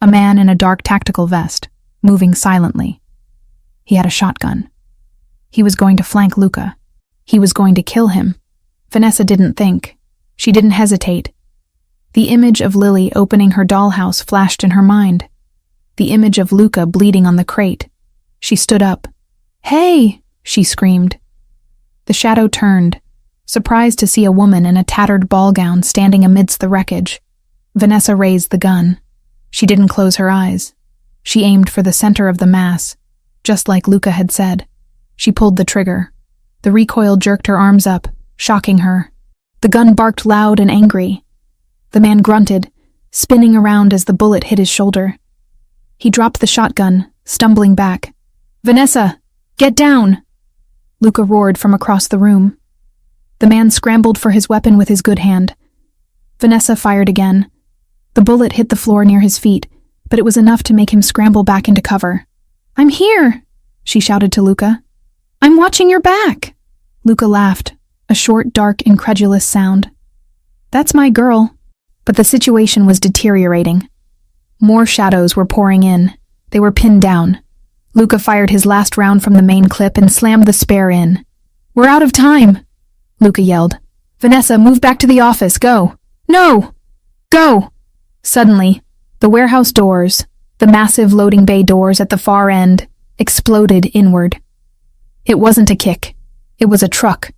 A man in a dark tactical vest, moving silently. He had a shotgun. He was going to flank Luca. He was going to kill him. Vanessa didn't think. She didn't hesitate. The image of Lily opening her dollhouse flashed in her mind. The image of Luca bleeding on the crate. She stood up. Hey! She screamed. The shadow turned, surprised to see a woman in a tattered ball gown standing amidst the wreckage. Vanessa raised the gun. She didn't close her eyes. She aimed for the center of the mass, just like Luca had said. She pulled the trigger. The recoil jerked her arms up, shocking her. The gun barked loud and angry. The man grunted, spinning around as the bullet hit his shoulder. He dropped the shotgun, stumbling back. Vanessa, get down! Luca roared from across the room. The man scrambled for his weapon with his good hand. Vanessa fired again. The bullet hit the floor near his feet, but it was enough to make him scramble back into cover. I'm here, she shouted to Luca. I'm watching your back. Luca laughed, a short, dark, incredulous sound. That's my girl. But the situation was deteriorating. More shadows were pouring in. They were pinned down. Luca fired his last round from the main clip and slammed the spare in. We're out of time, Luca yelled. Vanessa, move back to the office, go. No! Go! Suddenly, the warehouse doors, the massive loading bay doors at the far end, exploded inward. It wasn't a kick. It was a truck.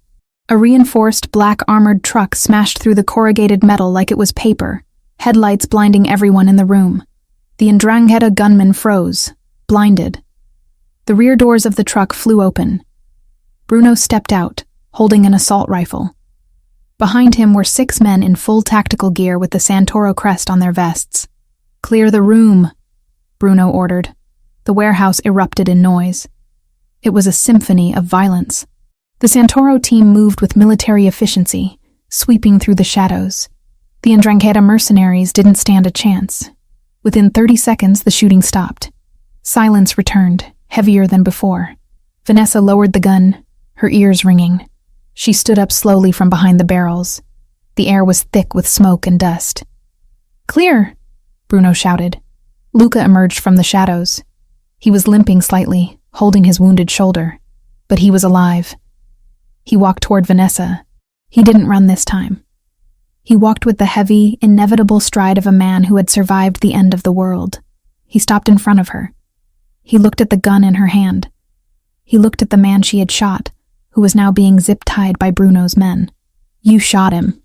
A reinforced black armored truck smashed through the corrugated metal like it was paper, headlights blinding everyone in the room. The 'Ndrangheta gunman froze, blinded. The rear doors of the truck flew open. Bruno stepped out, holding an assault rifle. Behind him were 6 men in full tactical gear with the Santoro crest on their vests. Clear the room, Bruno ordered. The warehouse erupted in noise. It was a symphony of violence. The Santoro team moved with military efficiency, sweeping through the shadows. The 'Ndrangheta mercenaries didn't stand a chance. Within 30 seconds, the shooting stopped. Silence returned, heavier than before. Vanessa lowered the gun, her ears ringing. She stood up slowly from behind the barrels. The air was thick with smoke and dust. Clear, Bruno shouted. Luca emerged from the shadows. He was limping slightly, holding his wounded shoulder, but he was alive. He walked toward Vanessa. He didn't run this time. He walked with the heavy, inevitable stride of a man who had survived the end of the world. He stopped in front of her. He looked at the gun in her hand. He looked at the man she had shot, who was now being zip-tied by Bruno's men. You shot him,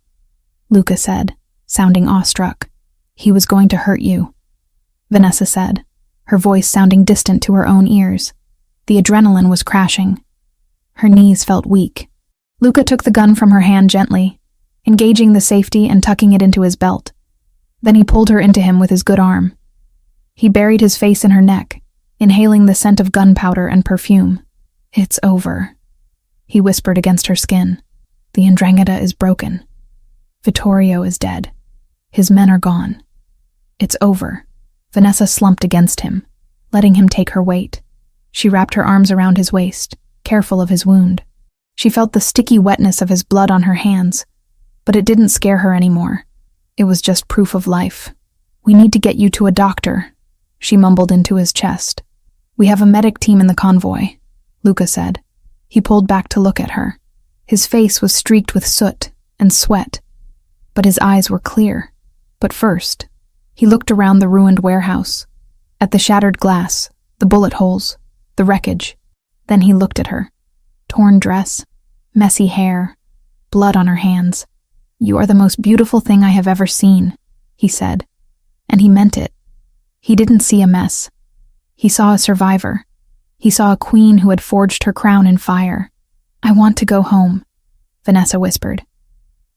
Luca said, sounding awestruck. He was going to hurt you, Vanessa said, her voice sounding distant to her own ears. The adrenaline was crashing. Her knees felt weak. Luca took the gun from her hand gently, engaging the safety and tucking it into his belt. Then he pulled her into him with his good arm. He buried his face in her neck, inhaling the scent of gunpowder and perfume. "It's over," he whispered against her skin. "The 'Ndrangheta is broken. Vittorio is dead. His men are gone. It's over." Vanessa slumped against him, letting him take her weight. She wrapped her arms around his waist, careful of his wound. She felt the sticky wetness of his blood on her hands, but it didn't scare her anymore. It was just proof of life. "We need to get you to a doctor," she mumbled into his chest. "We have a medic team in the convoy," Luca said. He pulled back to look at her. His face was streaked with soot and sweat, but his eyes were clear. But first, he looked around the ruined warehouse, at the shattered glass, the bullet holes, the wreckage. Then he looked at her. Torn dress, messy hair, blood on her hands. "You are the most beautiful thing I have ever seen," he said. And he meant it. He didn't see a mess. He saw a survivor. He saw a queen who had forged her crown in fire. "I want to go home," Vanessa whispered.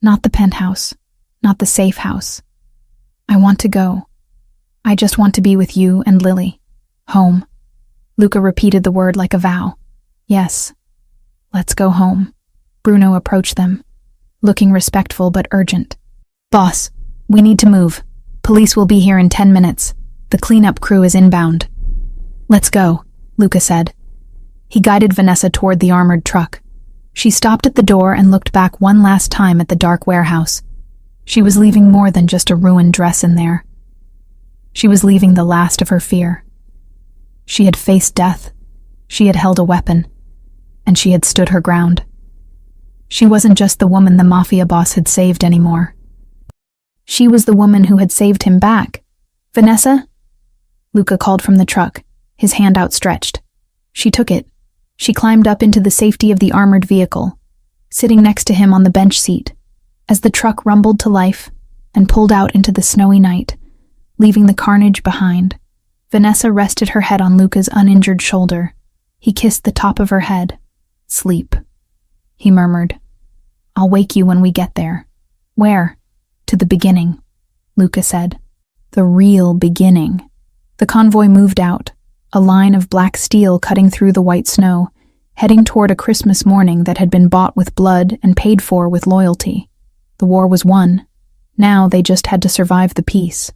"Not the penthouse, not the safe house. I want to go. I just want to be with you and Lily. Home." Luca repeated the word like a vow. "Yes, let's go home." Bruno approached them, looking respectful but urgent. "Boss, we need to move. Police will be here in 10 minutes. The cleanup crew is inbound." "Let's go," Luca said. He guided Vanessa toward the armored truck. She stopped at the door and looked back one last time at the dark warehouse. She was leaving more than just a ruined dress in there. She was leaving the last of her fear. She had faced death. She had held a weapon. And she had stood her ground. She wasn't just the woman the mafia boss had saved anymore. She was the woman who had saved him back. "Vanessa?" Luca called from the truck, his hand outstretched. She took it. She climbed up into the safety of the armored vehicle, sitting next to him on the bench seat, as the truck rumbled to life and pulled out into the snowy night, leaving the carnage behind. Vanessa rested her head on Luca's uninjured shoulder. He kissed the top of her head. "Sleep," he murmured. "I'll wake you when we get there." "Where?" "To the beginning," Luca said. "The real beginning." The convoy moved out, a line of black steel cutting through the white snow, heading toward a Christmas morning that had been bought with blood and paid for with loyalty. The war was won. Now they just had to survive the peace.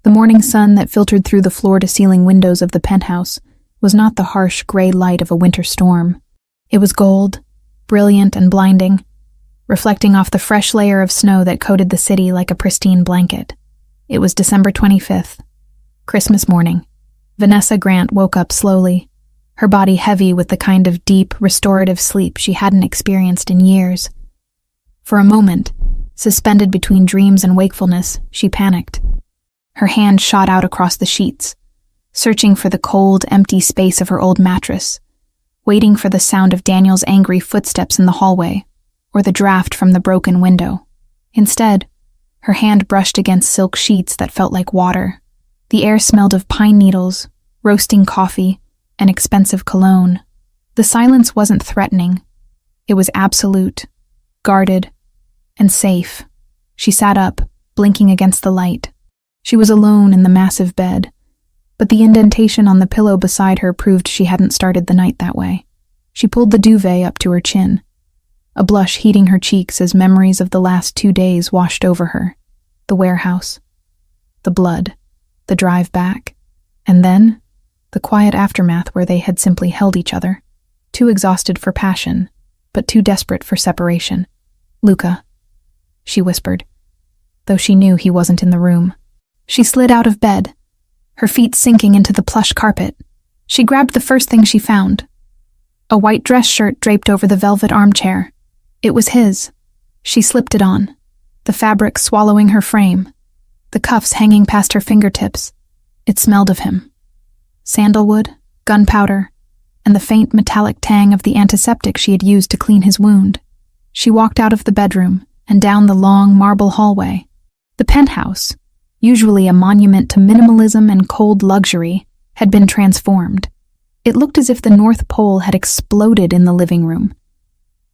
The morning sun that filtered through the floor-to-ceiling windows of the penthouse was not the harsh gray light of a winter storm. It was gold, brilliant and blinding, reflecting off the fresh layer of snow that coated the city like a pristine blanket. It was December 25th, Christmas morning. Vanessa Grant woke up slowly, her body heavy with the kind of deep, restorative sleep she hadn't experienced in years. For a moment, suspended between dreams and wakefulness, she panicked. Her hand shot out across the sheets, searching for the cold, empty space of her old mattress, waiting for the sound of Daniel's angry footsteps in the hallway, or the draft from the broken window. Instead, her hand brushed against silk sheets that felt like water. The air smelled of pine needles, roasting coffee, and expensive cologne. The silence wasn't threatening. It was absolute, guarded, and safe. She sat up, blinking against the light. She was alone in the massive bed, but the indentation on the pillow beside her proved she hadn't started the night that way. She pulled the duvet up to her chin, a blush heating her cheeks as memories of the last 2 days washed over her. The warehouse, the blood, the drive back, and then the quiet aftermath where they had simply held each other, too exhausted for passion, but too desperate for separation. "Luca," she whispered, though she knew he wasn't in the room. She slid out of bed, her feet sinking into the plush carpet. She grabbed the first thing she found, a white dress shirt draped over the velvet armchair. It was his. She slipped it on, the fabric swallowing her frame, the cuffs hanging past her fingertips. It smelled of him. Sandalwood, gunpowder, and the faint metallic tang of the antiseptic she had used to clean his wound. She walked out of the bedroom and down the long marble hallway. The penthouse, usually a monument to minimalism and cold luxury, had been transformed. It looked as if the North Pole had exploded in the living room.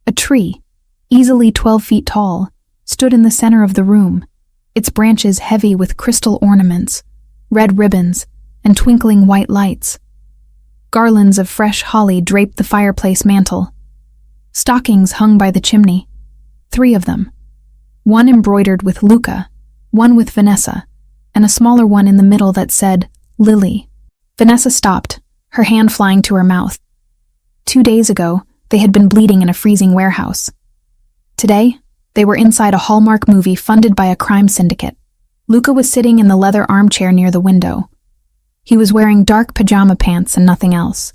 A tree, easily 12 feet tall, stood in the center of the room, its branches heavy with crystal ornaments, red ribbons, and twinkling white lights. Garlands of fresh holly draped the fireplace mantel. Stockings hung by the chimney, 3 of them. One embroidered with Luca, one with Vanessa, and a smaller one in the middle that said, Lily. Vanessa stopped, her hand flying to her mouth. 2 days ago, they had been bleeding in a freezing warehouse. Today, they were inside a Hallmark movie funded by a crime syndicate. Luca was sitting in the leather armchair near the window. He was wearing dark pajama pants and nothing else.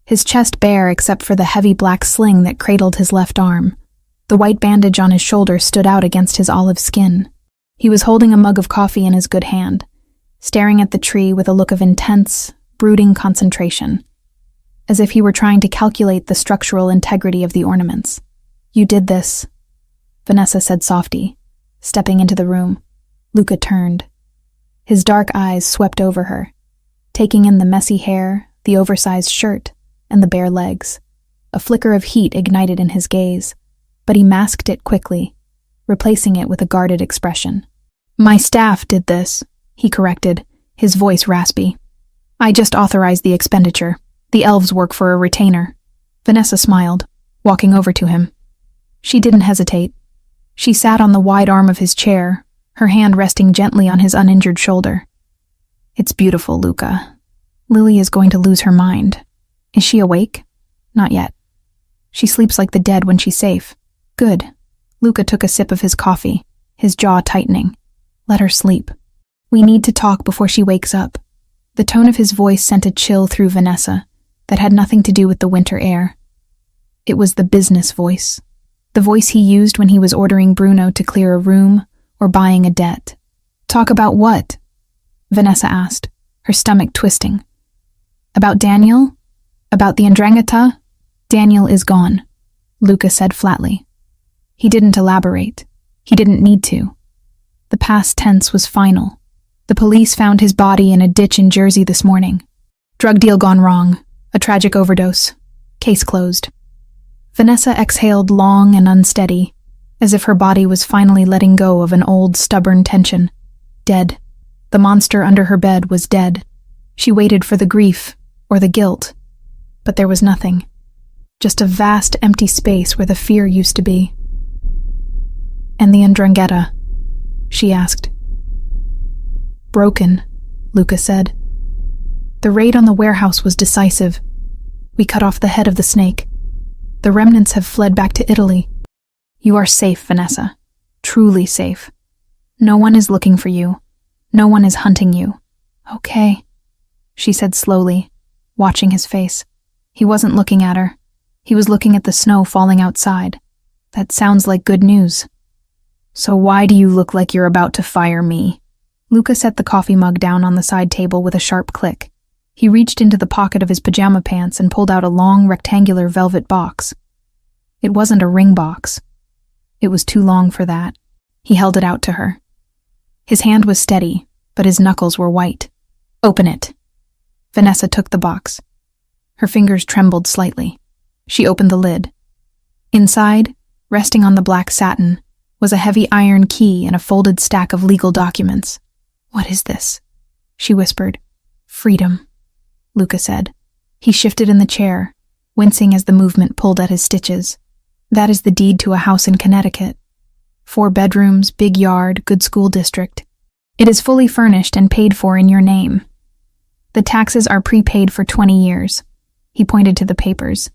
His chest bare except for the heavy black sling that cradled his left arm. The white bandage on his shoulder stood out against his olive skin. He was holding a mug of coffee in his good hand, staring at the tree with a look of intense, brooding concentration, as if he were trying to calculate the structural integrity of the ornaments. You did this, Vanessa said softly, stepping into the room. Luca turned. His dark eyes swept over her, taking in the messy hair, the oversized shirt, and the bare legs. A flicker of heat ignited in his gaze, but he masked it quickly, replacing it with a guarded expression. My staff did this, he corrected, his voice raspy. I just authorized the expenditure. The elves work for a retainer. Vanessa smiled, walking over to him. She didn't hesitate. She sat on the wide arm of his chair, her hand resting gently on his uninjured shoulder. It's beautiful, Luca. Lily is going to lose her mind. Is she awake? Not yet. She sleeps like the dead when she's safe. Good. Luca took a sip of his coffee, his jaw tightening. Let her sleep. We need to talk before she wakes up. The tone of his voice sent a chill through Vanessa that had nothing to do with the winter air. It was the business voice. The voice he used when he was ordering Bruno to clear a room or buying a debt. Talk about what? Vanessa asked, her stomach twisting. About Daniel? About the Ndrangheta? Daniel is gone, Luca said flatly. He didn't elaborate. He didn't need to. The past tense was final. The police found his body in a ditch in Jersey this morning. Drug deal gone wrong. A tragic overdose. Case closed. Vanessa exhaled long and unsteady, as if her body was finally letting go of an old, stubborn tension. Dead. The monster under her bed was dead. She waited for the grief, or the guilt. But there was nothing. Just a vast, empty space where the fear used to be. And the Ndrangheta? She asked. Broken, Luca said. The raid on the warehouse was decisive. We cut off the head of the snake. The remnants have fled back to Italy. You are safe, Vanessa. Truly safe. No one is looking for you. No one is hunting you. Okay, she said slowly, watching his face. He wasn't looking at her. He was looking at the snow falling outside. That sounds like good news. So why do you look like you're about to fire me? Luca set the coffee mug down on the side table with a sharp click. He reached into the pocket of his pajama pants and pulled out a long, rectangular velvet box. It wasn't a ring box. It was too long for that. He held it out to her. His hand was steady, but his knuckles were white. Open it. Vanessa took the box. Her fingers trembled slightly. She opened the lid. Inside, resting on the black satin, was a heavy iron key and a folded stack of legal documents. What is this? She whispered. Freedom, Luca said. He shifted in the chair, wincing as the movement pulled at his stitches. That is the deed to a house in Connecticut. 4 bedrooms, big yard, good school district. It is fully furnished and paid for in your name. The taxes are prepaid for 20 years. He pointed to the papers.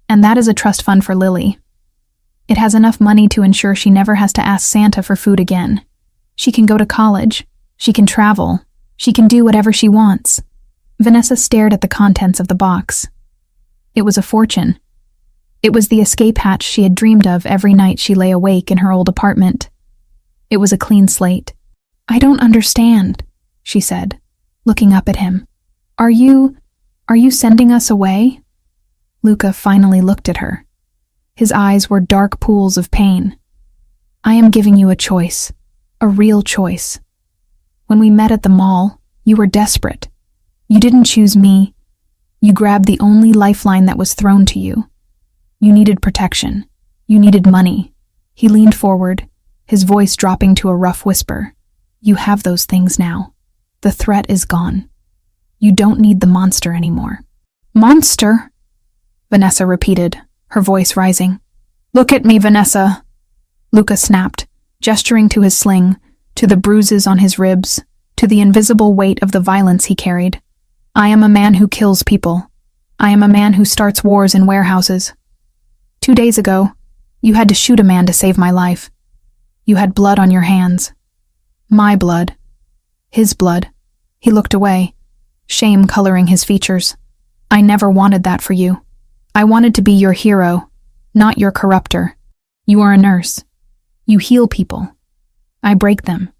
And that is a trust fund for Lily. It has enough money to ensure she never has to ask Santa for food again. She can go to college. She can travel. She can do whatever she wants. Vanessa stared at the contents of the box. It was a fortune. It was the escape hatch she had dreamed of every night she lay awake in her old apartment. It was a clean slate. I don't understand, she said, looking up at him. Are you sending us away? Luca finally looked at her. His eyes were dark pools of pain. I am giving you a choice, a real choice. When we met at the mall, you were desperate. You didn't choose me. You grabbed the only lifeline that was thrown to you. You needed protection. You needed money. He leaned forward, his voice dropping to a rough whisper. You have those things now. The threat is gone. You don't need the monster anymore. Monster? Vanessa repeated, her voice rising. Look at me, Vanessa. Luca snapped, gesturing to his sling, to the bruises on his ribs, to the invisible weight of the violence he carried. I am a man who kills people. I am a man who starts wars in warehouses. 2 days ago, you had to shoot a man to save my life. You had blood on your hands. My blood. His blood. He looked away, shame coloring his features. I never wanted that for you. I wanted to be your hero, not your corruptor. You are a nurse. You heal people. I break them.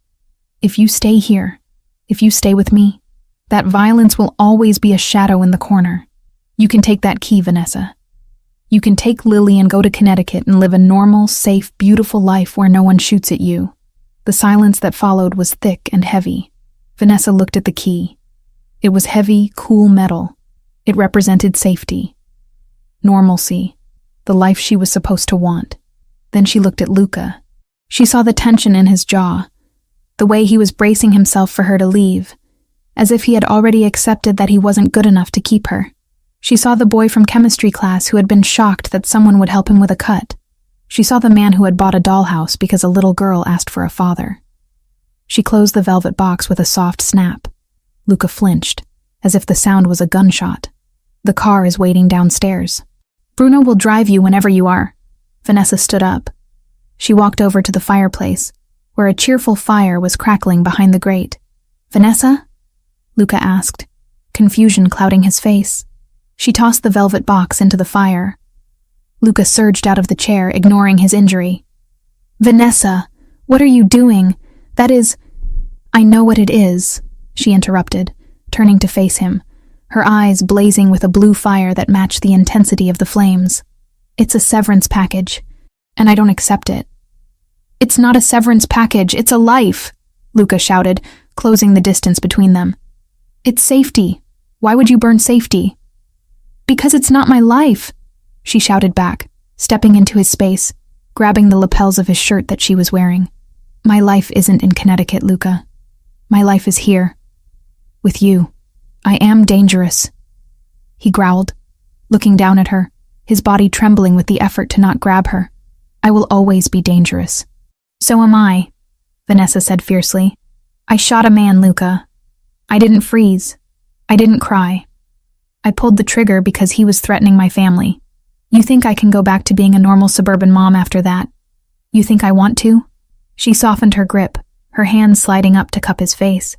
If you stay here, if you stay with me, that violence will always be a shadow in the corner. You can take that key, Vanessa. You can take Lily and go to Connecticut and live a normal, safe, beautiful life where no one shoots at you. The silence that followed was thick and heavy. Vanessa looked at the key. It was heavy, cool metal. It represented safety, normalcy, the life she was supposed to want. Then she looked at Luca. She saw the tension in his jaw, the way he was bracing himself for her to leave, as if he had already accepted that he wasn't good enough to keep her. She saw the boy from chemistry class who had been shocked that someone would help him with a cut. She saw the man who had bought a dollhouse because a little girl asked for a father. She closed the velvet box with a soft snap. Luca flinched, as if the sound was a gunshot. The car is waiting downstairs. Bruno will drive you whenever you are. Vanessa stood up. She walked over to the fireplace, where a cheerful fire was crackling behind the grate. Vanessa? Luca asked, confusion clouding his face. She tossed the velvet box into the fire. Luca surged out of the chair, ignoring his injury. Vanessa, what are you doing? That is... I know what it is, she interrupted, turning to face him, her eyes blazing with a blue fire that matched the intensity of the flames. It's a severance package, and I don't accept it. It's not a severance package, it's a life, Luca shouted, closing the distance between them. It's safety. Why would you burn safety? Because it's not my life, she shouted back, stepping into his space, grabbing the lapels of his shirt that she was wearing. My life isn't in Connecticut, Luca. My life is here. With you. I am dangerous. He growled, looking down at her, his body trembling with the effort to not grab her. I will always be dangerous. So am I, Vanessa said fiercely. I shot a man, Luca. I didn't freeze. I didn't cry. I pulled the trigger because he was threatening my family. You think I can go back to being a normal suburban mom after that? You think I want to? She softened her grip, her hands sliding up to cup his face.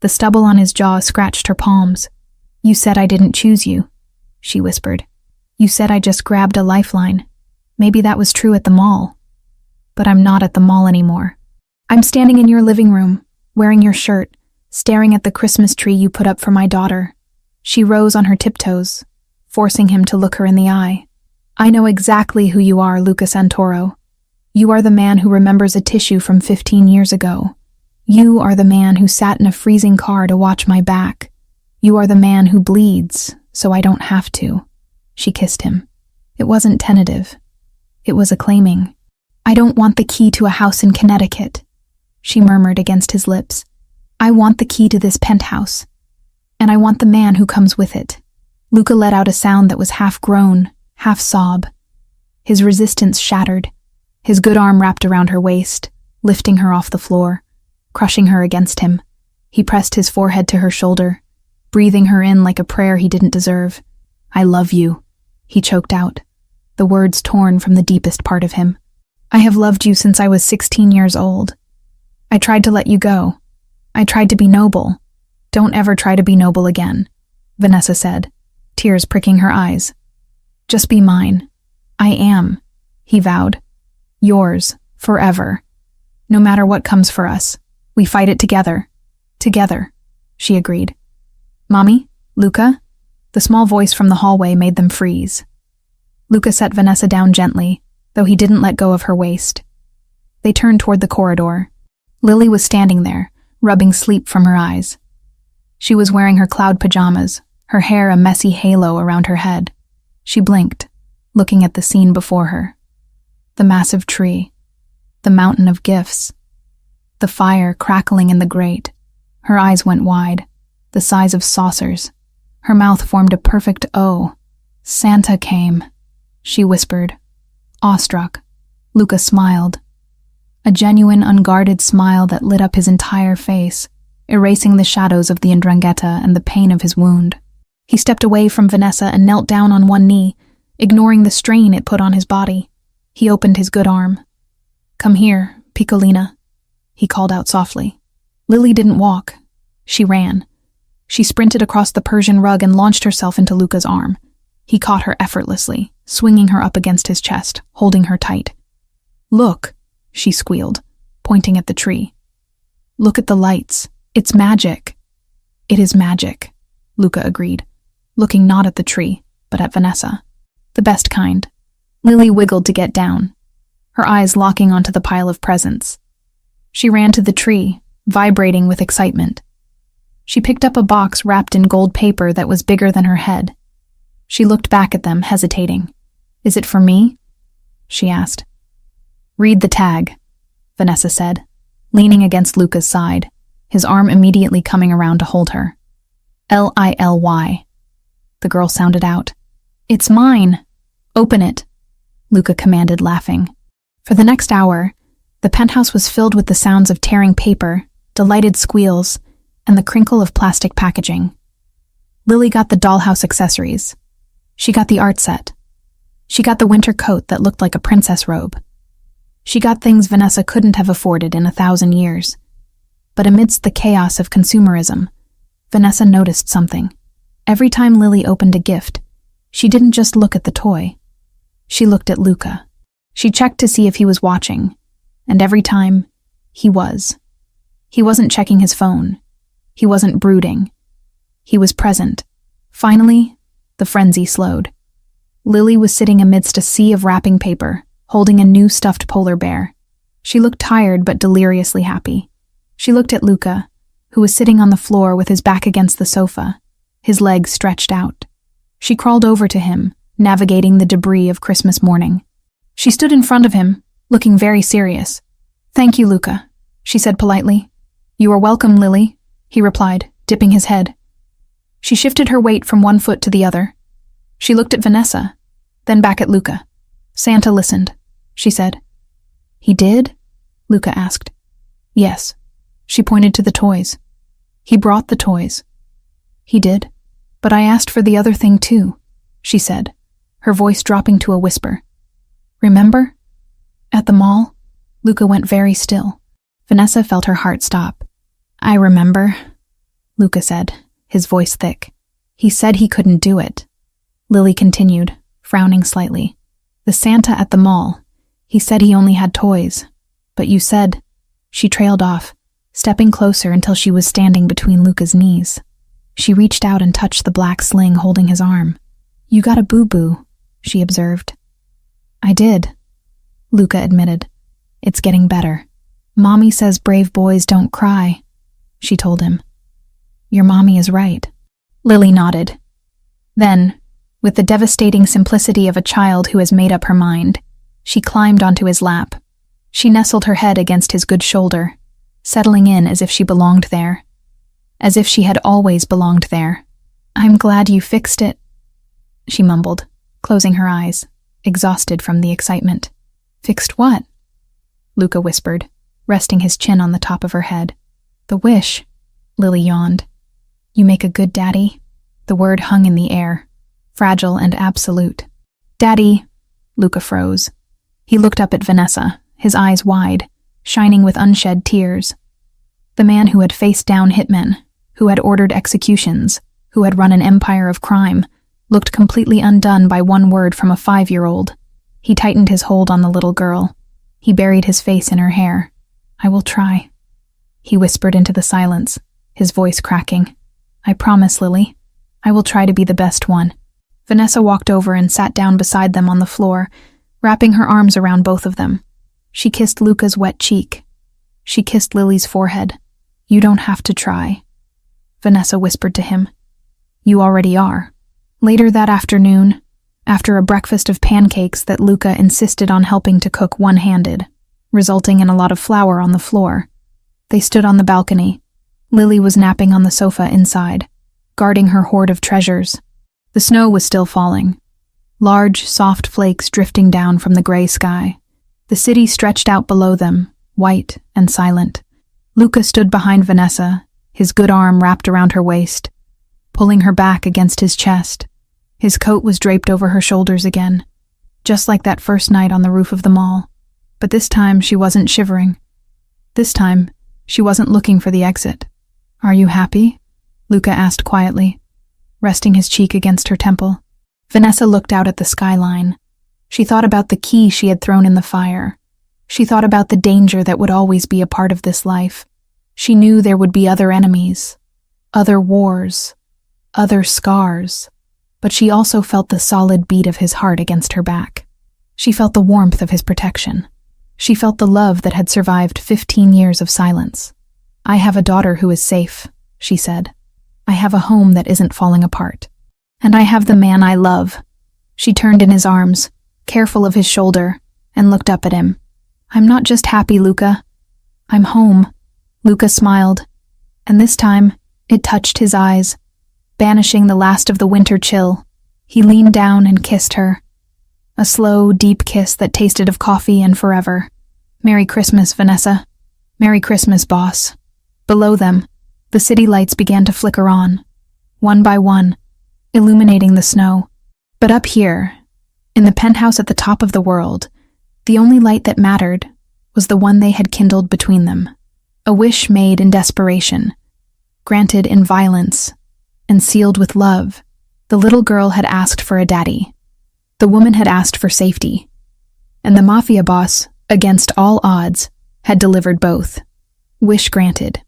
The stubble on his jaw scratched her palms. You said I didn't choose you, she whispered. You said I just grabbed a lifeline. Maybe that was true at the mall. But I'm not at the mall anymore. I'm standing in your living room, wearing your shirt, staring at the Christmas tree you put up for my daughter. She rose on her tiptoes, forcing him to look her in the eye. I know exactly who you are, Luca Santoro. You are the man who remembers a tissue from 15 years ago. You are the man who sat in a freezing car to watch my back. You are the man who bleeds, so I don't have to. She kissed him. It wasn't tentative. It was acclaiming. I don't want the key to a house in Connecticut, she murmured against his lips. I want the key to this penthouse. And I want the man who comes with it. Luca let out a sound that was half groan, half sob. His resistance shattered. His good arm wrapped around her waist, lifting her off the floor, crushing her against him. He pressed his forehead to her shoulder, breathing her in like a prayer he didn't deserve. I love you, he choked out, the words torn from the deepest part of him. I have loved you since I was 16 years old. I tried to let you go. I tried to be noble. Don't ever try to be noble again, Vanessa said, tears pricking her eyes. Just be mine. I am, he vowed. Yours, forever. No matter what comes for us, we fight it together. Together, she agreed. Mommy? Luca? The small voice from the hallway made them freeze. Luca set Vanessa down gently, though he didn't let go of her waist. They turned toward the corridor. Lily was standing there, rubbing sleep from her eyes. She was wearing her cloud pajamas, her hair a messy halo around her head. She blinked, looking at the scene before her. The massive tree, the mountain of gifts, the fire crackling in the grate. Her eyes went wide, the size of saucers. Her mouth formed a perfect O. Santa came, she whispered. Awestruck, Luca smiled. A genuine, unguarded smile that lit up his entire face, erasing the shadows of the 'ndrangheta and the pain of his wound. He stepped away from Vanessa and knelt down on one knee, ignoring the strain it put on his body. He opened his good arm. "Come here, Piccolina," he called out softly. Lily didn't walk. She ran. She sprinted across the Persian rug and launched herself into Luca's arm. He caught her effortlessly, swinging her up against his chest, holding her tight. "Look," she squealed, pointing at the tree. "Look at the lights. It's magic." "It is magic," Luca agreed, looking not at the tree, but at Vanessa. "The best kind." Lily wiggled to get down, her eyes locking onto the pile of presents. She ran to the tree, vibrating with excitement. She picked up a box wrapped in gold paper that was bigger than her head. She looked back at them, hesitating. "Is it for me?" she asked. "Read the tag," Vanessa said, leaning against Luca's side, his arm immediately coming around to hold her. "Lily," the girl sounded out. "It's mine. Open it," Luca commanded, laughing. For the next hour, the penthouse was filled with the sounds of tearing paper, delighted squeals, and the crinkle of plastic packaging. Lily got the dollhouse accessories. She got the art set. She got the winter coat that looked like a princess robe. She got things Vanessa couldn't have afforded in 1,000 years. But amidst the chaos of consumerism, Vanessa noticed something. Every time Lily opened a gift, she didn't just look at the toy. She looked at Luca. She checked to see if he was watching, and every time, he was. He wasn't checking his phone. He wasn't brooding. He was present. Finally, the frenzy slowed. Lily was sitting amidst a sea of wrapping paper, holding a new stuffed polar bear. She looked tired but deliriously happy. She looked at Luca, who was sitting on the floor with his back against the sofa, his legs stretched out. She crawled over to him, navigating the debris of Christmas morning. She stood in front of him, looking very serious. "Thank you, Luca," she said politely. "You are welcome, Lily," he replied, dipping his head. She shifted her weight from one foot to the other. She looked at Vanessa, then back at Luca. "Santa listened," she said. "He did?" Luca asked. "Yes." She pointed to the toys. "He brought the toys." "He did. But I asked for the other thing too," she said, her voice dropping to a whisper. "Remember? At the mall?" Luca went very still. Vanessa felt her heart stop. "I remember," Luca said, his voice thick. "He said he couldn't do it." Lily continued, frowning slightly. "The Santa at the mall. He said he only had toys. But you said—" She trailed off, stepping closer until she was standing between Luca's knees. She reached out and touched the black sling holding his arm. "You got a boo-boo," she observed. "I did," Luca admitted. "It's getting better. Mommy says brave boys don't cry," she told him. "Your mommy is right." Lily nodded. Then, with the devastating simplicity of a child who has made up her mind, she climbed onto his lap. She nestled her head against his good shoulder, settling in as if she belonged there. As if she had always belonged there. "I'm glad you fixed it," she mumbled, closing her eyes, exhausted from the excitement. "Fixed what?" Luca whispered, resting his chin on the top of her head. "The wish," Lily yawned. "You make a good daddy?" The word hung in the air, fragile and absolute. "Daddy," Luca froze. He looked up at Vanessa, his eyes wide, shining with unshed tears. The man who had faced down hitmen, who had ordered executions, who had run an empire of crime, looked completely undone by one word from a 5-year-old. He tightened his hold on the little girl. He buried his face in her hair. "I will try," he whispered into the silence, his voice cracking. "I promise, Lily. I will try to be the best one." Vanessa walked over and sat down beside them on the floor, wrapping her arms around both of them. She kissed Luca's wet cheek. She kissed Lily's forehead. "You don't have to try," Vanessa whispered to him. You already are. Later that afternoon, after a breakfast of pancakes that Luca insisted on helping to cook one-handed, resulting in a lot of flour on the floor, they stood on the balcony. Lily was napping on the sofa inside, guarding her hoard of treasures. The snow was still falling, large, soft flakes drifting down from the gray sky. The city stretched out below them, white and silent. Luca stood behind Vanessa, his good arm wrapped around her waist, pulling her back against his chest. His coat was draped over her shoulders again, just like that first night on the roof of the mall. But this time she wasn't shivering. This time, she wasn't looking for the exit. "Are you happy?" Luca asked quietly, resting his cheek against her temple. Vanessa looked out at the skyline. She thought about the key she had thrown in the fire. She thought about the danger that would always be a part of this life. She knew there would be other enemies, other wars, other scars, but she also felt the solid beat of his heart against her back. She felt the warmth of his protection. She felt the love that had survived 15 years of silence. "I have a daughter who is safe," she said. "I have a home that isn't falling apart. And I have the man I love." She turned in his arms, careful of his shoulder, and looked up at him. "I'm not just happy, Luca. I'm home." Luca smiled, and this time it touched his eyes, banishing the last of the winter chill. He leaned down and kissed her. A slow, deep kiss that tasted of coffee and forever. "Merry Christmas, Vanessa. Merry Christmas, boss." Below them, the city lights began to flicker on, one by one, illuminating the snow. But up here, in the penthouse at the top of the world, the only light that mattered was the one they had kindled between them. A wish made in desperation, granted in violence, and sealed with love. The little girl had asked for a daddy. The woman had asked for safety. And the mafia boss, against all odds, had delivered both. Wish granted.